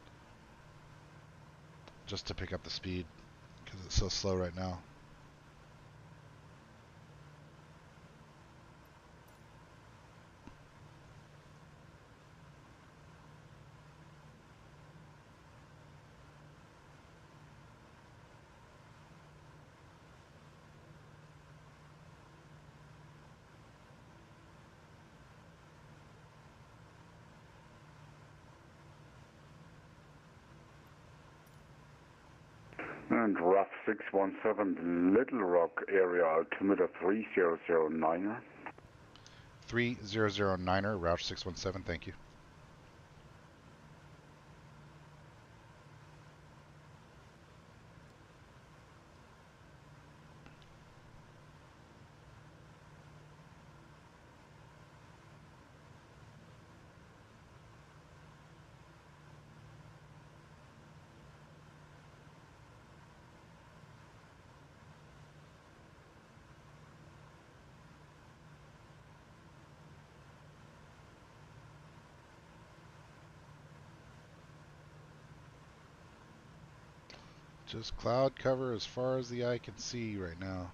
just to pick up the speed because it's so slow right now. And RAF 617, Little Rock area altimeter 3009er. 3009er, Roush 617, thank you. Just cloud cover as far as the eye can see right now.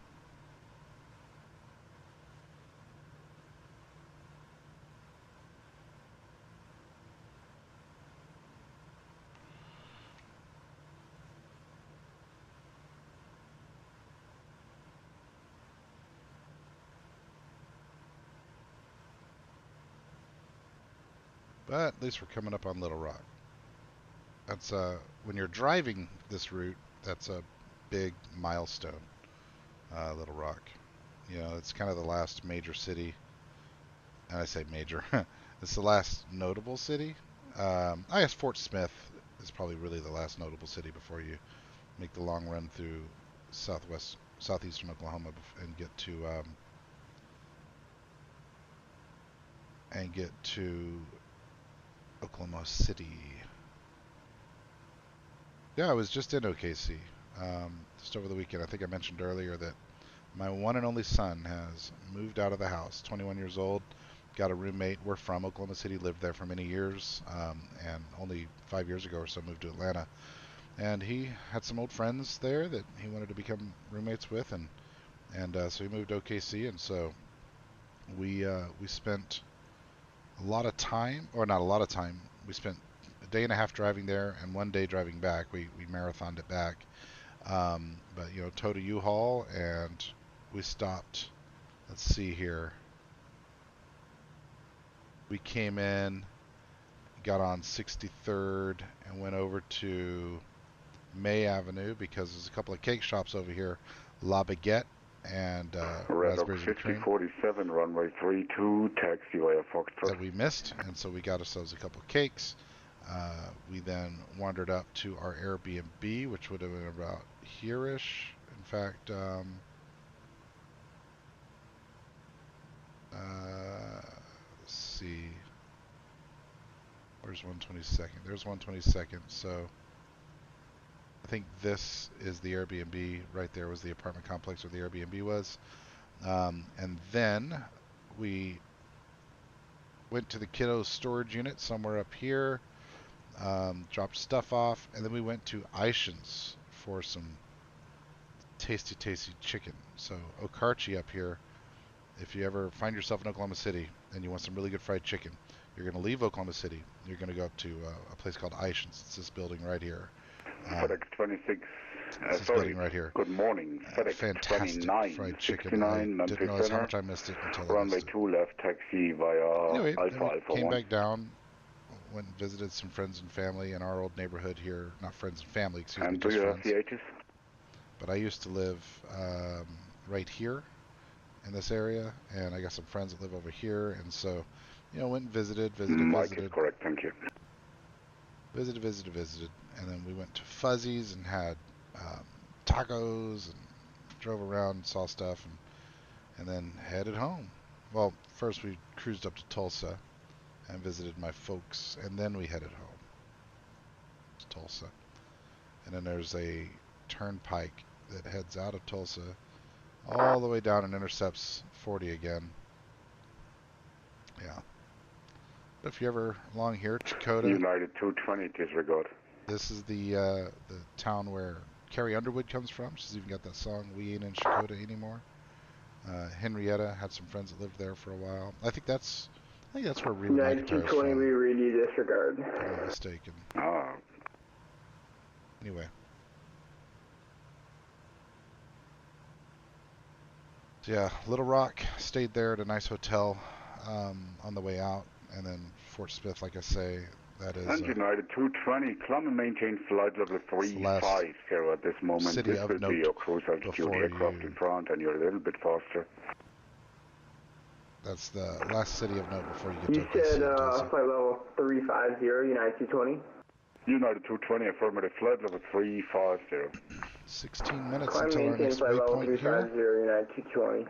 But at least we're coming up on Little Rock. That's when you're driving this route, that's a big milestone. Little Rock. You know, it's kind of the last major city. And I say major. It's the last notable city. I guess Fort Smith is probably really the last notable city before you make the long run through southeastern Oklahoma and get to Oklahoma City. Yeah, I was just in OKC just over the weekend. I think I mentioned earlier that my one and only son has moved out of the house, 21 years old, got a roommate. We're from Oklahoma City, lived there for many years, and only 5 years ago or so moved to Atlanta. And he had some old friends there that he wanted to become roommates with, and so he moved to OKC, and so we spent a lot of time, or not a lot of time. We spent a day and a half driving there and 1 day driving back. We marathoned it back, but you know, towed a U-Haul, and we stopped. Let's see here. We came in, got on 63rd, and went over to May Avenue because there's a couple of cake shops over here, La Baguette and Raspberries and Cream. 5047, runway 32, taxi via Foxtrot. That we missed, and so we got ourselves a couple of cakes. We then wandered up to our Airbnb, which would have been about here-ish. In fact, let's see. Where's 122nd? There's 122nd. So I think this is the Airbnb. Right there was the apartment complex where the Airbnb was. And then we went to the kiddos storage unit somewhere up here, dropped stuff off, and then we went to Aishin's for some tasty, tasty chicken. So Okarchi up here, if you ever find yourself in Oklahoma City and you want some really good fried chicken, you're going to leave Oklahoma City. You're going to go up to a place called Aishin's. It's this building right here. FedEx 26. This building right here. Good morning. FedEx fantastic 29, fried chicken. 69, I didn't realize how much I missed it until I runway missed it. 2 left, taxi via Anyway, Alpha Alpha came 1. back down, went and visited some friends and family in our old neighborhood here. Not friends and family, excuse me, And just do you have friends. the H's? But I used to live right here in this area, and I got some friends that live over here, and so, you know, went and visited. Mike is correct, thank you. Visited, and then we went to Fuzzy's and had tacos and drove around, saw stuff, and then headed home. well, first we cruised up to Tulsa and visited my folks, and then we headed home to Tulsa. And then there's a turnpike that heads out of Tulsa all the way down and intercepts 40 again. Yeah. But if you're ever along here, Chakota. United 220, disregard. This is the town where Carrie Underwood comes from. She's even got that song, We Ain't in Chakota Anymore. Henrietta had some friends that lived there for a while. I think that's where Reba McEntire's from. 220, we read you disregard. If I'm not mistaken. Ah. Anyway. So yeah, Little Rock, stayed there at a nice hotel on the way out, and then Fort Smith, like I say, that is... And United 220, climb and maintain flight level 350 at this moment. City this of will note be your cruise altitude aircraft in front, and you're a little bit faster. That's the last city of note before you get to OKC. You said flight level 350, United 220? United 220, affirmative, flight level 350. 16 minutes Climb until our maintain next flight level waypoint 350, here. United 220.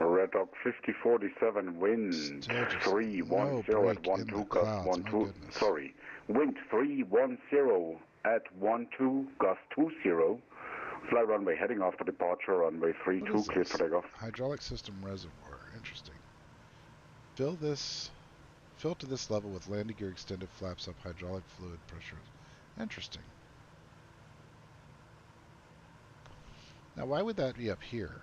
Red Dog 5047, wind 310 at 12, gust 12, sorry, wind 310 at 12, gust 20, fly runway heading after departure, runway 32, clear for takeoff. Hydraulic system reservoir, interesting. Fill to this level with landing gear extended, flaps up, hydraulic fluid pressure. Interesting. Now why would that be up here?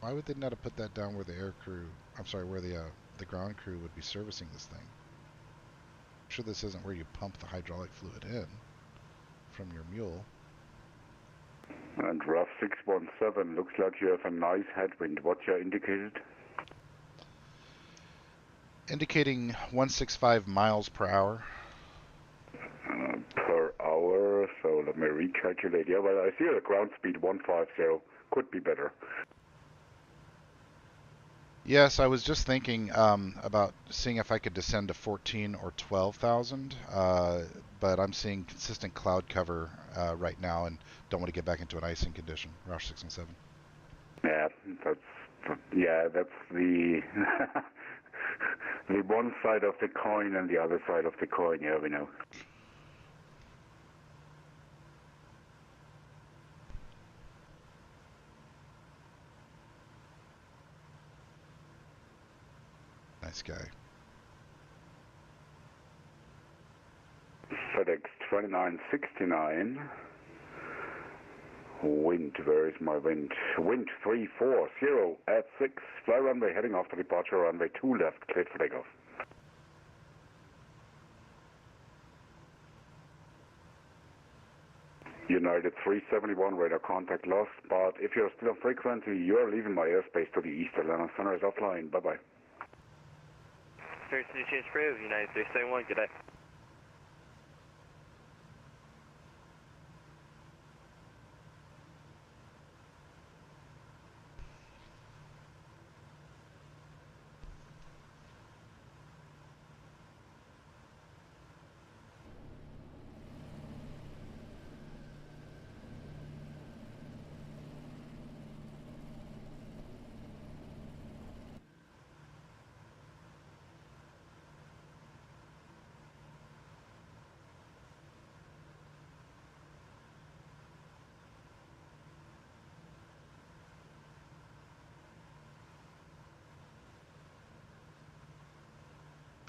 Why would they not have put that down where the air crew, I'm sorry, where the ground crew would be servicing this thing? I'm sure this isn't where you pump the hydraulic fluid in from your mule. And RAF 617, looks like you have a nice headwind. What's your indicated? Indicating 165 miles per hour. Per hour, so let me recalculate. Yeah, well, I see the ground speed 150, could be better. Yes, I was just thinking about seeing if I could descend to 14 or 12,000, but I'm seeing consistent cloud cover right now and don't want to get back into an icing condition. Roush 617. Yeah, that's the the one side of the coin and the other side of the coin. Yeah, we know. Nice guy. FedEx 2969. Wind, where is my wind? Wind 340 at 6. Fly runway heading after departure, runway 2 left, cleared for takeoff. United 371, radar contact lost, but if you're still on frequency, you're leaving my airspace to the east. Atlanta Center is offline. Bye-bye. First change for United 371, good day.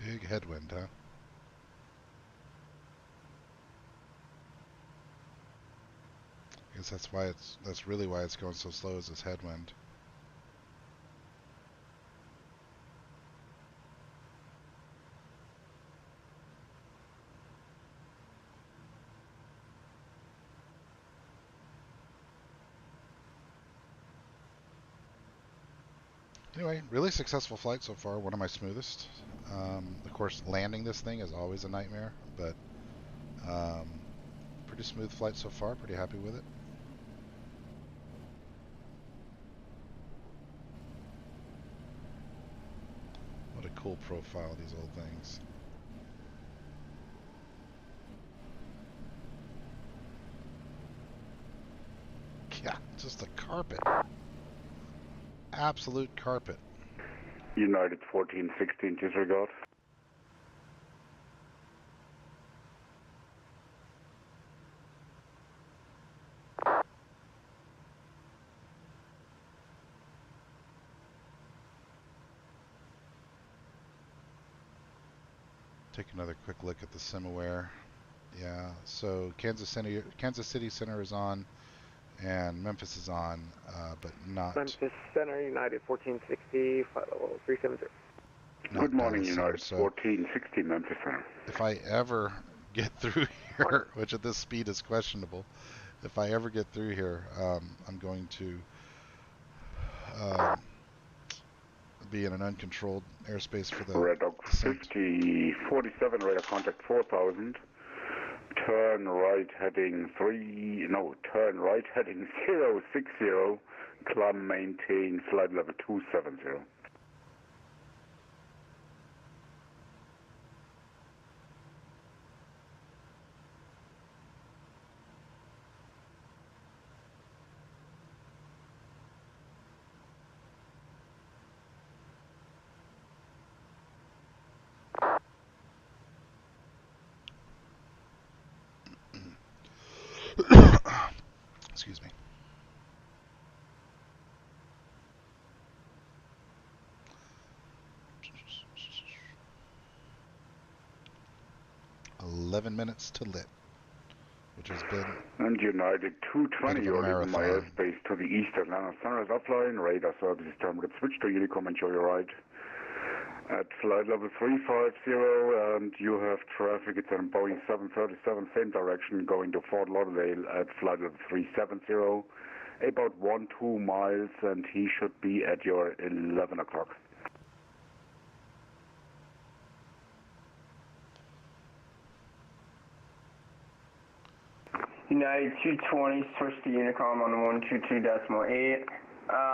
Big headwind, huh? I guess that's really why it's going so slow, is this headwind. Anyway, really successful flight so far, one of my smoothest. Of course, landing this thing is always a nightmare, but pretty smooth flight so far, pretty happy with it. What a cool profile, these old things. Yeah, just a carpet. Absolute carpet. United 1416, disregard. Take another quick look at the SimAware. Yeah, so Kansas City Center is on, and Memphis is on, but not. Memphis Center, United 1460, flight level 370. Good morning, Dallas United Center. So 1460, Memphis Center. if I ever get through here, which at this speed is questionable, if I ever get through here, I'm going to be in an uncontrolled airspace for the Red Dog 5047, radar contact 4000. Turn right heading 060, climb maintain flight level 270. Excuse me. -11 to lit, which has been. And United 220, you're leaving my airspace to the east. Atlanta Center is offline. Radar services terminal switch to Unicom. Enjoy your ride. At flight level 350, and you have traffic. It's on Boeing 737, same direction, going to Fort Lauderdale at flight level 370, about 1-2 miles, and he should be at your 11 o'clock. United 220, switch to Unicom on 122.8.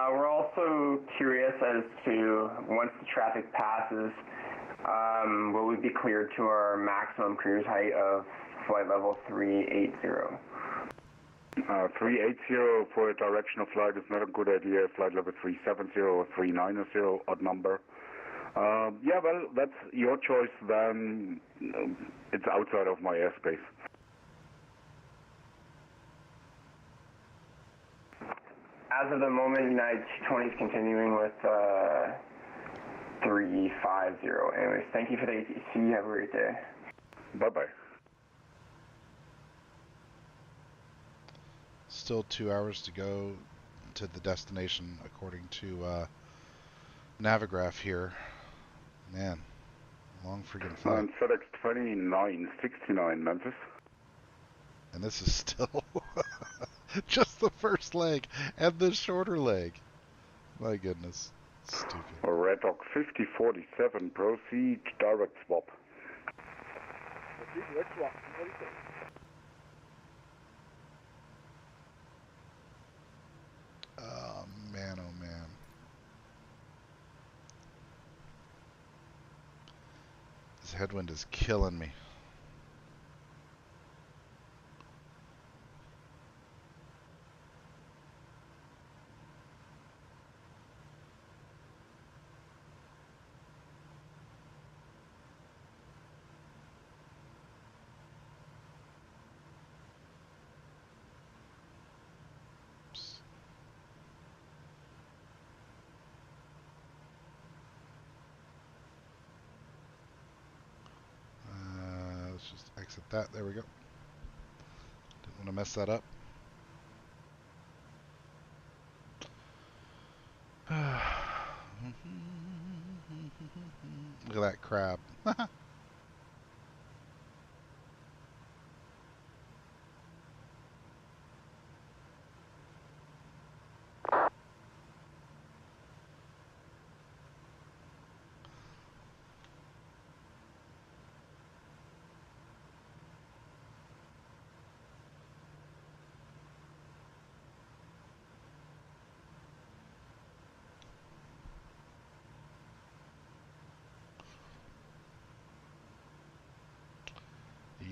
We're also curious as to, once the traffic passes, will we be cleared to our maximum cruise height of flight level 380? 380 for a direction of flight is not a good idea. Flight level 370 or 390, odd number. Yeah, well, that's your choice then. It's outside of my airspace. As of the moment, United 220 is continuing with 350. Anyways, thank you for the ATC. Have a great day. Bye-bye. Still 2 hours to go to the destination, according to Navigraph here. Man, long freaking flight. And FedEx 2969, Memphis. And this is still just the first leg and the shorter leg. My goodness. Stupid. Red Dog 5047, proceed direct swap. Proceed direct swap. What do you say? Oh man, oh man. This headwind is killing me. Let's just exit that. There we go. Didn't want to mess that up. Look at that crab.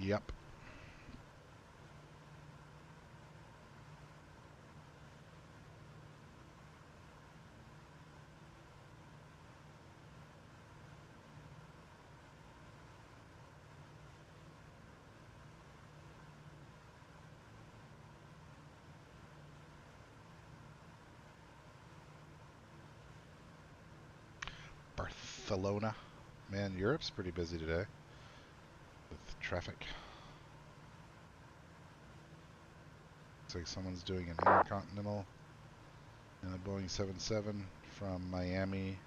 Yep. Barcelona. Man, Europe's pretty busy today with traffic. Looks like someone's doing an intercontinental in a Boeing 77 from Miami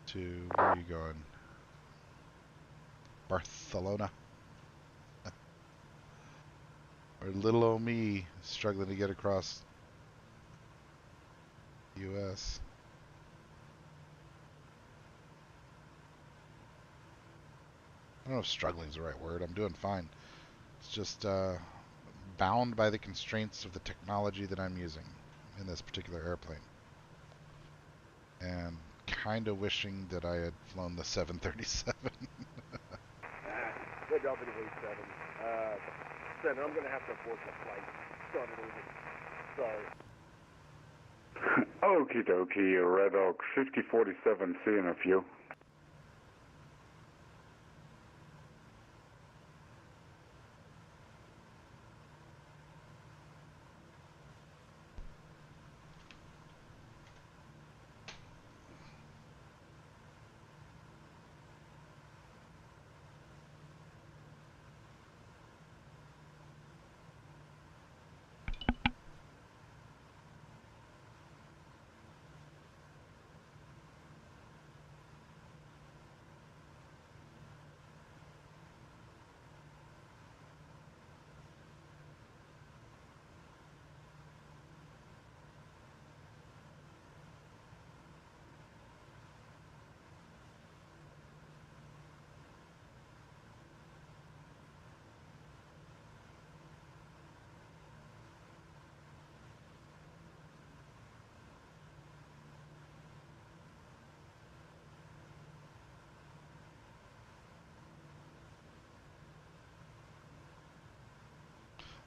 to, where are you going? Barcelona. Or little old me struggling to get across the U.S. I don't know if struggling is the right word. I'm doing fine. It's just bound by the constraints of the technology that I'm using in this particular airplane. And kind of wishing that I had flown the 737. Good job, Italy 7. Center, I'm going to have to abort the flight. Started over. Sorry. Okie dokie, Red Oak 5047, seeing a few.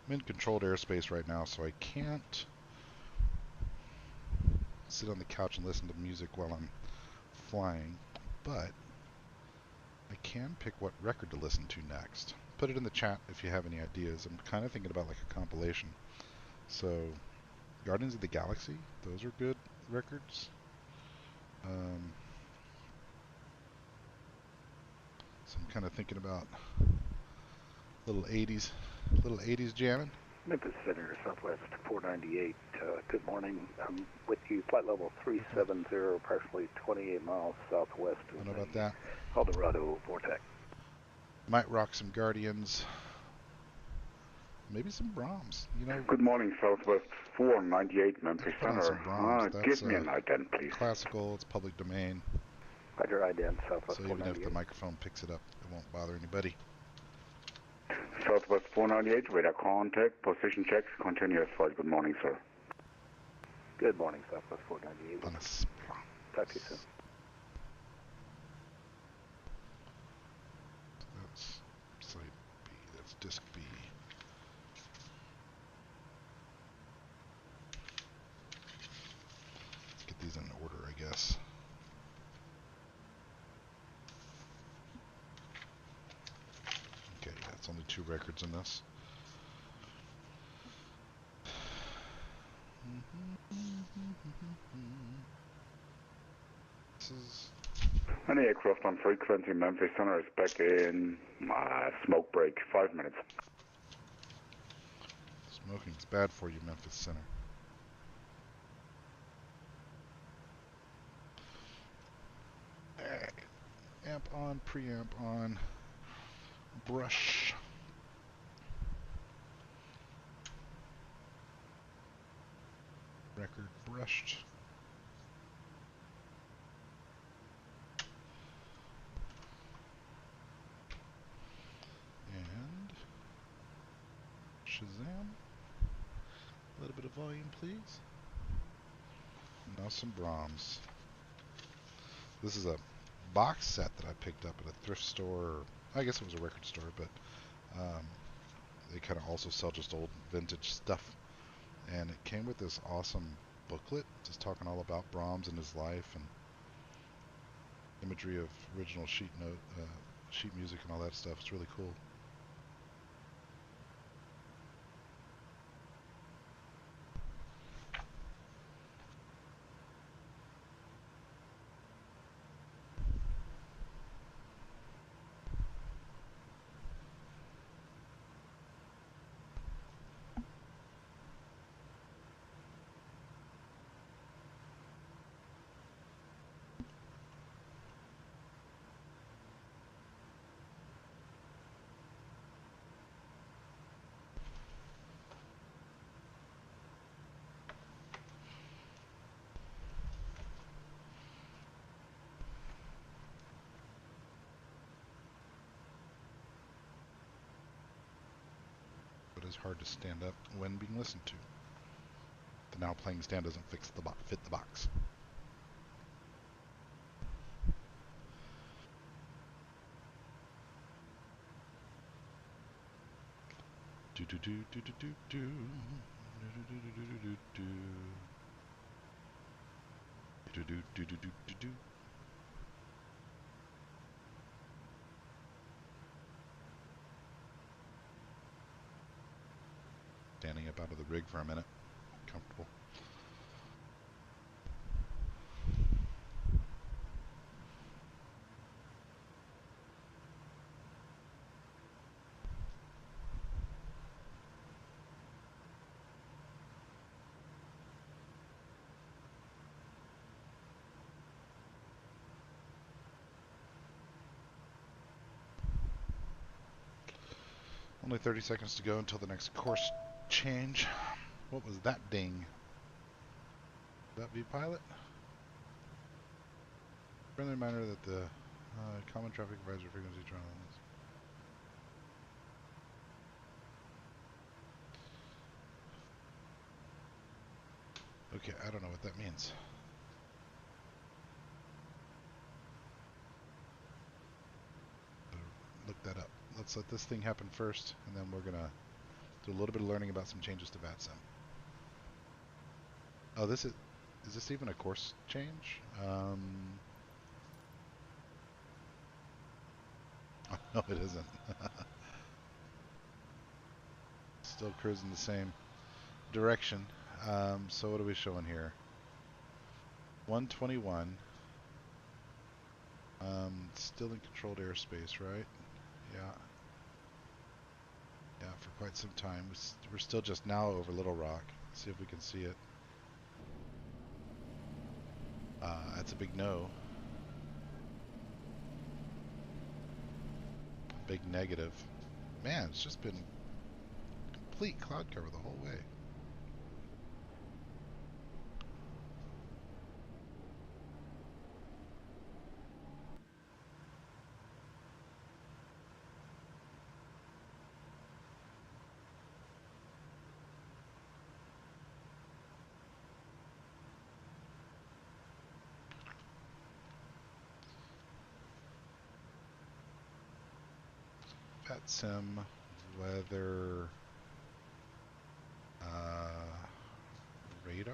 I'm in controlled airspace right now, so I can't sit on the couch and listen to music while I'm flying, but I can pick what record to listen to next. Put it in the chat if you have any ideas. I'm kind of thinking about like a compilation. So, Guardians of the Galaxy, those are good records. So I'm kind of thinking about little 80s jamming. Memphis Center, Southwest 498. Good morning. I'm with you, flight level 370, approximately 28 miles southwest I of don't know about that. Eldorado Vortex. Might rock some Guardians. Maybe some Brahms, you know. Good morning, Southwest 498, Memphis Put on Center. some Brahms. That's Give me an ident, please. classical, it's public domain. Roger, ident, Southwest So even if 498. the microphone picks it up, it won't bother anybody. Southwest 498, radar contact, position checks, continuous flight. Good morning, sir. Good morning, Southwest 498. Talk to you soon. That's site B, that's disk B. Let's get these in order, I guess. Okay, yeah, it's only 2 records in this. This is... Any aircraft on frequency, Memphis Center is back in smoke break, 5 minutes. Smoking's bad for you, Memphis Center. Amp on, preamp on, brush. Record brushed. And Shazam. A little bit of volume, please. Now some Brahms. This is a box set that I picked up at a thrift store. Or I guess it was a record store, but they kind of also sell just old vintage stuff. And it came with this awesome booklet, just talking all about Brahms and his life and imagery of original sheet music and all that stuff. It's really cool. is hard to stand up when being listened to. The now playing stand doesn't fit the box. Do do do do do do do do do do do do do do do. Standing up out of the rig for a minute. Comfortable. Only 30 seconds to go until the next course change. What was that ding? That V-Pilot? Friendly reminder that the common traffic advisory frequency trial is... Okay, I don't know what that means. Look that up. Let's let this thing happen first, and then we're gonna do a little bit of learning about some changes to VATSIM. Oh, is this even a course change? No, it isn't. Still cruising the same direction. So what are we showing here? 121. Still in controlled airspace, right? Yeah. Yeah, for quite some time. We're still just now over Little Rock. Let's see if we can see it. That's a big no. Big negative. Man, it's just been complete cloud cover the whole way. VATSIM, weather, radar?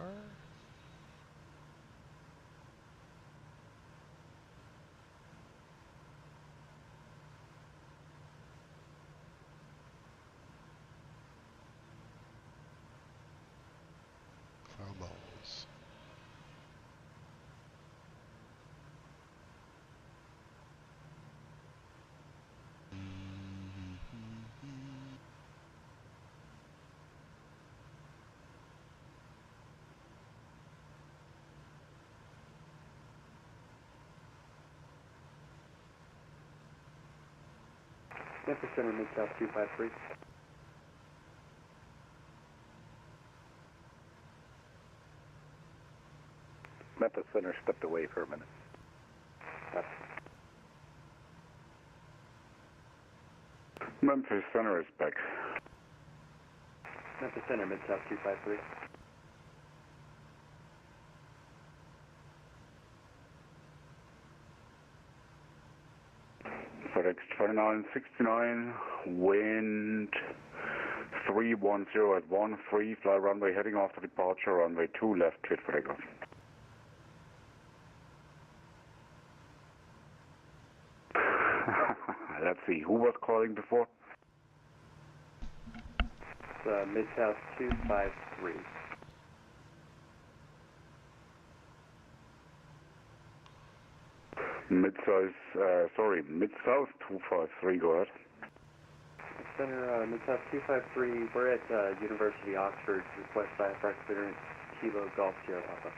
Cloud levels. Memphis Center, Mid-South 253. Memphis Center stepped away for a minute. Memphis Center is back. Memphis Center, Mid-South 253. FedEx 2969, wind 310 at 13, fly runway heading off to departure, runway 2 left, cleared for takeoff. Let's see, who was calling before? Mid-South 253. Mid-South 253, go ahead. Center, Mid-South 253, we're at University Oxford, request IFR clearance, Kilo Golf Sierra Papa.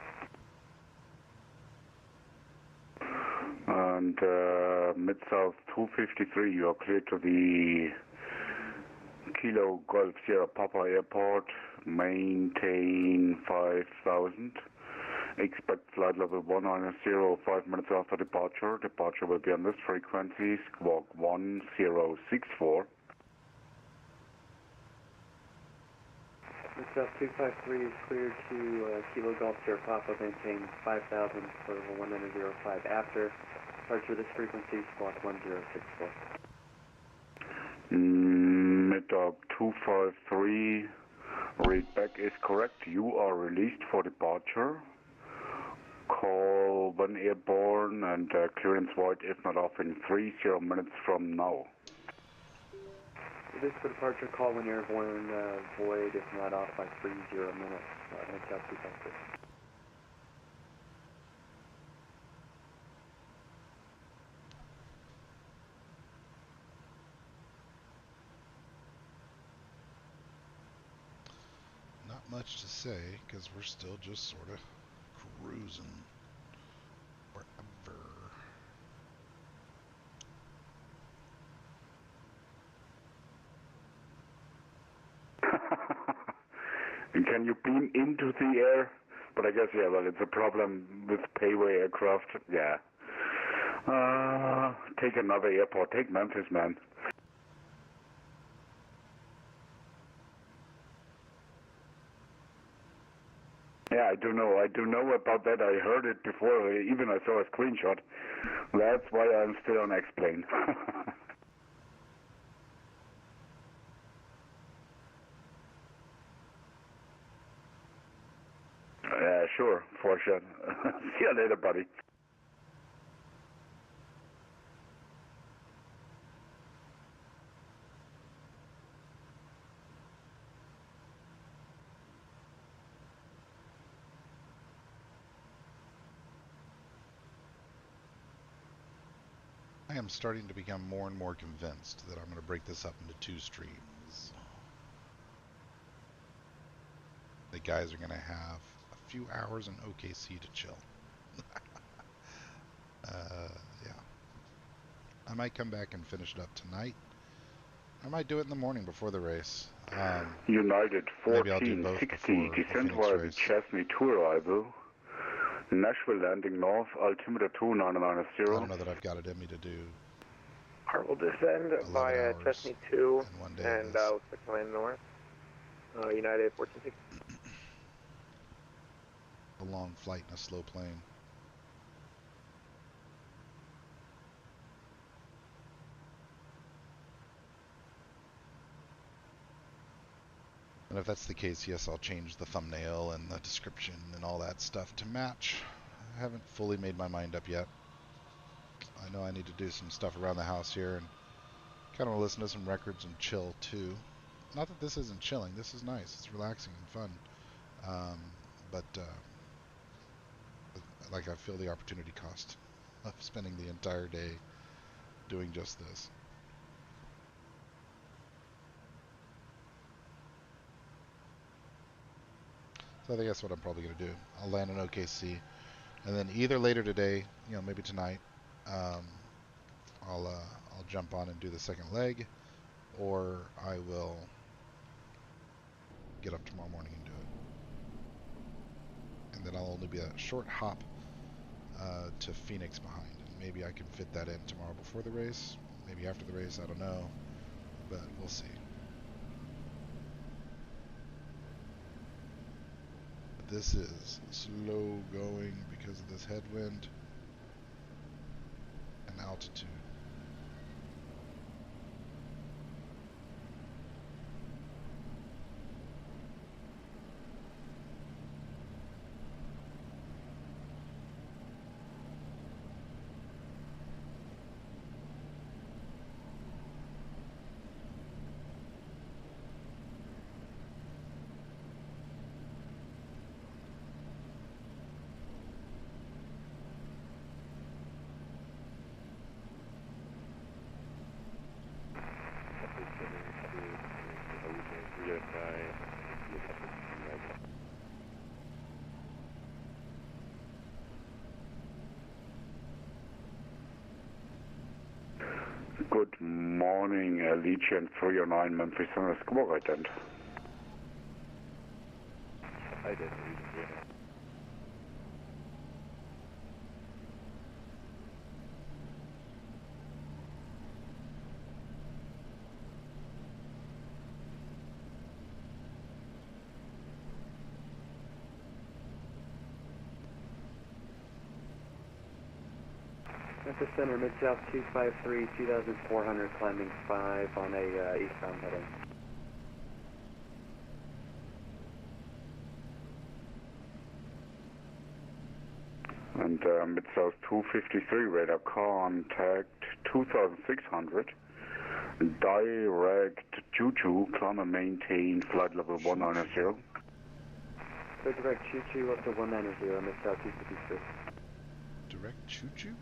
And Mid-South 253, you are cleared to the Kilo Golf Sierra Papa Airport, maintain 5000. Expect flight level 190, 5 minutes after departure. Departure will be on this frequency, squawk 1064. South 253 is cleared to Kilo Golf Sierra Papa, maintain 5,000 for 19005 after. Departure this frequency, squawk 1064. Mid-Dog 253, read back is correct. You are released for departure. Call 1 airborne and clearance void if not off in 30 minutes from now. This for departure, call 1 airborne void if not off by 30 minutes. South 253. Not much to say, because we're still just sort of cruising wherever. Can you beam into the air? But I guess, yeah, well, it's a problem with payway aircraft. Yeah. Take another airport. Take Memphis, man. Yeah, I do know. I do know about that. I heard it before. Even I saw a screenshot. That's why I'm still on X-plane. Yeah, sure, for sure. See you later, buddy. I am starting to become more and more convinced that I'm going to break this up into 2 streams. The guys are going to have a few hours in OKC to chill. Yeah. I might come back and finish it up tonight. I might do it in the morning before the race. United Maybe I'll do both 1460, before the descent Phoenix via the race. Chesney to arrival. Nashville landing north, altimeter 2990. I don't know that I've got it in me to do. Alright, we'll descend via Chesney 2 and we'll switch to land north. United 1460. A long flight in a slow plane. And if that's the case, yes, I'll change the thumbnail and the description and all that stuff to match. I haven't fully made my mind up yet. I know I need to do some stuff around the house here and kind of listen to some records and chill too. Not that this isn't chilling. This is nice. It's relaxing and fun. But like I feel the opportunity cost of spending the entire day doing just this. So I think that's what I'm probably going to do. I'll land in OKC, and then either later today, maybe tonight, I'll jump on and do the second leg, or I will get up tomorrow morning and do it. And then I'll only be a short hop to Phoenix behind. Maybe I can fit that in tomorrow before the race, maybe after the race, I don't know, but we'll see. This is slow going because of this headwind and altitude. Good morning, Legion 309 Memphis on a squawk ident. I did. Memphis Center, mid-south 253, 2,400, climbing 5 on a eastbound heading. And mid-south 253, radar contact 2,600. Direct Choo-Choo, climb and maintain flight level 190. So direct Choo-Choo up to 190, mid-south 253. Direct Choo-Choo?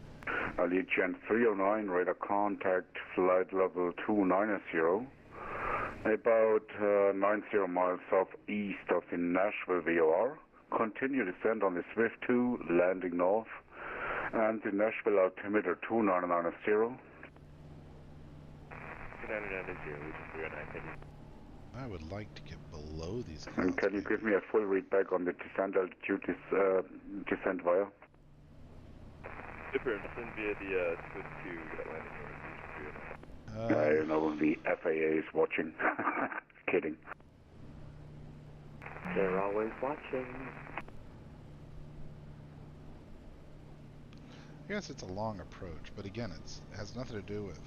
Allegiant 309, radar contact flight level 290. About 90 miles southeast of the Nashville VOR. Continue descent on the Swift 2, landing north, and the Nashville altimeter 2990. 2990, I would like to get below these clouds. And can you give me a full read back on the descent altitude, descent via? Super, descend via the Swift 2, got landing north. I know the FAA is watching. Kidding. They're always watching. I guess it's a long approach, but again, it has nothing to do with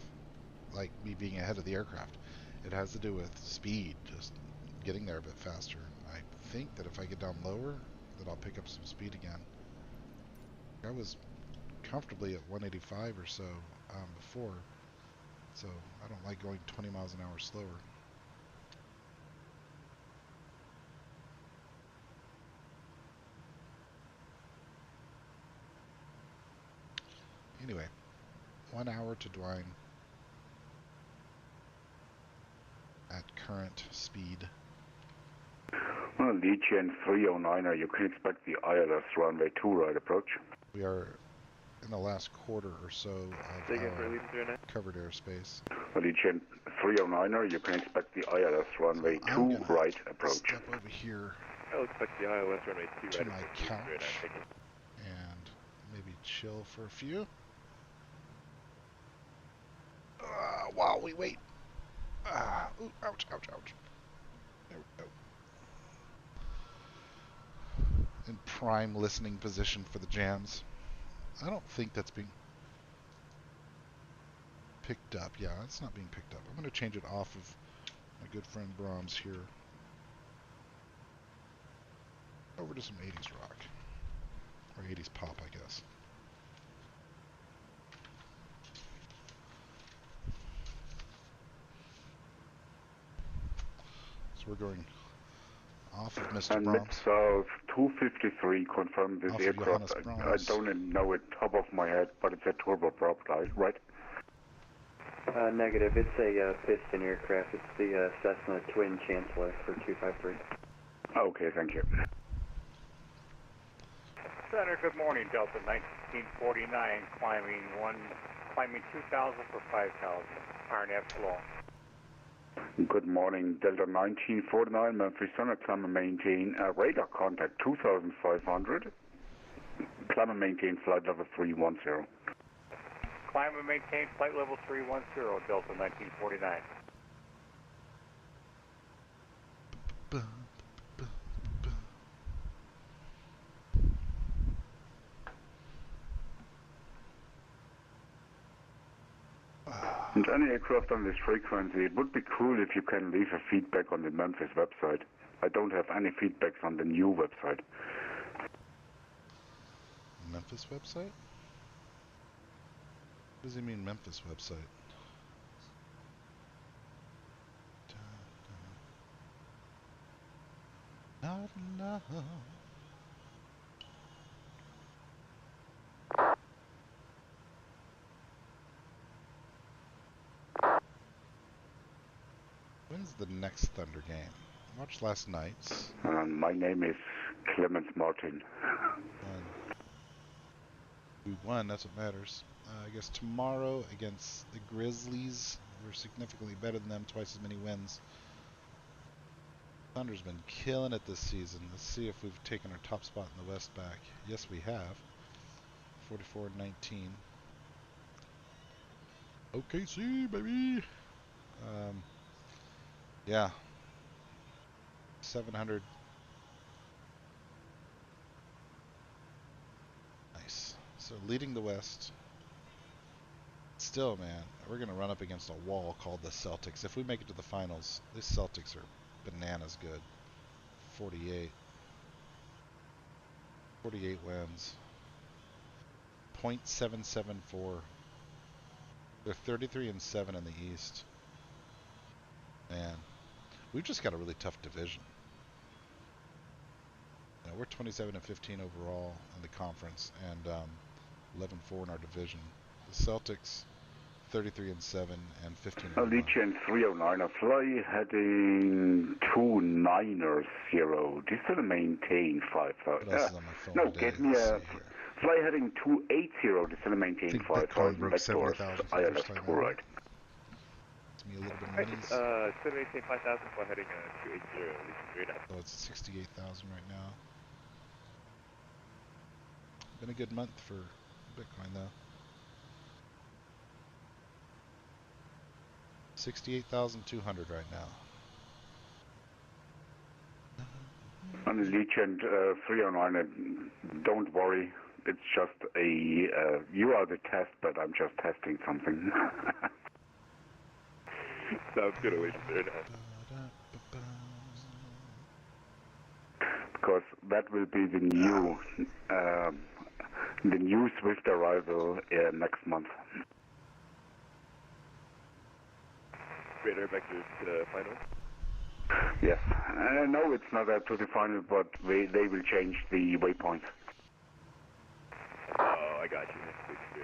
like me being ahead of the aircraft. It has to do with speed, just getting there a bit faster. I think that if I get down lower, that I'll pick up some speed again. I was comfortably at 185 or so before, so I don't like going 20 miles an hour slower. Anyway, 1 hour to Dwine at current speed. Well, Legion 309er, you can expect the ILS runway 2 right approach. We are in the last quarter or so of our covered airspace. Well, Legion 309er, you can expect the ILS runway 2 right approach. Step over here. I'll expect the ILS runway 2 to right my approach. couch and maybe chill for a few. While we wait. Ooh, ouch, ouch, ouch. There we go. In prime listening position for the jams. I don't think that's being picked up. Yeah, it's not being picked up. I'm going to change it off of my good friend Brahms here. Over to some 80s rock. Or 80s pop, I guess. So we're going off of Mr. And Brahms. mid-south 253, confirm this Off aircraft. of I don't know it top of my head, but it's a turboprop, right? Negative. It's a piston aircraft. It's the Cessna Twin Chancellor for 253. Okay, thank you. Center, good morning. Delta 1949, climbing 2,000 for 5,000. Iron F long. Good morning, Delta 1949, Memphis Center, climb and maintain radar contact 2,500. Climb and maintain flight level 310. Climb and maintain flight level 310, Delta 1949. And any aircraft on this frequency, it would be cool if you can leave a feedback on the Memphis website. I don't have any feedbacks on the new website. Memphis website? What does he mean, Memphis website? Not enough. When's the next Thunder game? I watched last night's. My name is Clemens Martin. We won, that's what matters. I guess tomorrow against the Grizzlies, we're significantly better than them, twice as many wins. Thunder's been killing it this season. Let's see if we've taken our top spot in the West back. Yes, we have. 44-19. OKC, baby! Yeah. 700. Nice. So leading the West. still, man, we're going to run up against a wall called the Celtics. If we make it to the finals, the Celtics are bananas good. 48 wins. .774. They're 33-7 in the East. Man, we've just got a really tough division. You know, we're 27-15 overall in the conference and 11-4 in our division. The Celtics 33-7 and 15. Allegiant 309, a fly heading 290. Descend and maintain 5000. What else is on my phone No, today? get me a fly heading 280. Descend and maintain 5000. broke Vectors 70,000 for the ILS first time to right. It's me a little bit of Alright, monies. 718 5000, fly heading 280, Legion 3 So it's 68,000 right now. Been a good month for Bitcoin though. 68,200 right now. On Allegiant 309, don't worry. It's just a, you are the test, but I'm just testing something. Sounds good, Legion 3 Because that will be the new Swift arrival next month. Radar vectors to the final. Yes. No, it's not up to the final, but they will change the waypoint. Oh, I got you. Legion 3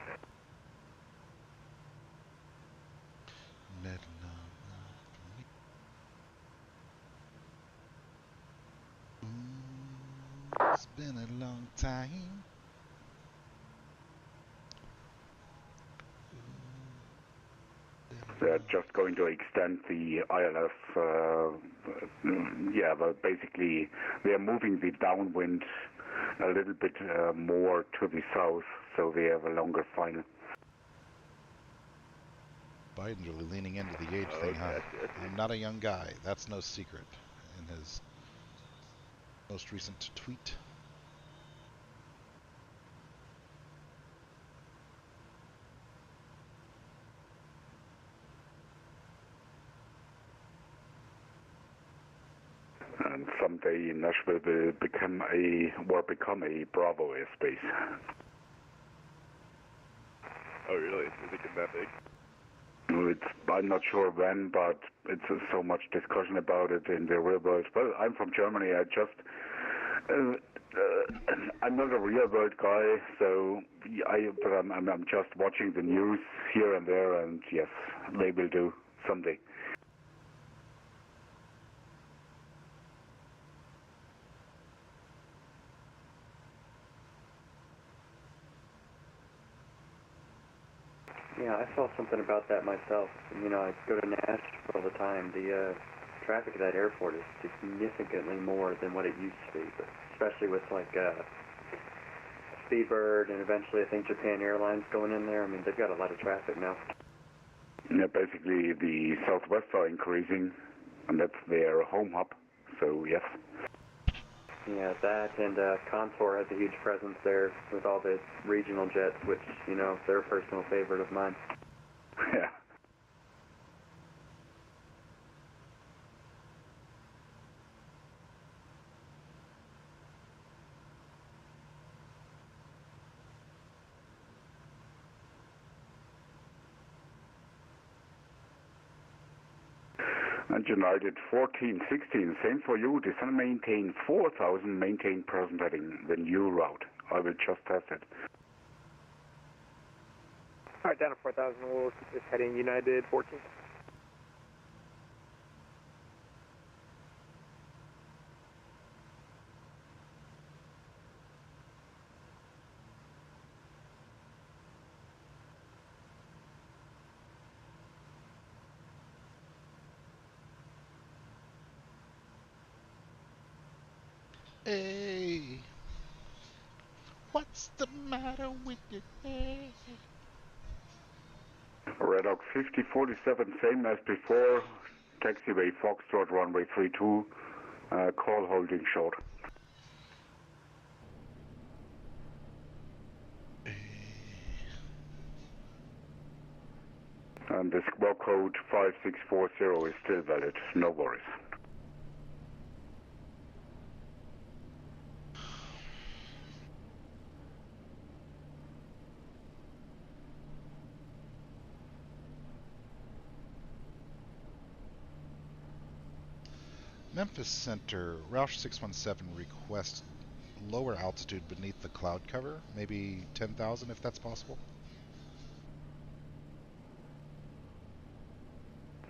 It's been a long time. They're just going to extend the ILS. Yeah, but basically they are moving the downwind a little bit more to the south, so they have a longer final. Biden's really leaning into the age thing, huh? I'm not a young guy. That's no secret in his most recent tweet. And someday Nashville will become a Bravo airspace. Oh, really? Is it getting that big? I'm not sure when, but it's so much discussion about it in the real world. Well, I'm from Germany. I'm not a real world guy, so I'm just watching the news here and there, and yes, they will do someday. Yeah, I saw something about that myself. You know, I go to Nashville all the time. The traffic at that airport is significantly more than what it used to be, but especially with like Speedbird and eventually I think Japan Airlines going in there. I mean, they've got a lot of traffic now. Yeah, basically the Southwest are increasing, and that's their home hub, so yes. Yeah, that and Contour has a huge presence there with all the regional jets, which, you know, they're a personal favorite of mine. Yeah. And United 1416, same for you. Descend and maintain 4000, maintain present heading, the new route. I will just test it. Alright, down to 4,000, we'll keep this heading United 14. Hey, what's the matter with your head? Red Oak 5047, same as before. Taxiway Foxtrot, runway 32, call holding short. And the squawk code 5640 is still valid. No worries. Memphis Center, Roush 617 requests lower altitude beneath the cloud cover, maybe 10,000 if that's possible.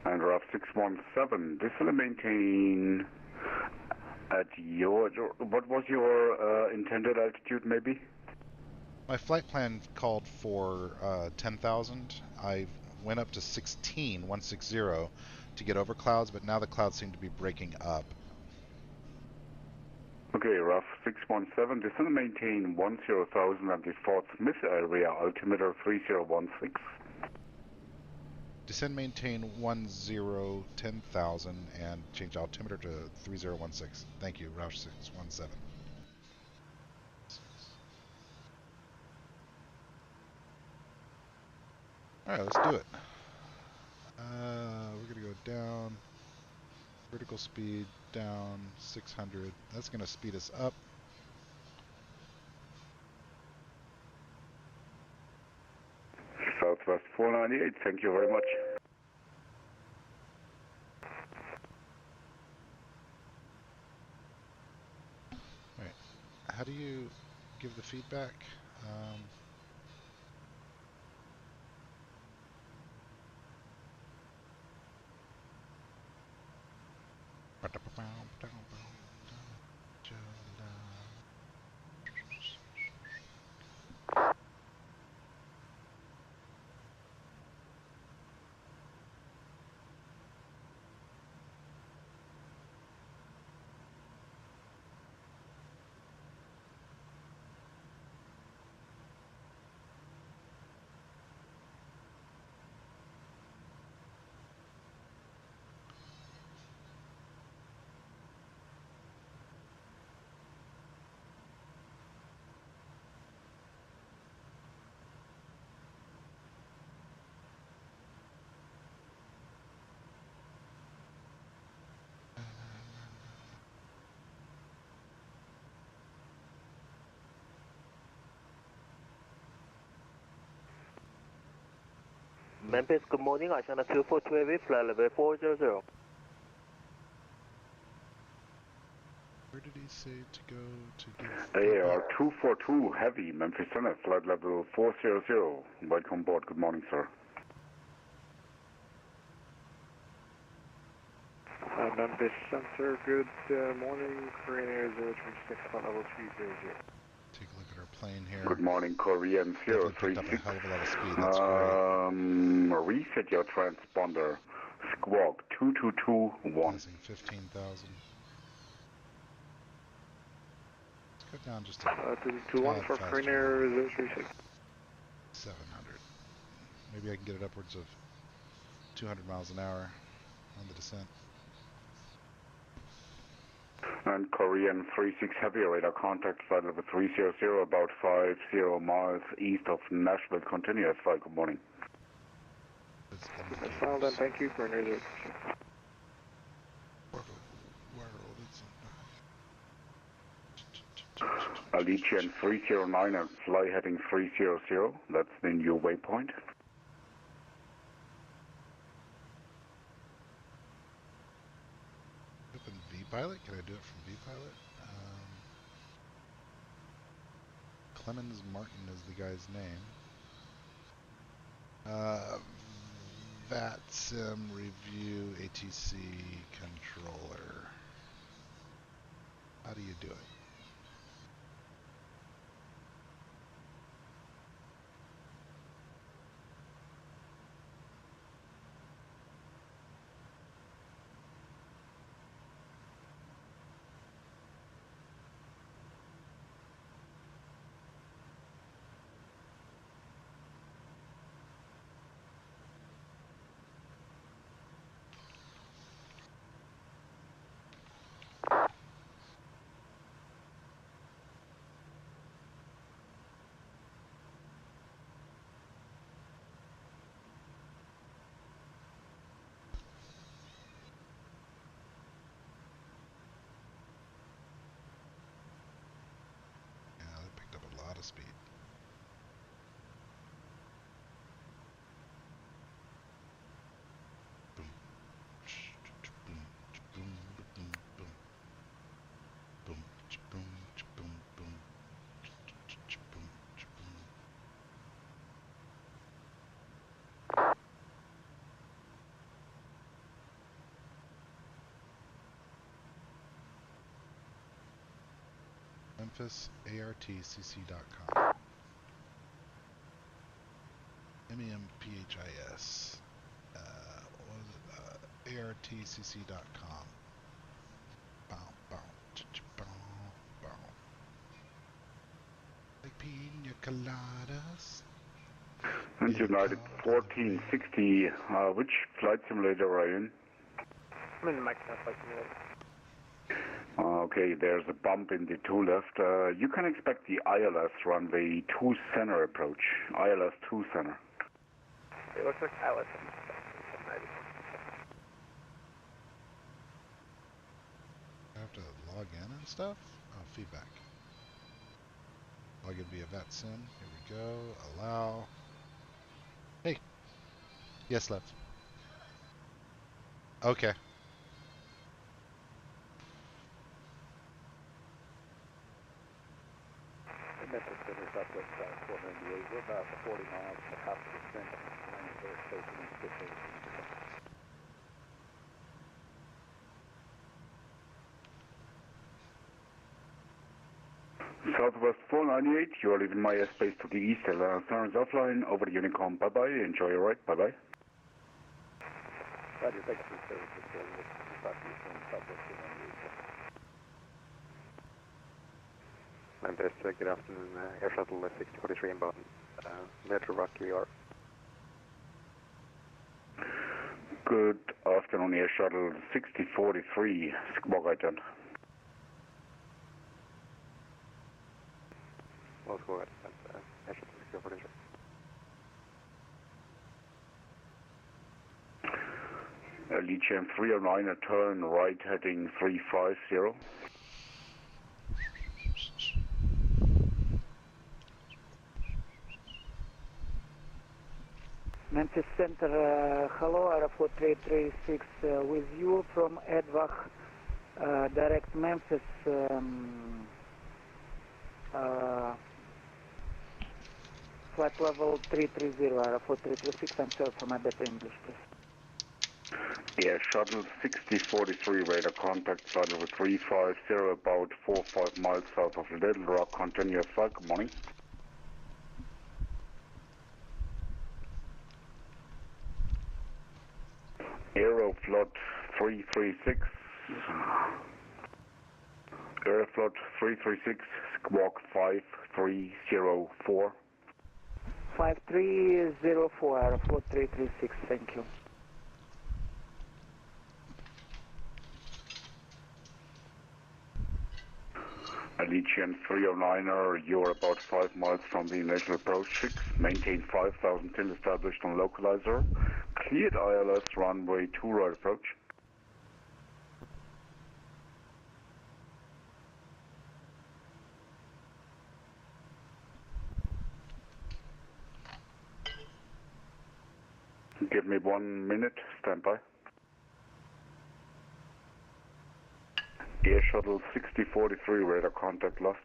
And RAF 617, this will maintain at your, what was your intended altitude maybe? My flight plan called for 10,000. I went up to 160 to get over clouds, but now the clouds seem to be breaking up. Okay, RAF 617, this will maintain 10,000 at the Fort Smith area, altimeter 3016. Descend, maintain 10,000 and change altimeter to 3016. Thank you, Roush 617. All right, let's do it. We're gonna go down. Vertical speed down 600. That's gonna speed us up. Southwest 498, thank you very much. Right. How do you give the feedback? Memphis, good morning. China 242 Heavy, flight level 400. Where did he say to go to give AR 242 Heavy, Memphis Center, flight level 400. Welcome aboard. Good morning, sir. Memphis Center, good morning. Korean Air 036, flight level 300. Take a look at our plane here. Good morning, Korean 036. Picked up a hell of a lot of speed. That's great. Reset your transponder. Squawk 2221. Passing 15,000. Let's go down just a 221 for Korean Air 036. 700. Maybe I can get it upwards of 200 miles an hour on the descent. And Korean 36 Heavy, radar contact, flight level 300, about 50 miles east of Nashville. Continuous flight. Good morning. Well done, thank you, Korean Air 036. Allegiant 309 and fly heading 300. That's the new waypoint. Open V-Pilot? Can I do it from V-Pilot? Clemens Martin is the guy's name. VATSIM review ATC controller. How do you do it? Memphis, artcc.com. MEMPHIS. What was it? artcc.com. Bow, bow, bow, bow. Like pina coladas. And United 1460, which flight simulator are you in? I'm in the Microsoft Flight Simulator. Okay, there's a bump in the 2 left. You can expect the ILS runway 2 center approach. ILS 2 center. It looks like ILS. I have to log in and stuff? Oh, feedback. Log in via VetSim. Here we go. Allow. Hey. Yes, left. Okay. Memphis Center, Southwest 498. We're about 40 miles from the top of the descent. Landing airspace in East Southwest 498, you are leaving my airspace to the east. Center is offline. Over the Unicom. Bye-bye. Enjoy your ride. Bye-bye. Roger, thanks for the service. We'll talk to you soon. Southwest 498. Memphis, good afternoon. Air Shuttle 6043 inbound. Metro Rock, we are. Good afternoon, Air Shuttle 6043. Squawk item. Well, go ahead. Air Shuttle 6043. Legion 309, a turn right heading 350. Memphis Center, hello, Aeroflot 336 with you from Edvach, direct Memphis, flight level 330, Aeroflot 336, I'm sorry for my better English, please. Yeah, Shuttle 6043, radar contact, flight level 350, about 4 or 5 miles south of Little Rock, continuous flight, good morning. Aeroflot 336, Aeroflot 336, squawk 5304. 5304, Aeroflot 336, thank you. Allegiant 309er, you're about 5 miles from the initial approach 6, maintain 5000 till established on localizer, cleared ILS runway 2 right approach. Give me 1 minute, stand by. Air Shuttle 6043, radar contact lost.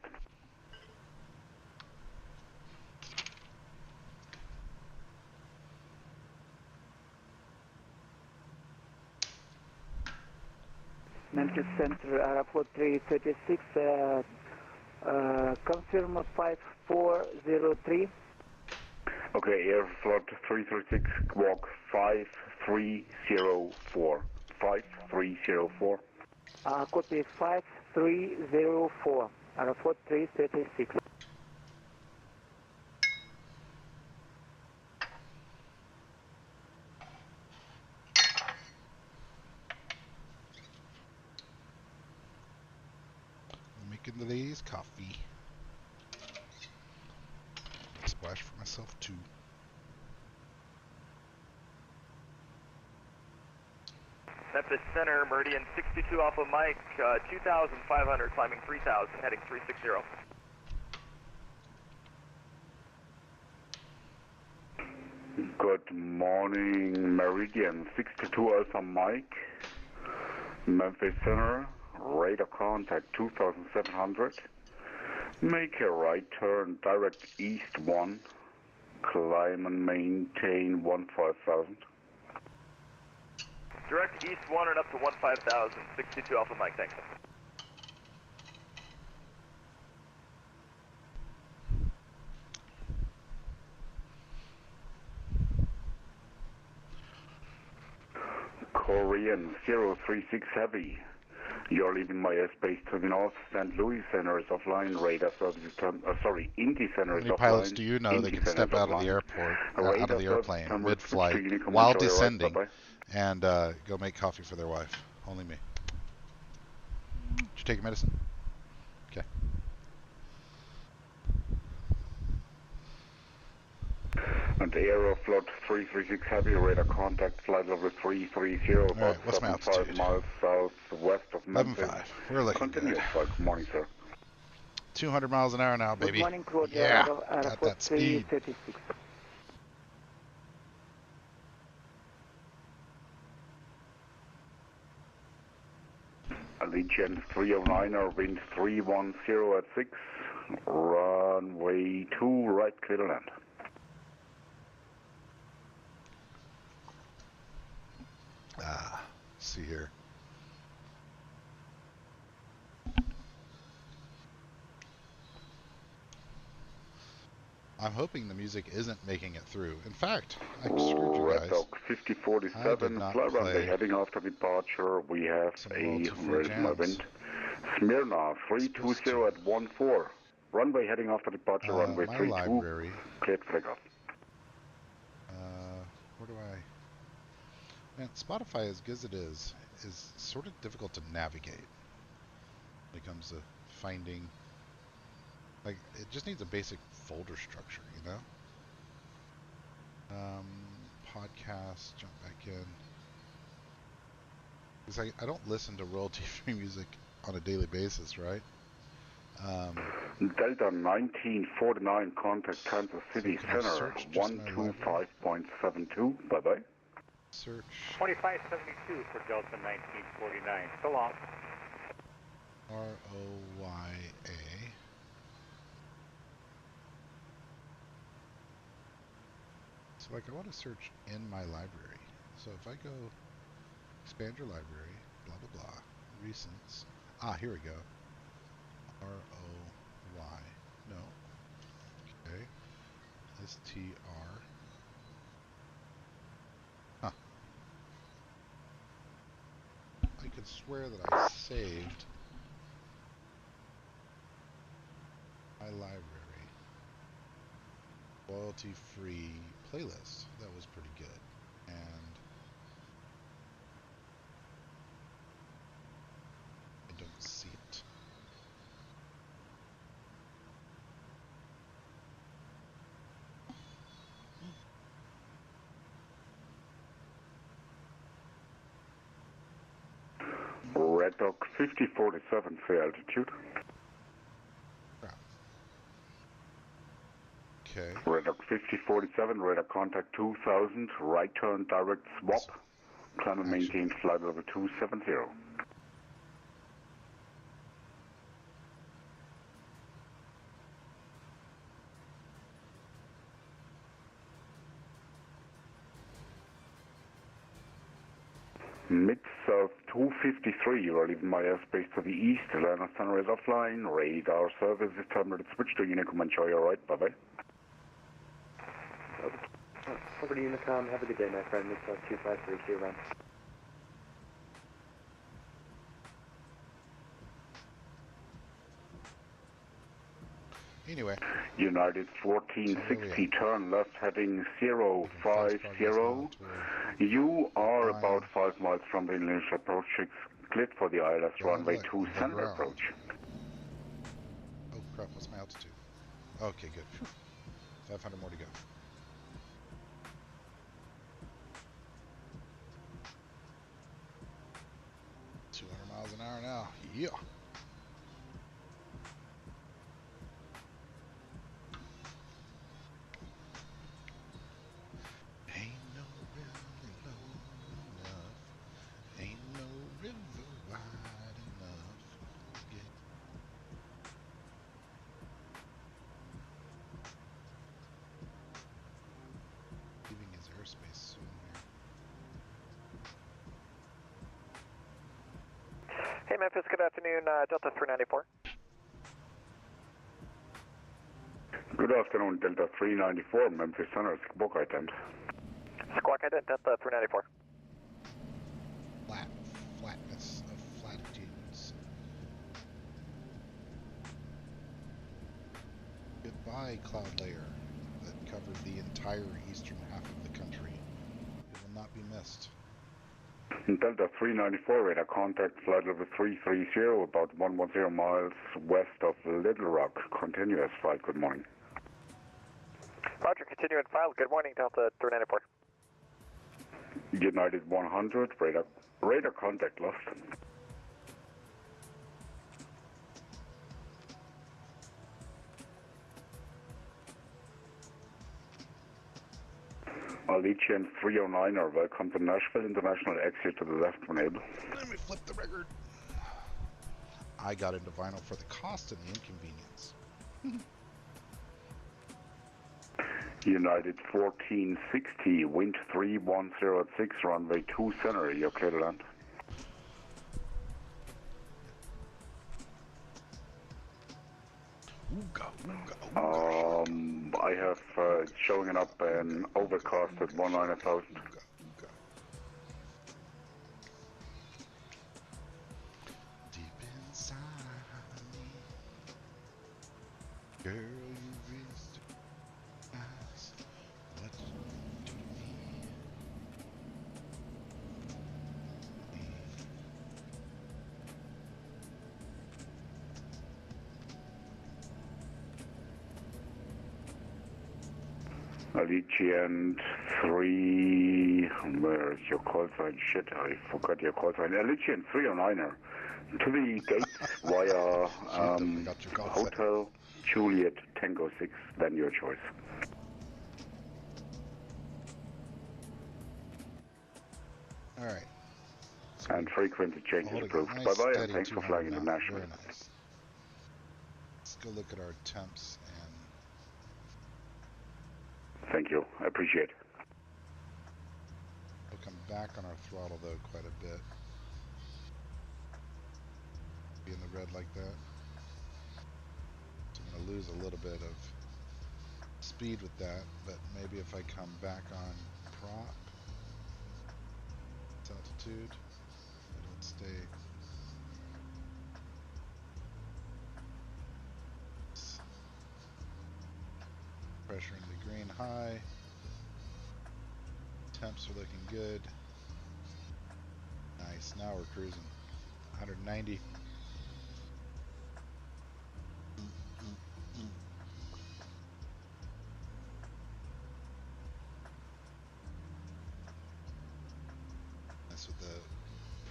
Memphis Center, Aeroflot 336, confirm 5403. Okay, Aeroflot 336, squawk 5304. 5304. Copy 5304, Aeroflot 336. Making the ladies coffee. Splash for myself too. Memphis Center, Meridian 62 Alpha Mike, 2,500, climbing 3,000, heading 360. Good morning, Meridian 62 Alpha Mike, Memphis Center, radar contact 2,700, make a right turn, direct east 1, climb and maintain 15,000. Direct east 1 and up to 15,000, 62 Alpha Mike, thanks. Korean 036 Heavy. You're leaving my airspace to the north. St. Louis Center is offline. Radar services Indy Center is offline. How many pilots do you know that can step out of the airport, out of the airplane, mid-flight, while descending, and go make coffee for their wife? Only me. Did you take your medicine? Okay. And Aeroflot 336 Heavy, radar contact, flight level 330, about 75 miles southwest of Memphis. 11.5. We're looking Continue good. flight. Good morning, sir. 200 miles an hour now, baby. Good morning, Claudia. Yeah, got that speed. 36. Allegiant 309er, wind 310 at 6, runway 2, right, clear to land. See here. I'm hoping the music isn't making it through. In fact, I screwed you guys. Red Dog 5047, fly runway heading after departure. We have where's my wind? Smyrna 320 at 14. Runway heading after departure, runway 32. Library. Cleared for takeoff. Where do I... Man, Spotify, as good as it is sort of difficult to navigate when it comes to finding... Like, it just needs a basic folder structure, you know? Podcast, jump back in. Because I don't listen to royalty-free music on a daily basis, right? Delta 1949, contact Kansas City Center, 125.72. Bye-bye. Search. 2572 for Delta 1949. So long. ROYA. So like I want to search in my library. So if I go expand your library, blah blah blah, recents. Here we go. ROY. No. Okay. STR. Huh. I could swear that I saved my library royalty-free playlist. That was pretty good. And I don't see it. Red Dog 5047, say altitude. Okay. Red Dog 5047, radar contact 2000, right turn direct swap. Climb and maintain flight level 270. Mid-south 253, you are leaving my airspace to the east. Atlanta Center is offline. Radar service is terminated. Switch to Unicom. Enjoy your ride. Bye-bye. Over to Unicom. Have a good day, my friend. Mid-south 253. See you around. Anyway. United 1460, turn left heading 050. You are about 5 miles from the initial approach. Cleared for the ILS runway 2 center approach. Oh crap, what's my altitude? Okay, good. 500 more to go. 200 miles an hour now. Yeah. Hey Memphis, good afternoon, Delta 394. Good afternoon, Delta 394, Memphis Center, squawk ident. Squawk ident, Delta 394. flatness of flatitudes. Goodbye, cloud layer that covered the entire eastern half of the country. It will not be missed. Delta 394 radar contact, flight level 330, about 110 miles west of Little Rock. Continuous flight, good morning. Roger, continue and file. Good morning, Delta 394. United 100, radar contact lost. Allegiant 309er, welcome to Nashville International, exit to the left when able. Let me flip the record. I got into vinyl for the cost and the inconvenience. United 1460, wind 310 at 6, runway 2 center, you're clear to land. I have showing it up an overcast at 190,000. Deep inside me, girl, you raised your eyes. What you do to me? Allegiant 3, where is your call sign? Shit, I forgot your call sign. Allegiant 309er, to the gates via Hotel Juliet Tango 6, then your choice. Alright. And frequency change is approved. Nice, Bye-bye, steady and thanks for 200 flying knots. internationally. Very nice. Let's go look at our temps and... Thank you, I appreciate it. We'll come back on our throttle though quite a bit. Be in the red like that. So I'm going to lose a little bit of speed with that, but maybe if I come back on prop, altitude, it'll stay. Pressure in the green high. Temps are looking good. Nice, now we're cruising. 190. Mess with the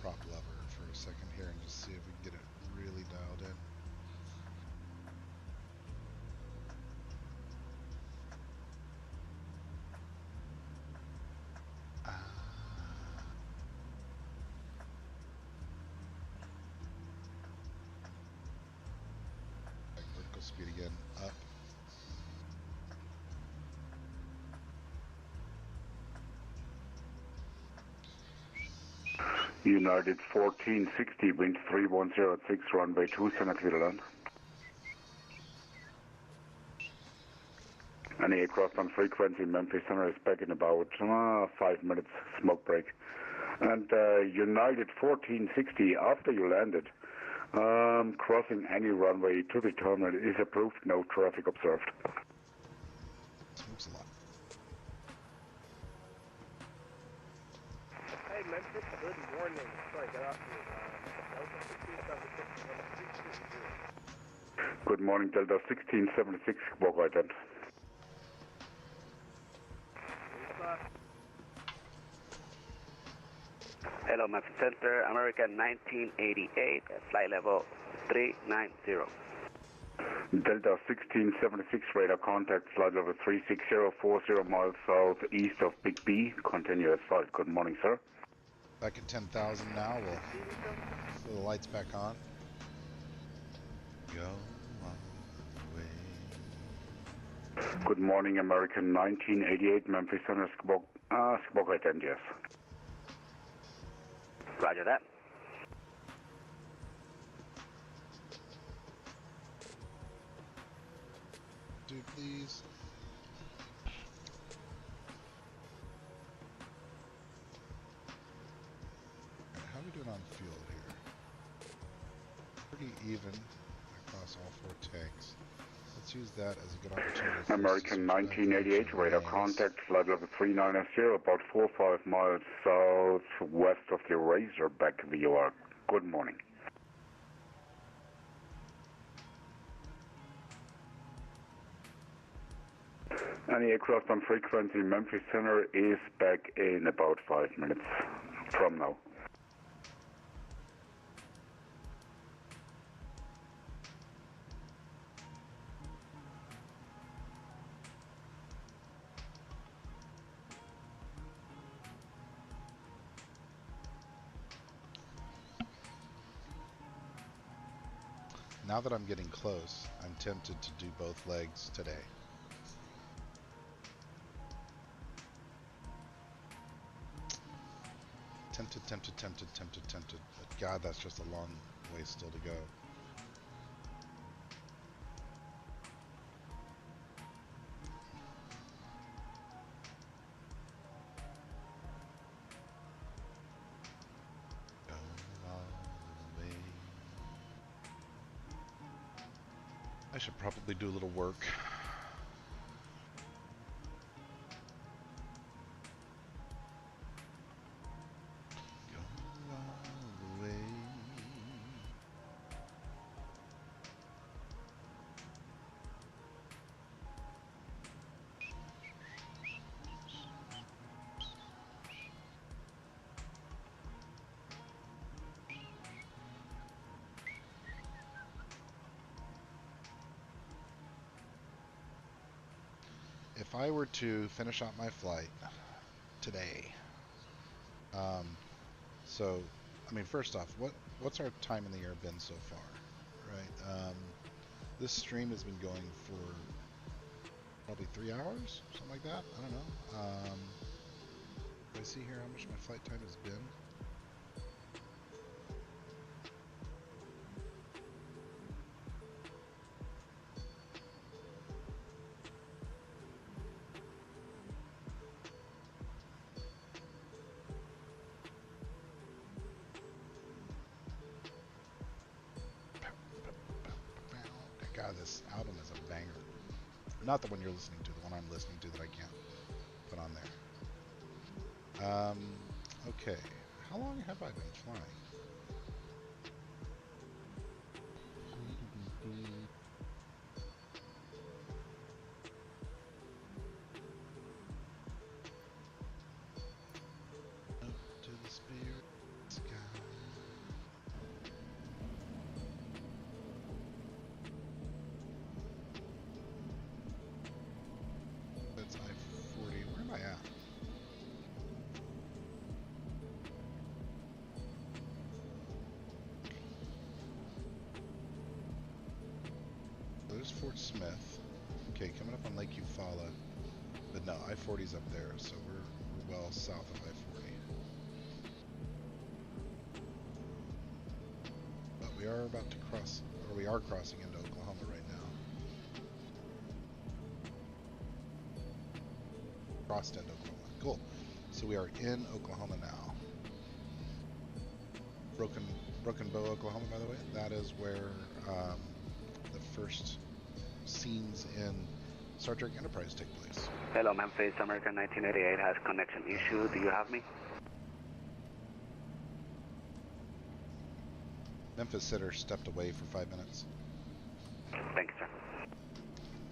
prop lever for a second here and just see if we can get it really dialed in. Vertical speed again, up. United 1460, wind 310 at 6, runway 2 center, clear to land. Any aircraft on frequency, Memphis Center is back in about 5 minutes, smoke break. And United 1460, after you landed, crossing any runway to the terminal is approved, no traffic observed. Smokes a lot. Hey Memphis, good morning. Sorry, get off here. Delta 1676, Good morning, Delta 1676, walk right in. Hello, Memphis Center, American 1988, flight level 390. Delta 1676, radar contact, flight level 360, 40 miles southeast of Big B, continuous flight. Good morning, sir. Back at 10,000 now, we'll throw the lights back on. Go on away. Good morning, American 1988, Memphis Center, Squawk right in, yes. Roger that. Dude, please. even across all 4 tanks. Let's use that as a good opportunity for American 1988, radar contact, flight level 390, about 4 or 5 miles southwest of the Razorback VOR. Good morning. Any aircraft on frequency Memphis Center is back in about 5 minutes from now. Now that I'm getting close, I'm tempted to do both legs today. Tempted. But God, that's just a long way still to go. I should probably do a little work. If I were to finish out my flight today, so, I mean, first off, what's our time in the air been so far, right? This stream has been going for probably 3 hours, something like that. I don't know. Do I see here how much my flight time has been? God, this album is a banger. Not the one you're listening to, the one I'm listening to that I can't put on there. Okay. How long have I been flying? Up to the spirit sky. That's I-40. Where am I at? There's Fort Smith. Okay, coming up on Lake Eufaula. But no, I-40's up there, so we're well south of I-40. But we are about to cross, or we are crossing into Oklahoma right now. Crossed into Oklahoma. Cool. So we are in Oklahoma now. Broken Bow, Oklahoma, by the way. That is where the first scenes in Star Trek Enterprise take place. Hello, Memphis. American 1988 has connection issue. Do you have me? Memphis Sitter stepped away for 5 minutes. Thanks, sir.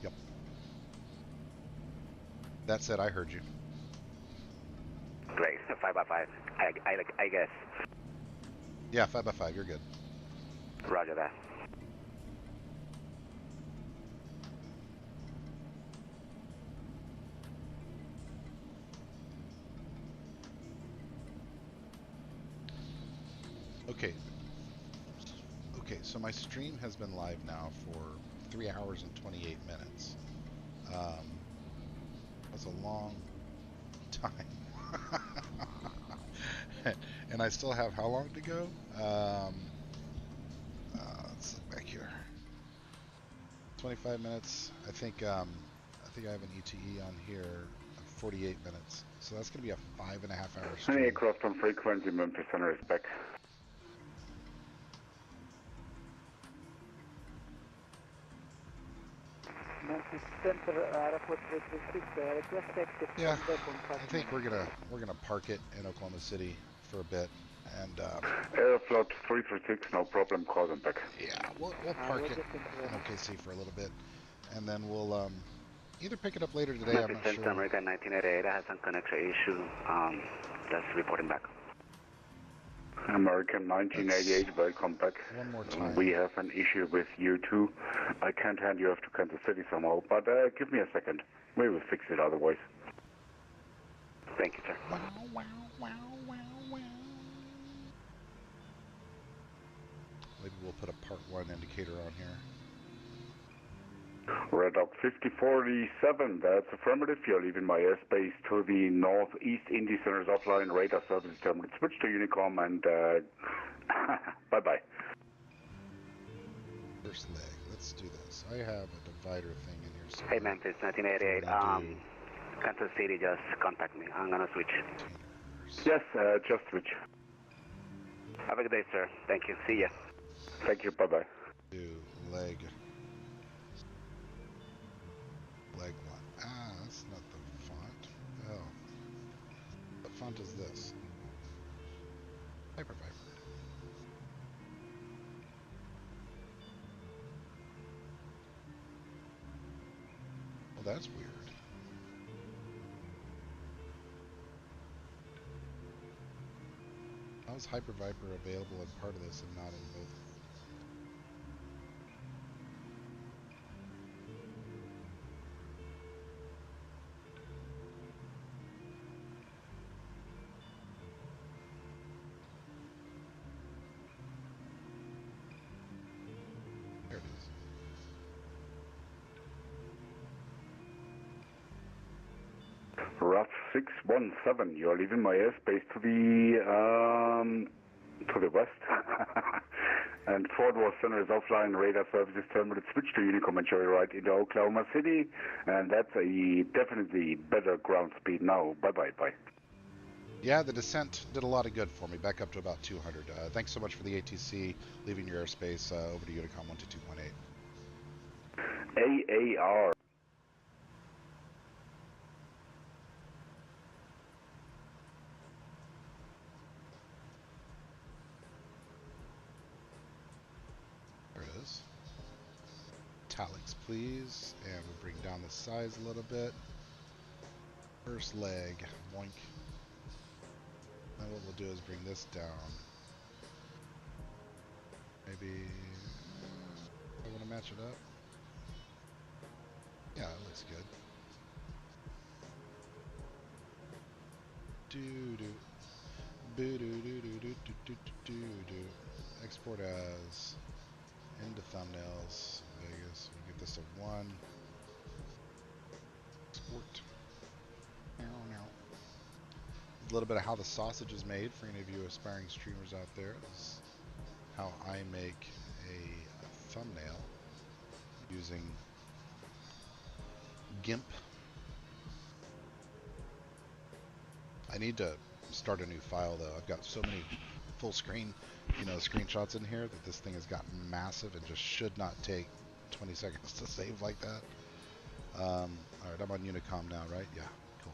Yep. That said, I heard you. Great. 5x5. I guess. Yeah, 5x5. You're good. Roger that. Okay, so my stream has been live now for 3 hours and 28 minutes. That's a long time. And I still have how long to go? Let's look back here. 25 minutes. I think I have an ETE on here of 48 minutes. So that's going to be a 5.5 hour stream. Any aircraft on frequency Memphis Center is back. Center, RF-4336, request exit Yeah, from Depot. I think we're gonna park it in Oklahoma City for a bit, and Aeroflot 336, no problem, call them back. yeah, we'll park it in OKC for a little bit, and then we'll either pick it up later today. I'm not sure. American 1988, I have some connection issue. Just reporting back. American 1988, welcome back. One more time. We have an issue with you too. I can't hand you off to Kansas City somehow, but give me a second. We will fix it otherwise. Thank you, sir. Wow, wow, wow, wow, wow. Maybe we'll put a part 1 indicator on here. Red Dog 5047, that's affirmative. You're leaving my airspace to the northeast. Indy Center's offline radar service terminal. Switch to Unicom and bye-bye. First leg, let's do this. I have a divider thing in here. Hey Memphis 1988, Kansas City, just contact me. I'm gonna switch. Yes, just switch. Have a good day, sir. Thank you. See ya. Thank you, bye-bye. Leg 1. Ah, that's not the font. Oh. What font is this? Hyperviper. Well, that's weird. How is Hyperviper available in part of this and not in both? There it is. RAF 617, you're leaving my airspace to the west. And Fort Worth Center is offline radar services terminal. Switch to Unicom and joyride into Oklahoma City, and that's a definitely better ground speed now. Bye-bye, bye. Yeah, the descent did a lot of good for me, back up to about 200. Thanks so much for the ATC, leaving your airspace over to Unicom 122.8. AAR. There it is. Italics, please, and we'll bring down the size a little bit. First leg, boink. Then what we'll do is bring this down. Maybe I want to match it up. Yeah, it looks good. Export as into thumbnails. Vegas. We'll give this a 1. Export. A little bit of how the sausage is made for any of you aspiring streamers out there. This is how I make a thumbnail using GIMP. I need to start a new file though. I've got so many full screen, screenshots in here that this thing has gotten massive and just should not take 20 seconds to save like that. All right, I'm on Unicom now, right? Yeah, cool.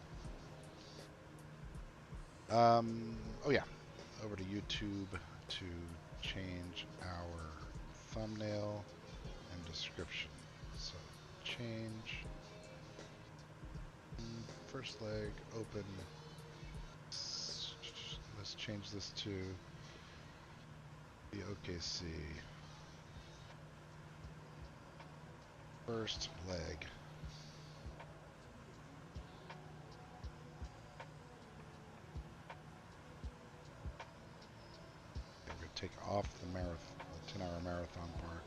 Oh yeah, over to YouTube to change our thumbnail and description. So change first leg, open. Let's change this to the OKC. First leg. We're going to take off the marathon, the 10-hour marathon part.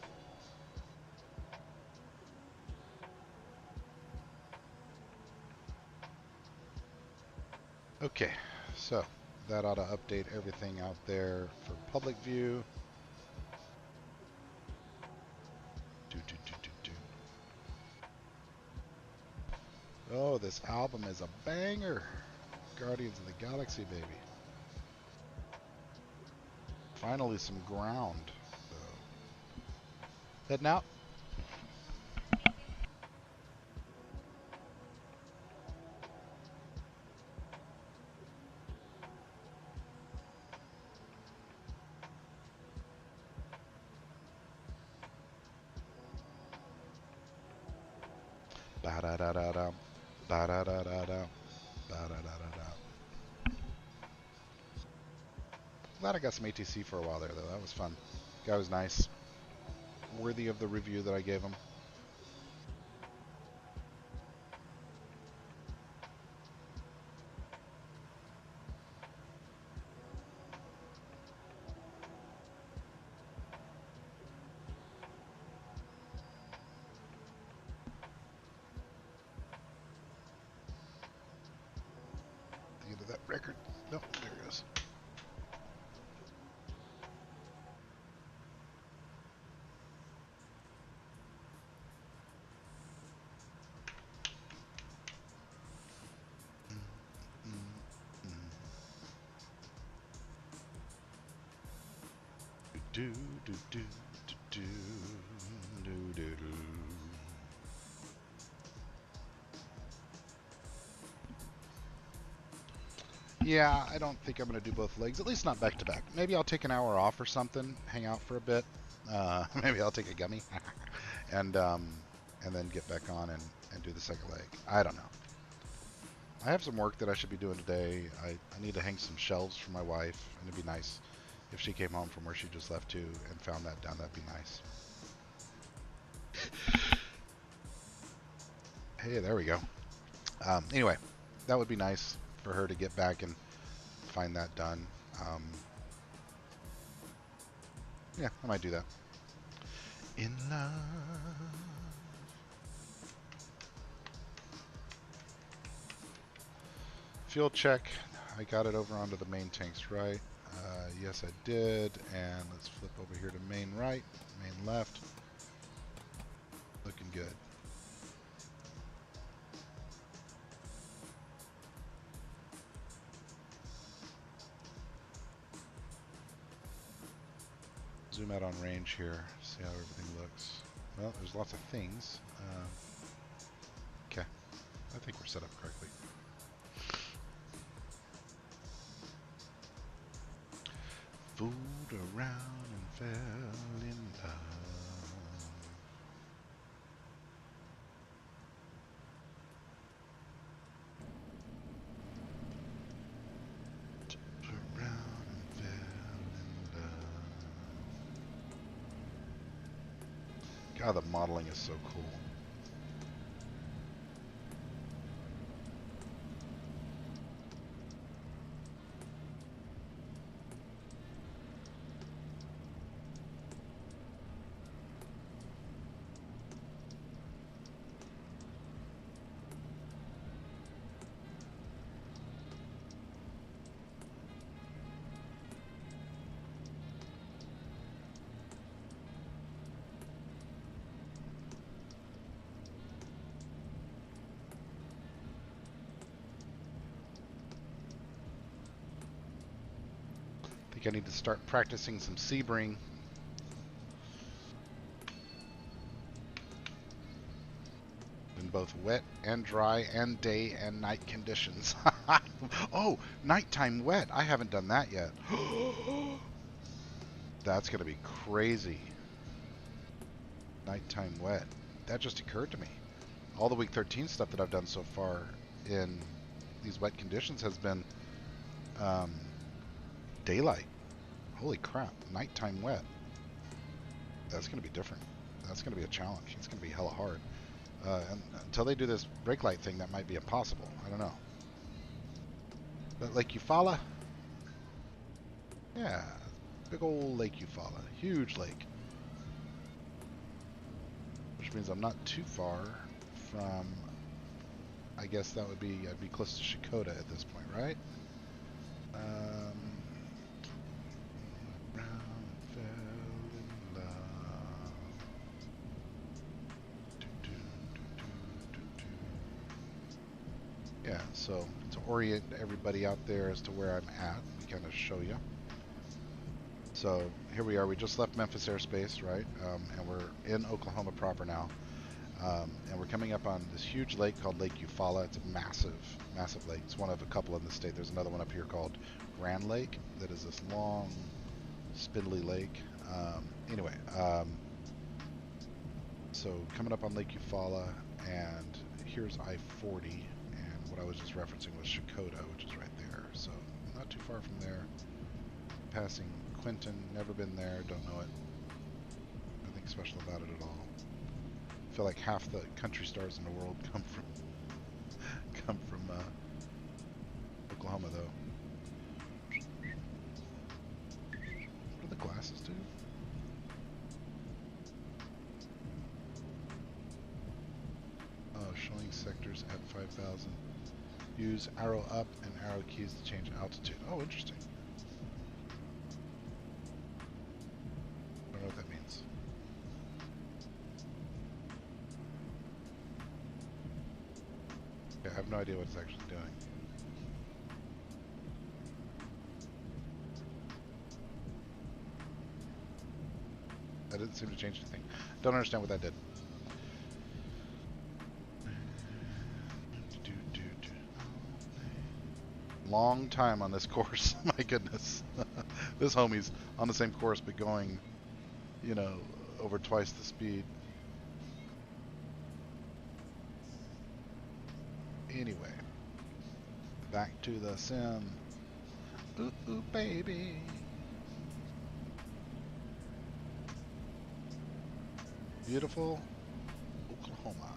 Okay, so that ought to update everything out there for public view. Oh, this album is a banger. Guardians of the Galaxy, baby. Finally some ground, though. Heading out. Ba-da-da-da-da. Ba-da-da-da-da. Ba-da-da-da-da. Glad I got some ATC for a while there, though. That was fun. Guy was nice. Worthy of the review that I gave him. The end of that record. Nope, there it goes. Do do do do do do do do. Yeah, I don't think I'm going to do both legs, at least not back to back. Maybe I'll take an hour off or something, hang out for a bit. Maybe I'll take a gummy and then get back on and do the second leg. I don't know. I have some work that I should be doing today. I need to hang some shelves for my wife, and it'd be nice if she came home from where she just left too and found that down. That'd be nice. Hey, there we go. Anyway, that would be nice for her to get back and find that done. Yeah, I might do that. In love. Fuel check. I got it over onto the main tanks right. Yes, I did. And let's flip over here to main right, main left. Looking good. Zoom out on range here, see how everything looks. Well, there's lots of things. Okay, I think we're set up correctly. Fooled around and fell in love. Around and fell in love. God, the modeling is so cool. I need to start practicing some Sebring. In both wet and dry and day and night conditions. Oh, nighttime wet. I haven't done that yet. That's going to be crazy. Nighttime wet. That just occurred to me. All the week 13 stuff that I've done so far in these wet conditions has been daylight. Holy crap, nighttime wet. That's going to be different. That's going to be a challenge. It's going to be hella hard. And until they do this brake light thing, that might be impossible. I don't know. But Lake Eufaula? Yeah, big old Lake Eufaula. Huge lake. Which means I'm not too far from, I guess that would be, I'd be close to Shakota at this point, right? Yeah, so to orient everybody out there as to where I'm at, we kind of show you. So here we are. We just left Memphis airspace, right? And we're in Oklahoma proper now. And we're coming up on this huge lake called Lake Eufaula. It's a massive, massive lake. It's one of a couple in the state. There's another one up here called Grand Lake that is this long, spindly lake. Anyway, so coming up on Lake Eufaula, and here's I-40, and what I was just referencing was Shakota, which is right there. So not too far from there. Passing Quinton, never been there, don't know it. Nothing special about it at all. I feel like half the country stars in the world come from Oklahoma, though. What do the glasses do? Oh, showing sectors at 5,000. Use arrow up and arrow keys to change altitude. Oh, interesting. I don't know what that means. Yeah, I have no idea what it's actually doing. That didn't seem to change anything. Don't understand what that did. Long time on this course. My goodness. This homie's on the same course but going, you know, over twice the speed. Anyway, back to the sim. Ooh, ooh, baby. Beautiful Oklahoma.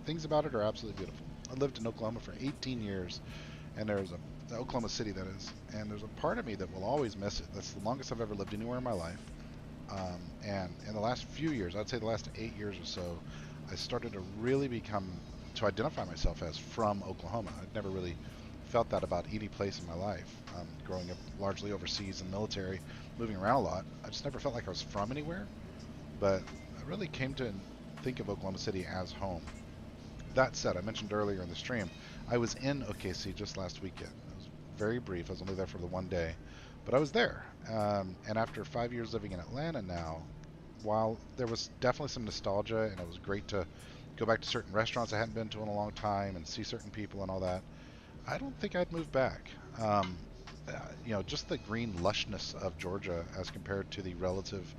Things about it are absolutely beautiful. I lived in Oklahoma for 18 years, and there's Oklahoma City, that is, and there's a part of me that will always miss it. That's the longest I've ever lived anywhere in my life. And in the last few years, I'd say the last 8 years or so, I started to really to identify myself as from Oklahoma. I'd never really felt that about any place in my life. Growing up largely overseas in the military, moving around a lot, I just never felt like I was from anywhere. But I really came to think of Oklahoma City as home. That said, I mentioned earlier in the stream, I was in OKC just last weekend. It was very brief. I was only there for the one day, but I was there. And after 5 years living in Atlanta now, while there was definitely some nostalgia and it was great to go back to certain restaurants I hadn't been to in a long time and see certain people and all that, I don't think I'd move back. You know, just the green lushness of Georgia as compared to the relative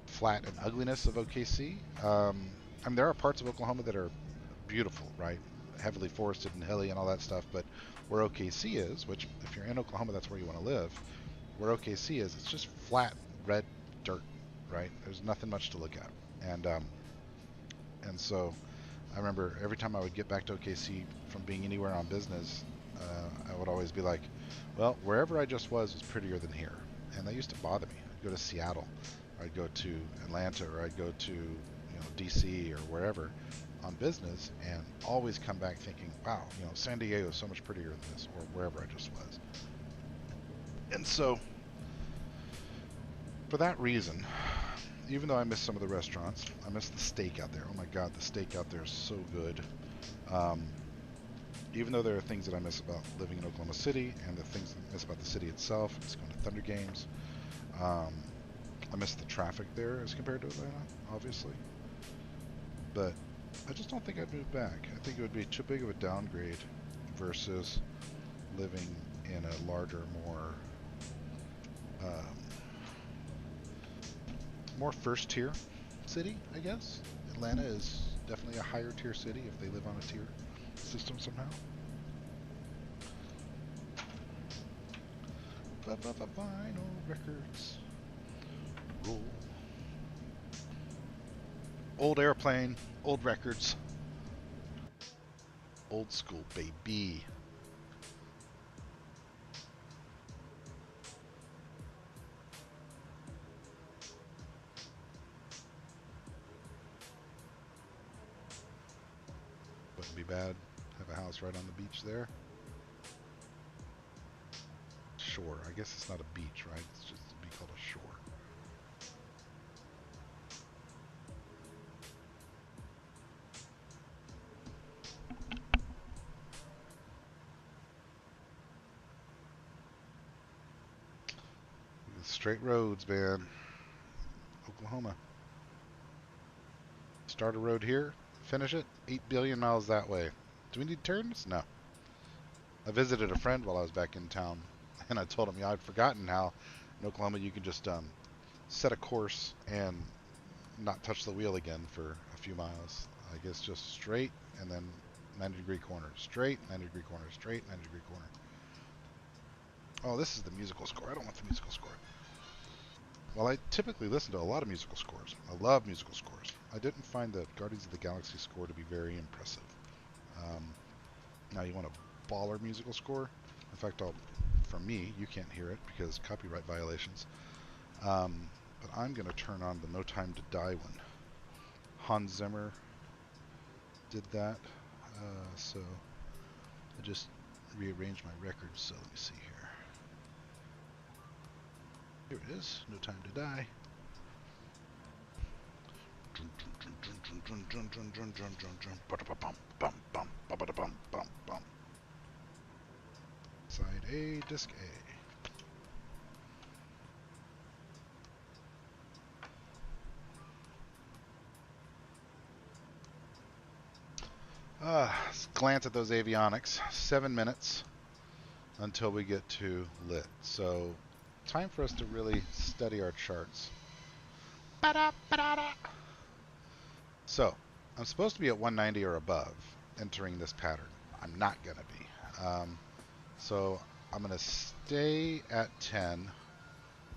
flat and ugliness of OKC. I mean, there are parts of Oklahoma that are beautiful, right? Heavily forested and hilly and all that stuff, but where OKC is, which if you're in Oklahoma, that's where you want to live, where OKC is, it's just flat red dirt, right? There's nothing much to look at. And so I remember every time I would get back to OKC from being anywhere on business, I would always be like, well, wherever I just was prettier than here. And that used to bother me. I'd go to Seattle, or I'd go to Atlanta, or I'd go to, you know, DC or wherever on business, and always come back thinking, wow, you know, San Diego is so much prettier than this, or wherever I just was. And so, for that reason, even though I miss some of the restaurants, I miss the steak out there. Oh my God, the steak out there is so good. Even though there are things that I miss about living in Oklahoma City, and the things I miss about the city itself, just going to Thunder games. I miss the traffic there as compared to Atlanta, obviously. But I just don't think I'd move back. I think it would be too big of a downgrade versus living in a larger, more first-tier city, I guess. Atlanta is definitely a higher-tier city if they live on a tier system somehow. Vinyl records. Roll. Old airplane, old records. Old school, baby. Wouldn't be bad. Have a house right on the beach there. Shore. I guess it's not a beach, right? It's just to be called a shore. Straight roads, man. Oklahoma. Start a road here, finish it, 8 billion miles that way. Do we need turns? No. I visited a friend while I was back in town, and I told him, yeah, I'd forgotten how in Oklahoma you can just set a course and not touch the wheel again for a few miles. I guess just straight and then 90-degree corner. Straight, 90-degree corner. Straight, 90-degree corner. Oh, this is the musical score. I don't want the musical score. Well, I typically listen to a lot of musical scores. I love musical scores. I didn't find the Guardians of the Galaxy score to be very impressive. Now you want a baller musical score? In fact, for me, you can't hear it because copyright violations. But I'm going to turn on the No Time to Die one. Hans Zimmer did that. So I just rearranged my records. So let me see here. Here it is. No Time to Die. Side A, disc A. Let's glance at those avionics. 7 minutes until we get to lit. So time for us to really study our charts. So I'm supposed to be at 190 or above entering this pattern. I'm not going to be. So I'm going to stay at 10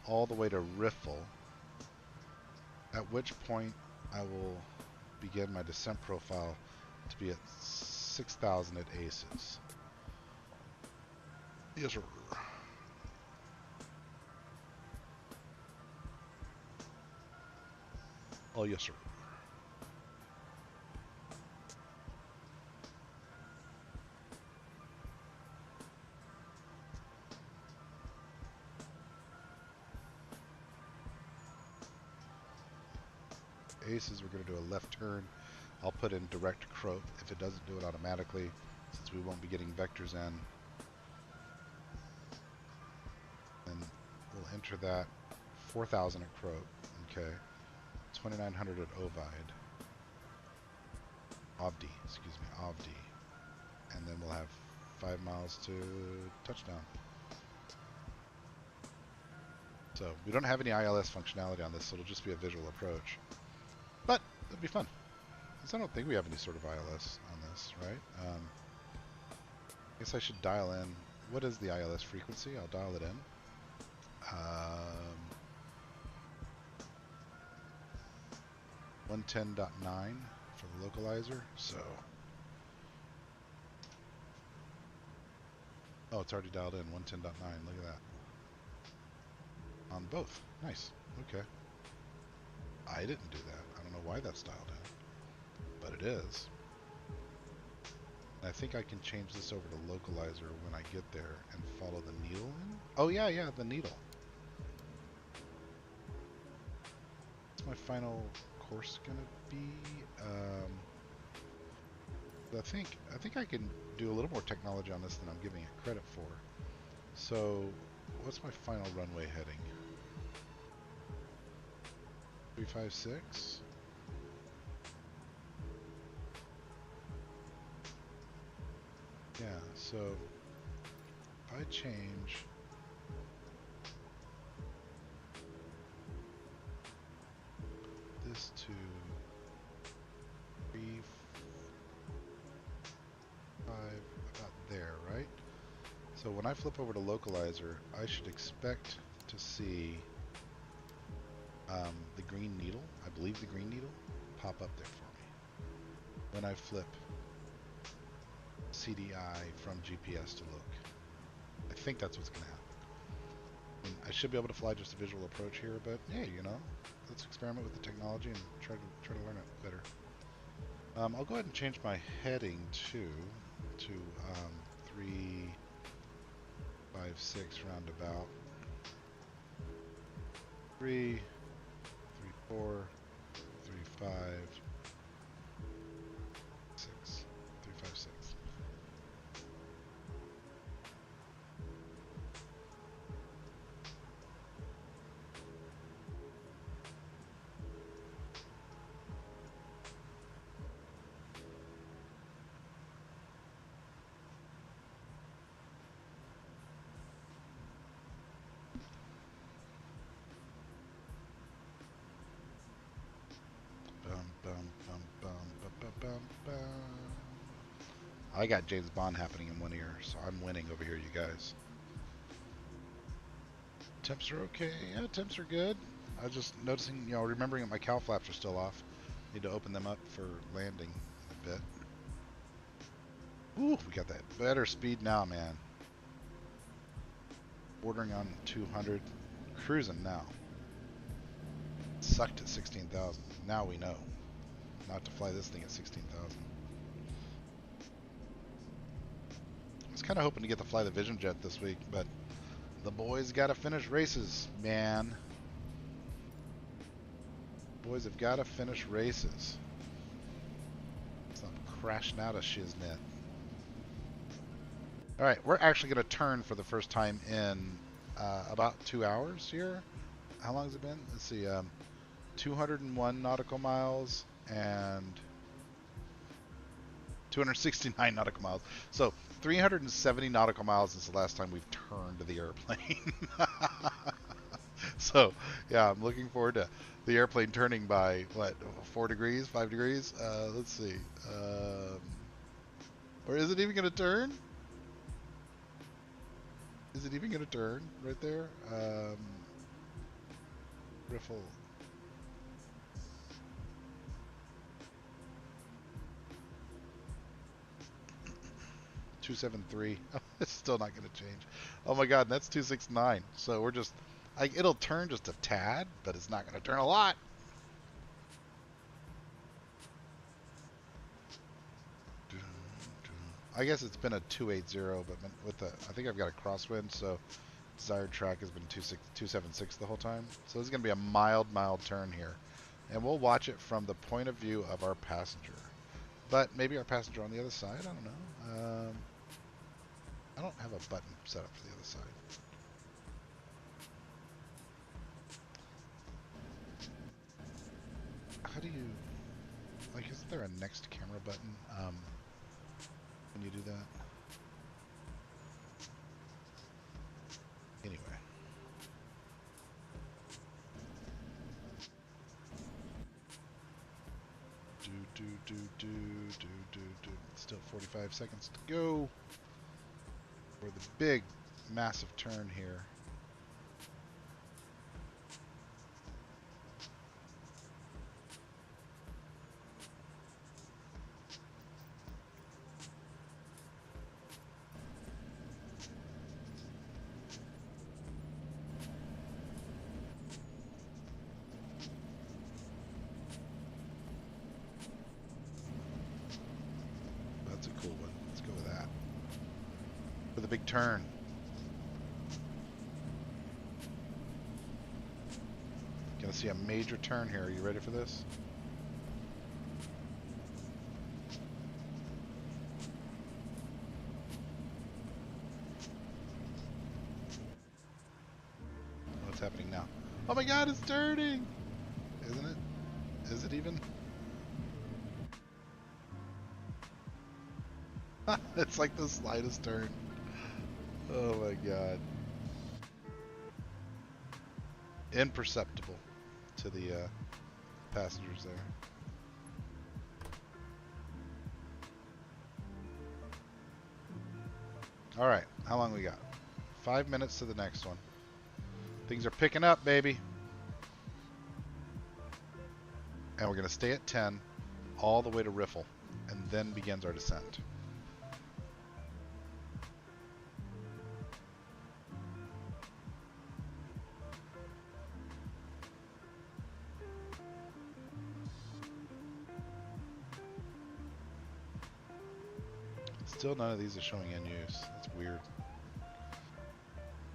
all the way to riffle, at which point I will begin my descent profile to be at 6,000 at aces. Yes, sir. Oh, yes, sir. Aces, we're going to do a left turn. I'll put in direct croat if it doesn't do it automatically, since we won't be getting vectors in. And we'll enter that 4,000 at croat. Okay. 2,900 at ovide. Ovdi, excuse me, Ovdi. And then we'll have 5 miles to touchdown. So we don't have any ILS functionality on this, so it'll just be a visual approach. But it'll be fun. Because I don't think we have any sort of ILS on this, right? I guess I should dial in. What is the ILS frequency? I'll dial it in. 110.9 for the localizer. So, oh, it's already dialed in. 110.9. Look at that. On both. Nice. Okay. I didn't do that. I don't know why that's dialed in, but it is. And I think I can change this over to localizer when I get there and follow the needle in. Oh yeah, the needle. What's my final course gonna be? I think I can do a little more technology on this than I'm giving it credit for. So, what's my final runway heading? 356. Yeah, so if I change this to 3.5, about there, right? So when I flip over to localizer, I should expect to see the green needle, I believe the green needle, pop up there for me. When I flip CDI from GPS to look. I think that's what's going to happen. I mean, I should be able to fly just a visual approach here, but hey, you know, let's experiment with the technology and try to learn it better. I'll go ahead and change my heading to 356 roundabout. 3, 3, 4, 3, 5, 6, 3, 5, 6. I got James Bond happening in one ear, so I'm winning over here, you guys. Temps are okay. Yeah, temps are good. I was just noticing, you know, remembering that my cowl flaps are still off. Need to open them up for landing in a bit. Ooh, we got that better speed now, man. Bordering on 200. Cruising now. Sucked at 16,000. Now we know not to fly this thing at 16,000. I was kind of hoping to get to fly the Vision Jet this week, but the boys got to finish races, man. Boys have got to finish races. Stop crashing out of shiznit. All right, we're actually going to turn for the first time in about 2 hours here. How long has it been? Let's see. 201 nautical miles and 269 nautical miles. So 370 nautical miles since the last time we've turned the airplane. So yeah, I'm looking forward to the airplane turning by what, 4 degrees, 5 degrees? Let's see. Or is it even going to turn? Is it even going to turn right there? Riffle. 273. It's still not going to change. Oh my god, that's 269. So we're just, it'll turn just a tad, but it's not going to turn a lot. I guess it's been a 280, but with the, I think I've got a crosswind, so desired track has been 276 the whole time. So this is going to be a mild turn here. And we'll watch it from the point of view of our passenger. But maybe our passenger on the other side, I don't know. I don't have a button set up for the other side. How do you, like, isn't there a next camera button when you do that? Anyway. Still 45 seconds to go for the big, massive turn here. That's a cool one. Let's go with that. For the big turn. Gonna see a major turn here. Are you ready for this? What's happening now? Oh my god, it's turning! Isn't it? Is it even? It's like the slightest turn. Oh my god. Imperceptible to the passengers there. Alright, how long we got? 5 minutes to the next one. Things are picking up, baby. And we're going to stay at 10 all the way to Riffle, and then begins our descent. Still none of these are showing in use. That's weird.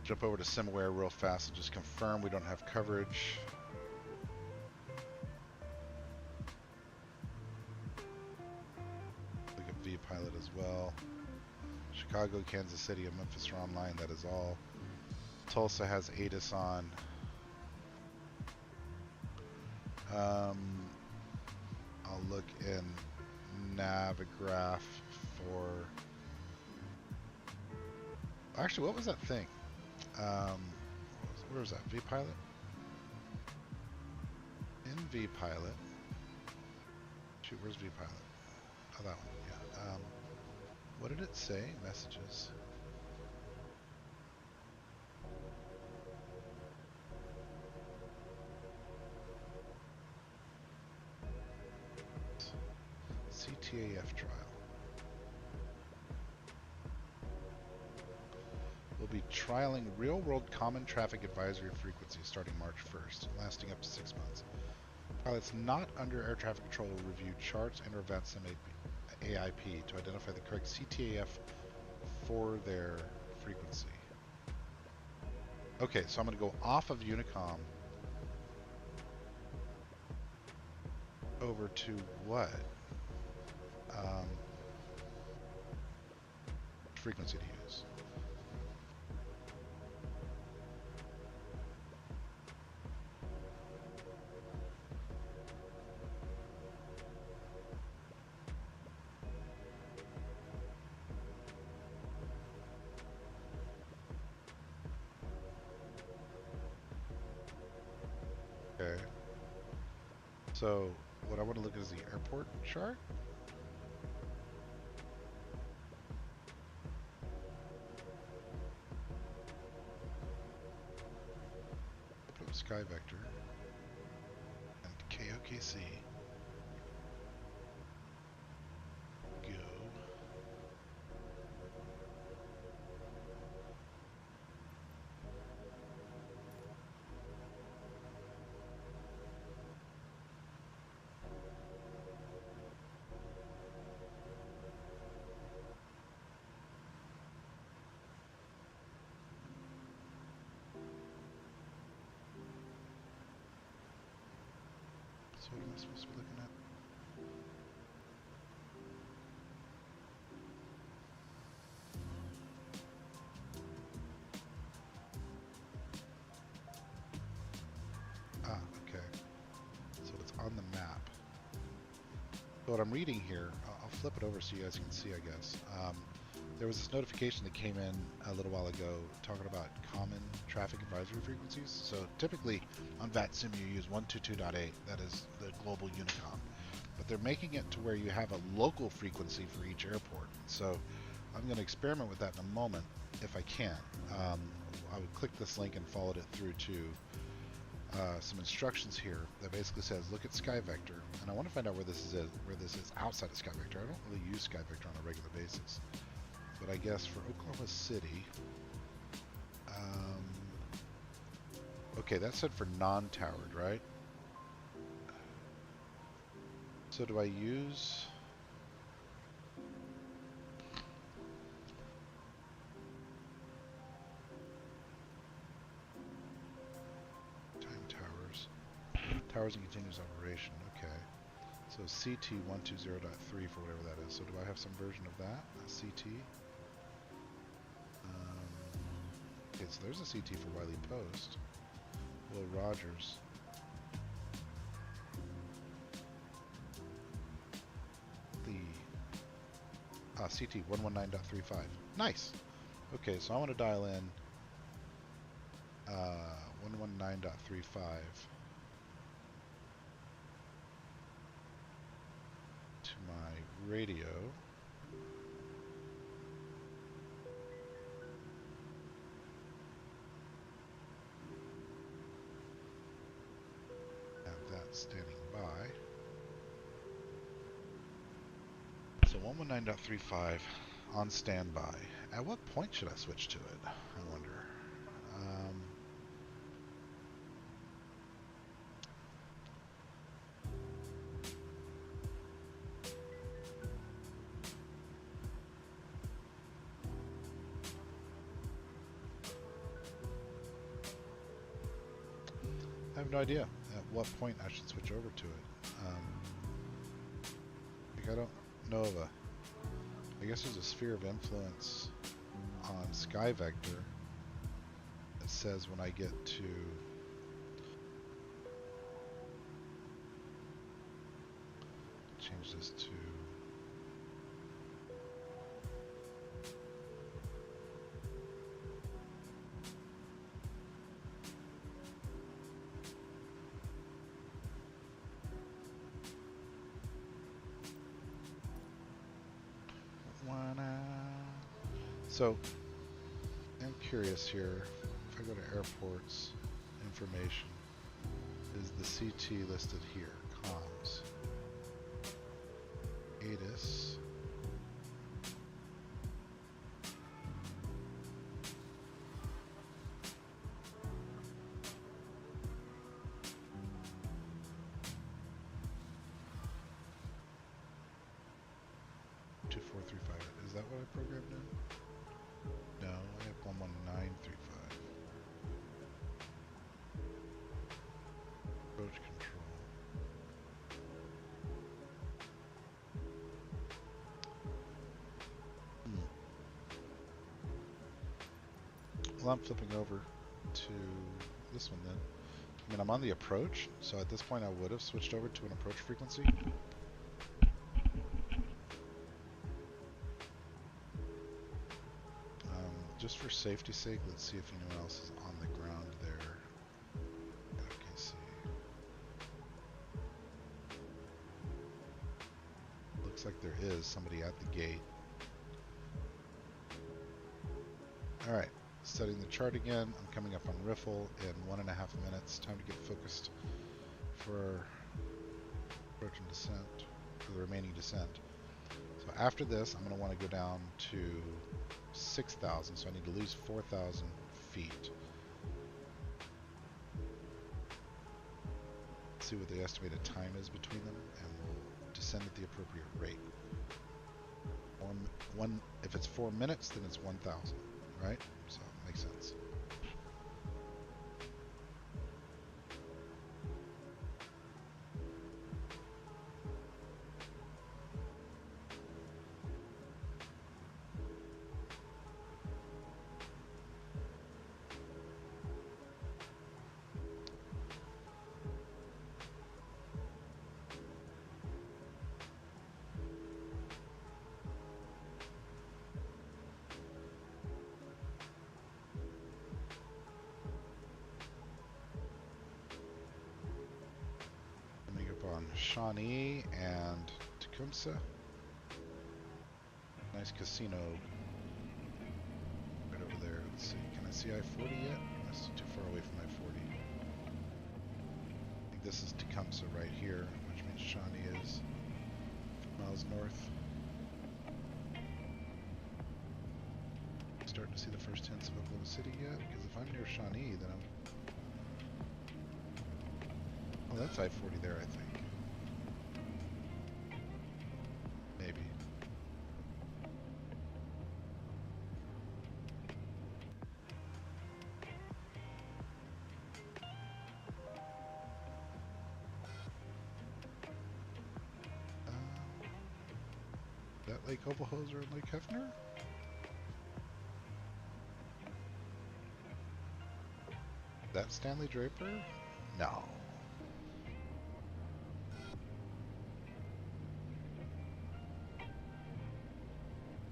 Jump over to SimAware real fast and just confirm we don't have coverage. Look at vPilot as well. Chicago, Kansas City, and Memphis are online. That is all. Tulsa has ATIS on. I'll look in Navigraph for... Actually, what was that thing? Where was that? vPilot? In vPilot. Shoot, where's vPilot? Oh, that one. Yeah. What did it say? Messages. CTAF trial. We'll be trialing real-world common traffic advisory frequencies starting March 1st, lasting up to 6 months. Pilots not under air traffic control will review charts and event some AIP to identify the correct CTAF for their frequency. Okay, so I'm going to go off of Unicom over to what? Frequency to use. Okay. So what I want to look at is the airport chart. Open up Sky Vector and KOKC. Go. So what am I supposed to be looking at? Ah, okay. So it's on the map. So what I'm reading here, I'll flip it over so you guys can see, I guess. There was this notification that came in a little while ago talking about common traffic advisory frequencies. So typically on VATSIM you use 122.8, that is the global Unicom. But they're making it to where you have a local frequency for each airport. So I'm going to experiment with that in a moment if I can. I would click this link and followed it through to some instructions here that basically says look at Sky Vector, and I want to find out where this is outside of Sky Vector. I don't really use Sky Vector on a regular basis, but I guess for Oklahoma City, okay, that said for non-towered, right? So do I use towers and continuous operation? Okay, so CT120.3 for whatever that is. So do I have some version of that? A CT? Okay, so there's a CT for Wiley Post. Will Rogers. The CT 119.35. Nice. Okay, so I want to dial in 119.35 to my radio. Have that standing by. So 119.35 on standby. At what point should I switch to it? I wonder. I have no idea at what point I should switch over to it. Like I don't know of I guess there's a sphere of influence on Sky Vector that says when I get to change this to wanna So, I'm curious here. If I go to airports, information, is the CT listed here? Comms. ATIS. Is that what I programmed in? No, I have 11935. Approach control. Well, I'm flipping over to this one then. I mean, I'm on the approach, so at this point I would have switched over to an approach frequency. Just for safety's sake, let's see if anyone else is on the ground there at OKC. Looks like there is somebody at the gate. Alright, setting the chart again. I'm coming up on riffle in 1.5 minutes. Time to get focused for approach and descent, for the remaining descent. So after this, I'm going to want to go down to 6,000, so I need to lose 4,000 feet. See what the estimated time is between them, and we'll descend at the appropriate rate. If it's 4 minutes, then it's 1,000, right? So it makes sense. Shawnee and Tecumseh. Nice casino right over there. Let's see. Can I see I-40 yet? That's too far away from I-40. I think this is Tecumseh right here, which means Shawnee is miles north. Starting to see the first hints of Oklahoma City yet? Because if I'm near Shawnee, then I'm... Oh, that's I-40 there, I think. Maybe. That Lake Oberhoser and Lake Hefner? That Stanley Draper? No.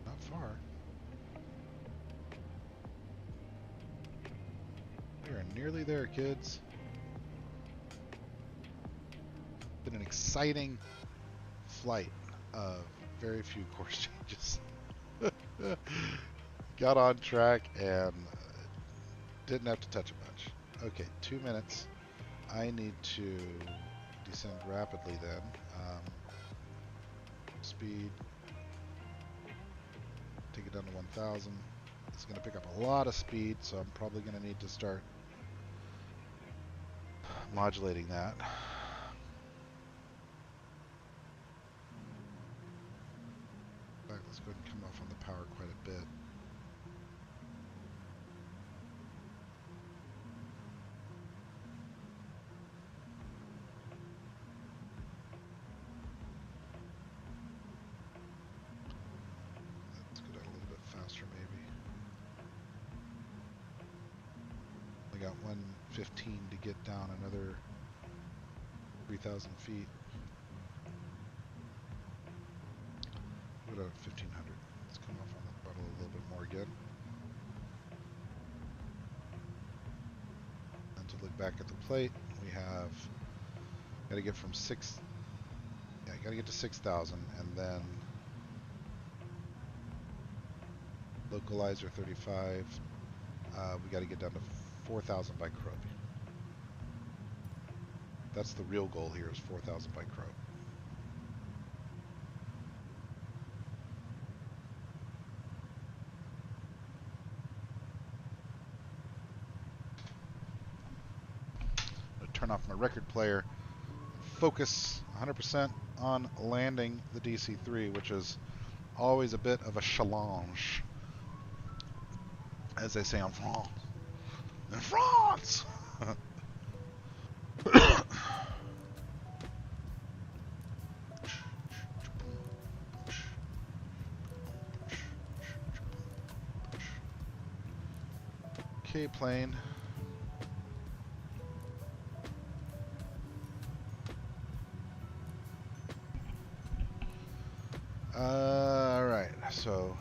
Not far. We are nearly there, kids. Been an exciting flight of very few course changes. Got on track and didn't have to touch a bunch. Okay, 2 minutes. I need to descend rapidly then. Speed. Take it down to 1,000. It's going to pick up a lot of speed, so I'm probably going to need to start modulating that. In fact, let's go ahead and come off on the power quite a bit. Let's go down a little bit faster maybe. I got 115 to get down another 3,000 feet. Go to 1,500. Let's come off on the throttle a little bit more again. And to look back at the plate, we have got to get from got to get to 6,000, and then Localizer 35. We got to get down to 4,000 by Crope. That's the real goal here, is 4,000 by Crope. Turn off my record player, focus 100% on landing the DC-3, which is always a bit of a challenge, as they say in France. In France! Okay, plane. Alright, so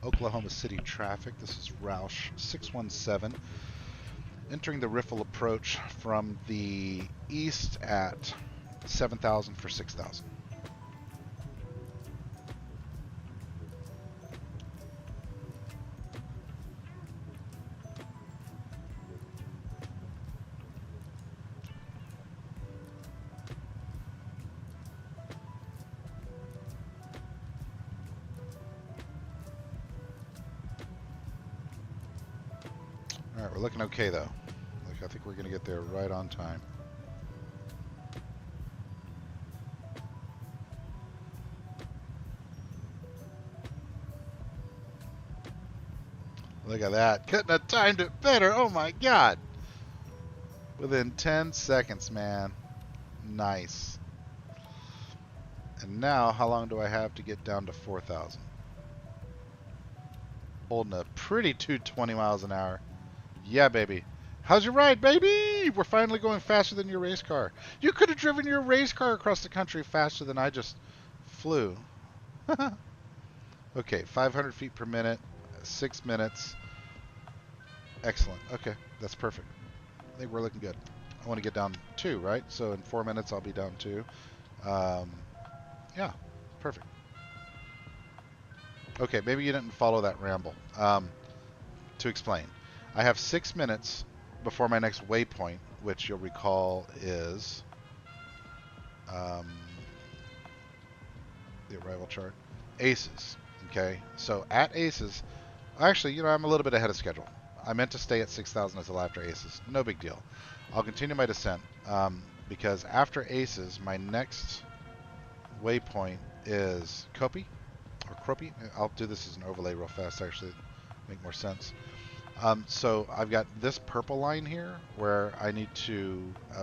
Oklahoma City traffic. This is Roush 617. Entering the Riffle approach from the east at 7,000 for 6,000. All right, we're looking okay though. I think we're going to get there right on time. Look at that. Couldn't have timed it better. Oh my God. Within 10 seconds, man. Nice. And now, how long do I have to get down to 4,000? Holding a pretty 220 miles an hour. Yeah, baby. How's your ride, baby? We're finally going faster than your race car. You could have driven your race car across the country faster than I just flew. Okay, 500 feet per minute, 6 minutes. Excellent. Okay, that's perfect. I think we're looking good. I want to get down 2, right? So in 4 minutes, I'll be down 2. Yeah, perfect. Okay, maybe you didn't follow that ramble. To explain, I have 6 minutes before my next waypoint, which you'll recall is the arrival chart, Aces. Okay, so at Aces, actually, you know, I'm a little bit ahead of schedule. I meant to stay at 6,000 as a lap after Aces. No big deal. I'll continue my descent because after Aces, my next waypoint is Kopi or Cropi. I'll do this as an overlay real fast, actually, make more sense. So I've got this purple line here where I need to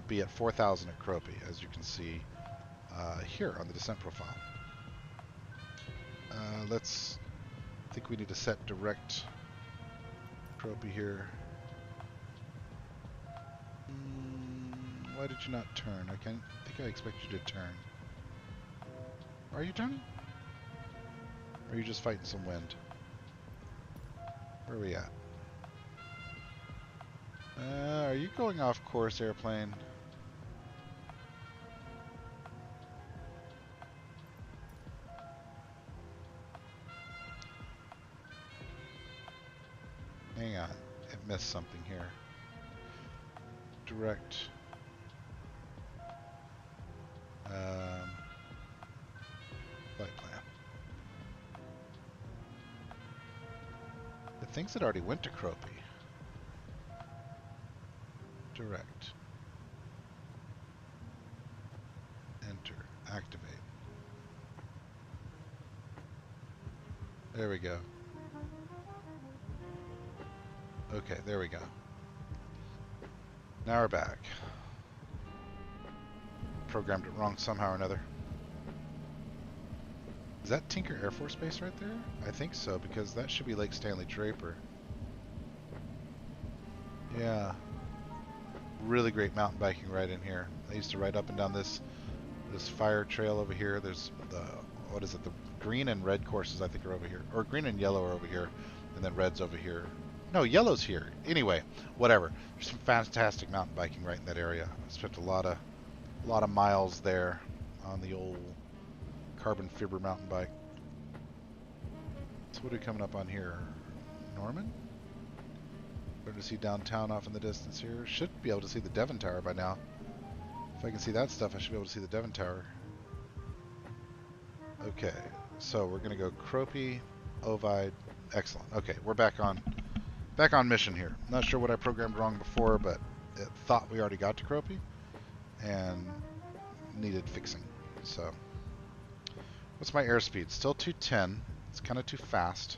be at 4,000 at Cropi, as you can see here on the descent profile. I think we need to set direct Cropi here. Why did you not turn? I think I expect you to turn. Are you turning? Or are you just fighting some wind? Where are we at? Are you going off course, airplane? Hang on, it missed something here. Direct. Flight plan. The things that already went to Cropi. Direct. Enter. Activate. There we go. Okay, there we go. Now we're back. Programmed it wrong somehow or another. Is that Tinker Air Force Base right there? I think so, because that should be Lake Stanley Draper. Yeah. Really great mountain biking ride in here. I used to ride up and down this fire trail over here. There's the, what is it, the green and red courses I think are over here. Or green and yellow are over here. and then red's over here. No, yellow's here. Anyway, whatever. There's some fantastic mountain biking right in that area. I spent a lot of miles there on the old carbon fiber mountain bike. So what are we coming up on here? Norman? Starting to see downtown off in the distance here. Should be able to see the Devon Tower by now. If I can see that stuff, I should be able to see the Devon Tower. Okay, so we're gonna go Cropey, Ovide. Excellent. Okay, we're back on mission here. Not sure what I programmed wrong before, but it thought we already got to Cropey and needed fixing. So, what's my airspeed? Still 210. It's kind of too fast.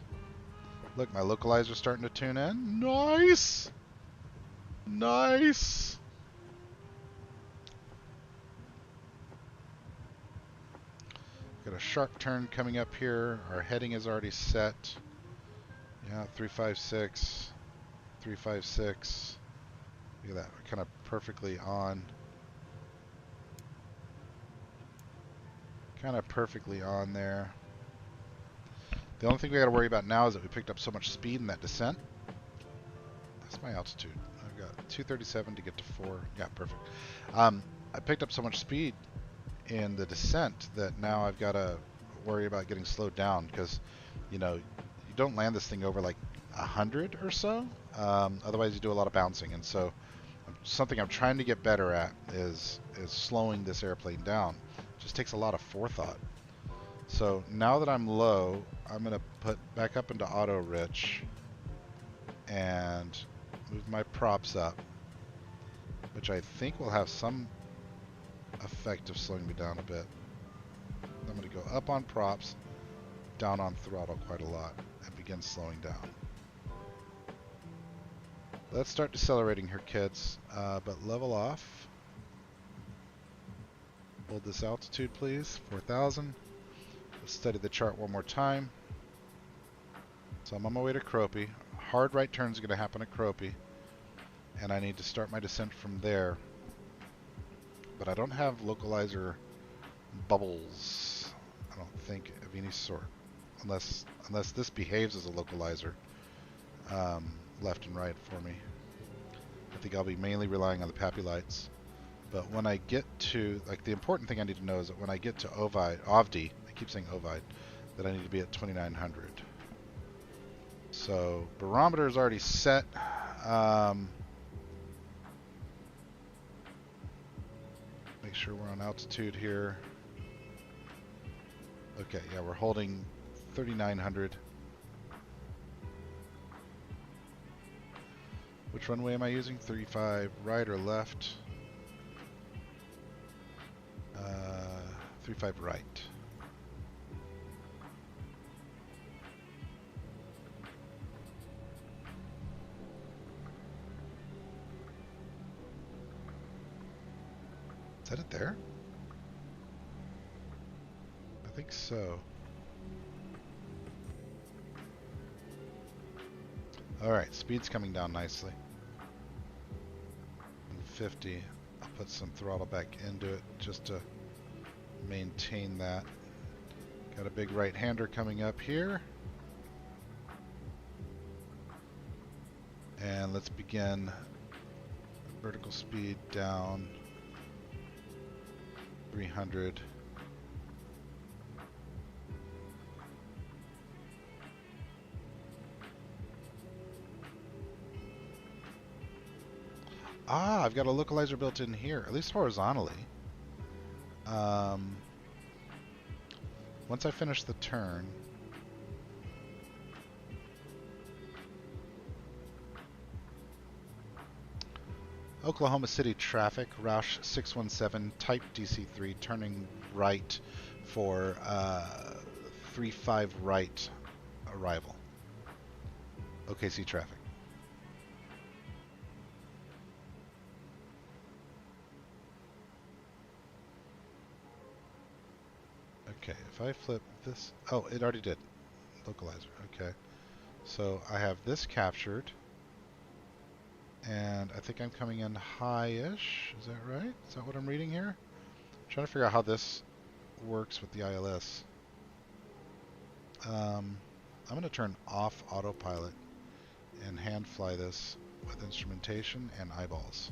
Look, my localizer's starting to tune in. Nice! Nice! Got a sharp turn coming up here. Our heading is already set. Yeah, 356. 356. Look at that. We're kind of perfectly on. Kind of perfectly on there. The only thing we got to worry about now is that we picked up so much speed in that descent. That's my altitude. I've got 237 to get to 4. Yeah, perfect. I picked up so much speed in the descent that now I've got to worry about getting slowed down because, you know, you don't land this thing over like 100 or so. Otherwise, you do a lot of bouncing. And so something I'm trying to get better at is slowing this airplane down. It just takes a lot of forethought. So now that I'm low, I'm going to put back up into auto rich and move my props up, which I think will have some effect of slowing me down a bit. I'm going to go up on props, down on throttle quite a lot, and begin slowing down. Let's start decelerating here, kids, but level off. Hold this altitude, please, 4,000. Let's study the chart one more time. So I'm on my way to Cropey. Hard right turn is going to happen at Cropey, and I need to start my descent from there. But I don't have localizer bubbles, I don't think, of any sort, unless this behaves as a localizer left and right for me. I think I'll be mainly relying on the PAPI lights. But when I get to, like, the important thing I need to know is that when I get to Ovide, I keep saying Ovide, that I need to be at 2900. So barometer is already set. Make sure we're on altitude here. Okay, yeah, we're holding 3900. Which runway am I using? 35 right or left? 35 right. Is that it there? I think so. Alright, speed's coming down nicely. 50. I'll put some throttle back into it just to maintain that. Got a big right-hander coming up here. And let's begin vertical speed down 300. Ah, I've got a localizer built in here, at least horizontally. Once I finish the turn, Oklahoma City traffic, Roush 617, type DC-3, turning right for 35 right arrival. OKC traffic. Okay, if I flip this, oh, it already did. Localizer, okay. So I have this captured, and I think I'm coming in high-ish. Is that right? Is that what I'm reading here? I'm trying to figure out how this works with the ILS. I'm going to turn off autopilot and hand fly this with instrumentation and eyeballs.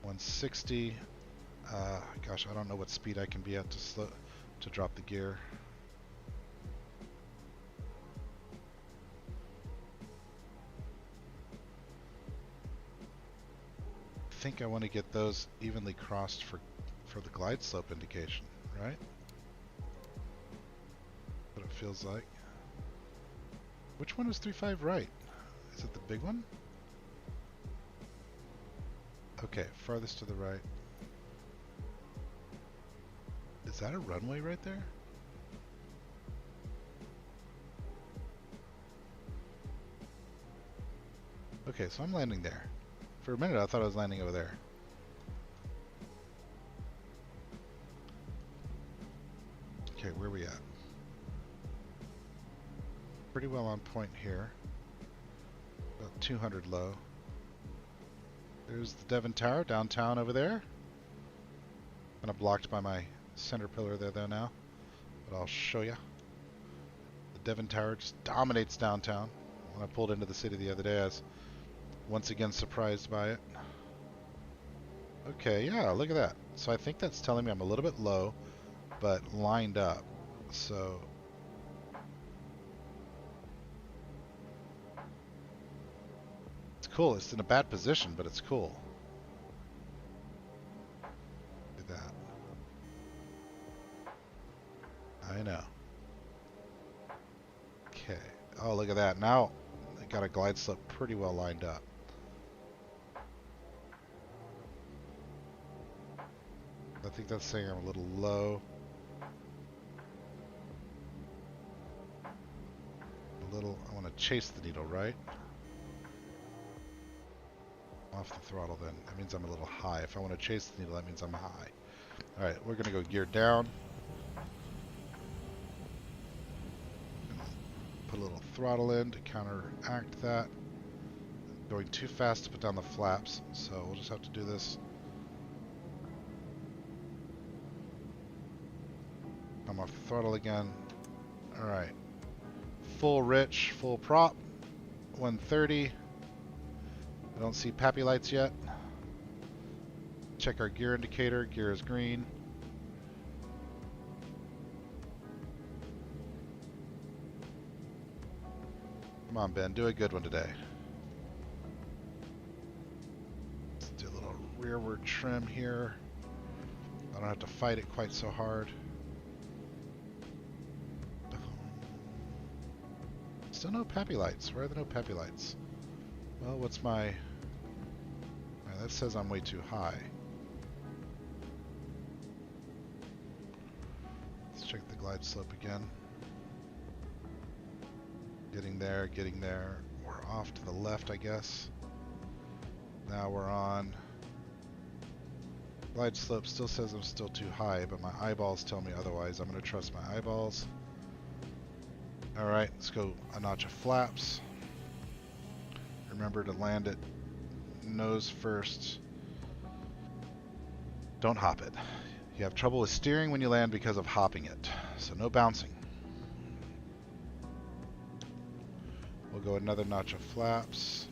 160. Gosh, I don't know what speed I can be at to drop the gear. I think I want to get those evenly crossed for the glide slope indication, right? What it feels like. Which one is 3.5 right? Is it the big one? Okay, farthest to the right. Is that a runway right there? Okay, so I'm landing there. For a minute I thought I was landing over there. Okay, where are we at? Pretty well on point here. About 200 low. There's the Devon Tower downtown over there. Kind of blocked by my center pillar there though now, but I'll show you. The Devon Tower just dominates downtown. When I pulled into the city the other day, I was once again surprised by it. Okay, yeah, look at that. So I think that's telling me I'm a little bit low, but lined up. So it's cool. It's in a bad position, but it's cool. Look at that. I know. Okay. Oh, look at that. Now I got a glide slope pretty well lined up. I think that's saying I'm a little low. I want to chase the needle, right? Off the throttle then. That means I'm a little high. If I want to chase the needle, that means I'm high. Alright, we're going to go gear down. Put a little throttle in to counteract that. Going too fast to put down the flaps, so we'll just have to do this. Come off the throttle again. Alright. Full rich, full prop. 130. I don't see pappy lights yet. Check our gear indicator. Gear is green. Come on, Ben. Do a good one today. Let's do a little rearward trim here. I don't have to fight it quite so hard. Still no pappy lights. Where are the no pappy lights? Well, what's my... that says I'm way too high. Let's check the glide slope again. Getting there, getting there. We're off to the left, I guess. Now we're on. Glide slope still says I'm still too high, but my eyeballs tell me otherwise. I'm going to trust my eyeballs. Alright, let's go a notch of flaps. Remember to land it nose first. Don't hop it. You have trouble with steering when you land because of hopping it. So no bouncing. We'll go another notch of flaps.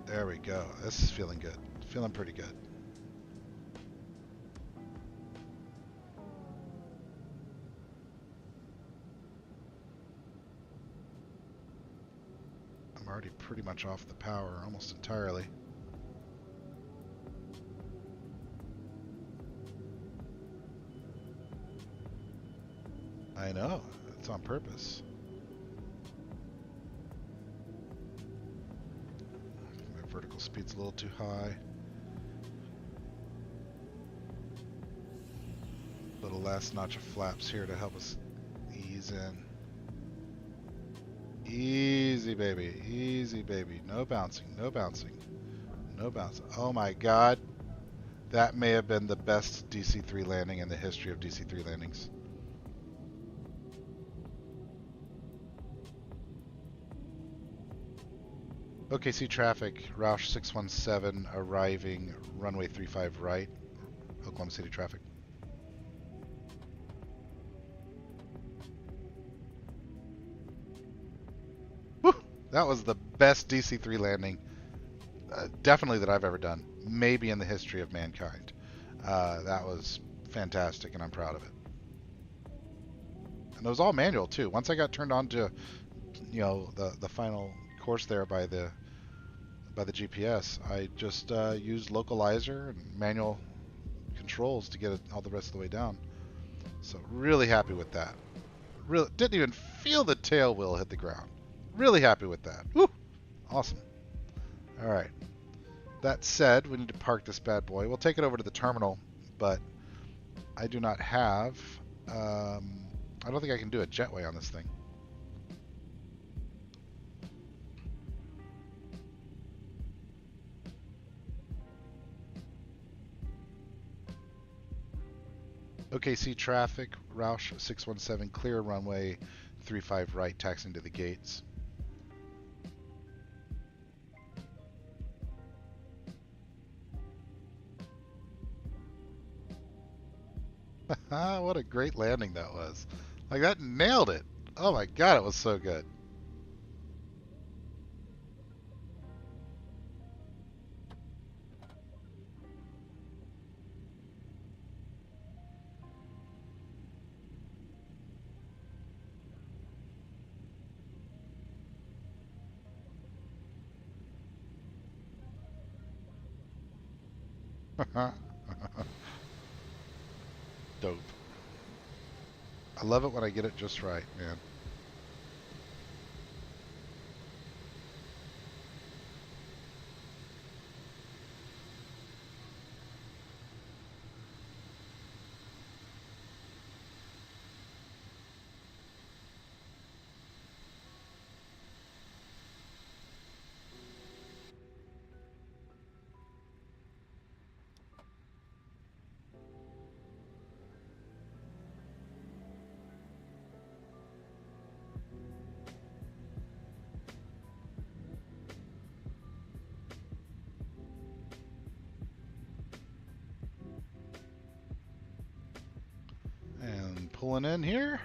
There we go. This is feeling good. Feeling pretty good. I'm already pretty much off the power almost entirely. I know. It's on purpose. My vertical speed's a little too high. Little last notch of flaps here to help us ease in. Easy, baby. Easy, baby. No bouncing. No bouncing. No bouncing. Oh my god. That may have been the best DC-3 landing in the history of DC-3 landings. OKC traffic, Roush 617 arriving runway 35 right, Oklahoma City traffic. That was the best DC-3 landing, definitely that I've ever done. Maybe in the history of mankind. That was fantastic, and I'm proud of it. And it was all manual too. Once I got turned on to, you know, the final course there by the GPS, I just used localizer and manual controls to get it all the rest of the way down. So really happy with that. Really didn't even feel the tail wheel hit the ground. Really happy with that. Woo! Awesome. All right. That said, we need to park this bad boy. We'll take it over to the terminal, but I do not have. I don't think I can do a jetway on this thing. OKC traffic, Roush 617, clear runway 35 right, taxiing to the gates. What a great landing that was. Like, that nailed it. Oh my god, it was so good. Dope. I love it when I get it just right, man. And pulling in here.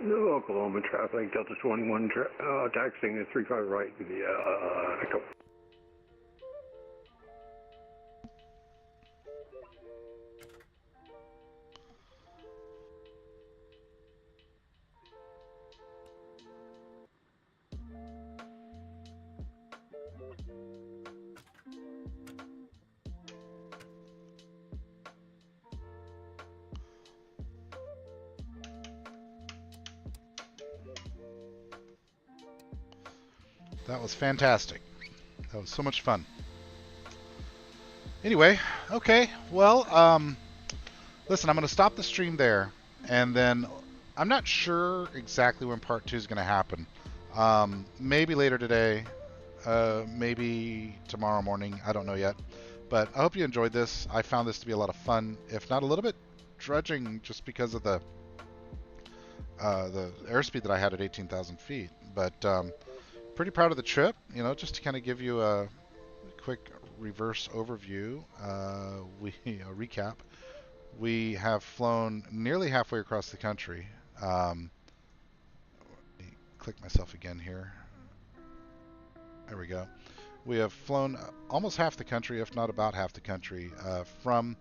No, Oklahoma traffic, Delta 21, taxiing at 35 right via Echo. That was fantastic. That was so much fun. Anyway, okay, well, listen, I'm going to stop the stream there, and then I'm not sure exactly when part 2 is going to happen. Maybe later today, maybe tomorrow morning, I don't know yet. But I hope you enjoyed this. I found this to be a lot of fun, if not a little bit drudging, just because of the airspeed that I had at 18,000 feet. But pretty proud of the trip, you know, just to kind of give you a quick reverse overview, a recap. We have flown nearly halfway across the country. Let me click myself again here. There we go. We have flown almost half the country, if not about half the country, from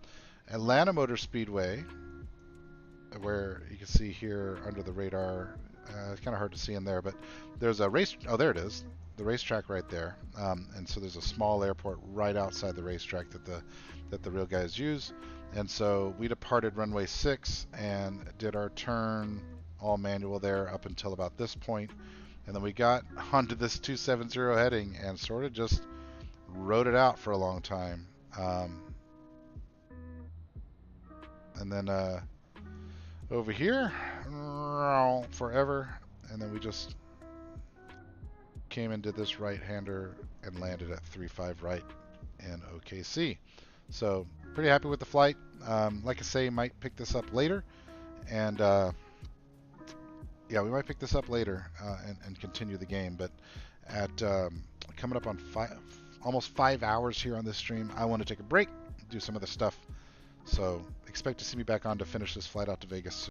Atlanta Motor Speedway, where you can see here under the radar. It's kind of hard to see in there, but there's a race. Oh, there it is. The racetrack right there. And so there's a small airport right outside the racetrack that the real guys use. And so we departed runway 6 and did our turn all manual there up until about this point. And then we got onto this 270 heading and sort of just rode it out for a long time. And then over here, forever. And then we just came and did this right-hander and landed at 3.5 right in OKC. So pretty happy with the flight. Like I say, might pick this up later, and yeah, we might pick this up later and continue the game. But at coming up on almost 5 hours here on this stream, I want to take a break, do some other stuff. So expect to see me back on to finish this flight out to Vegas.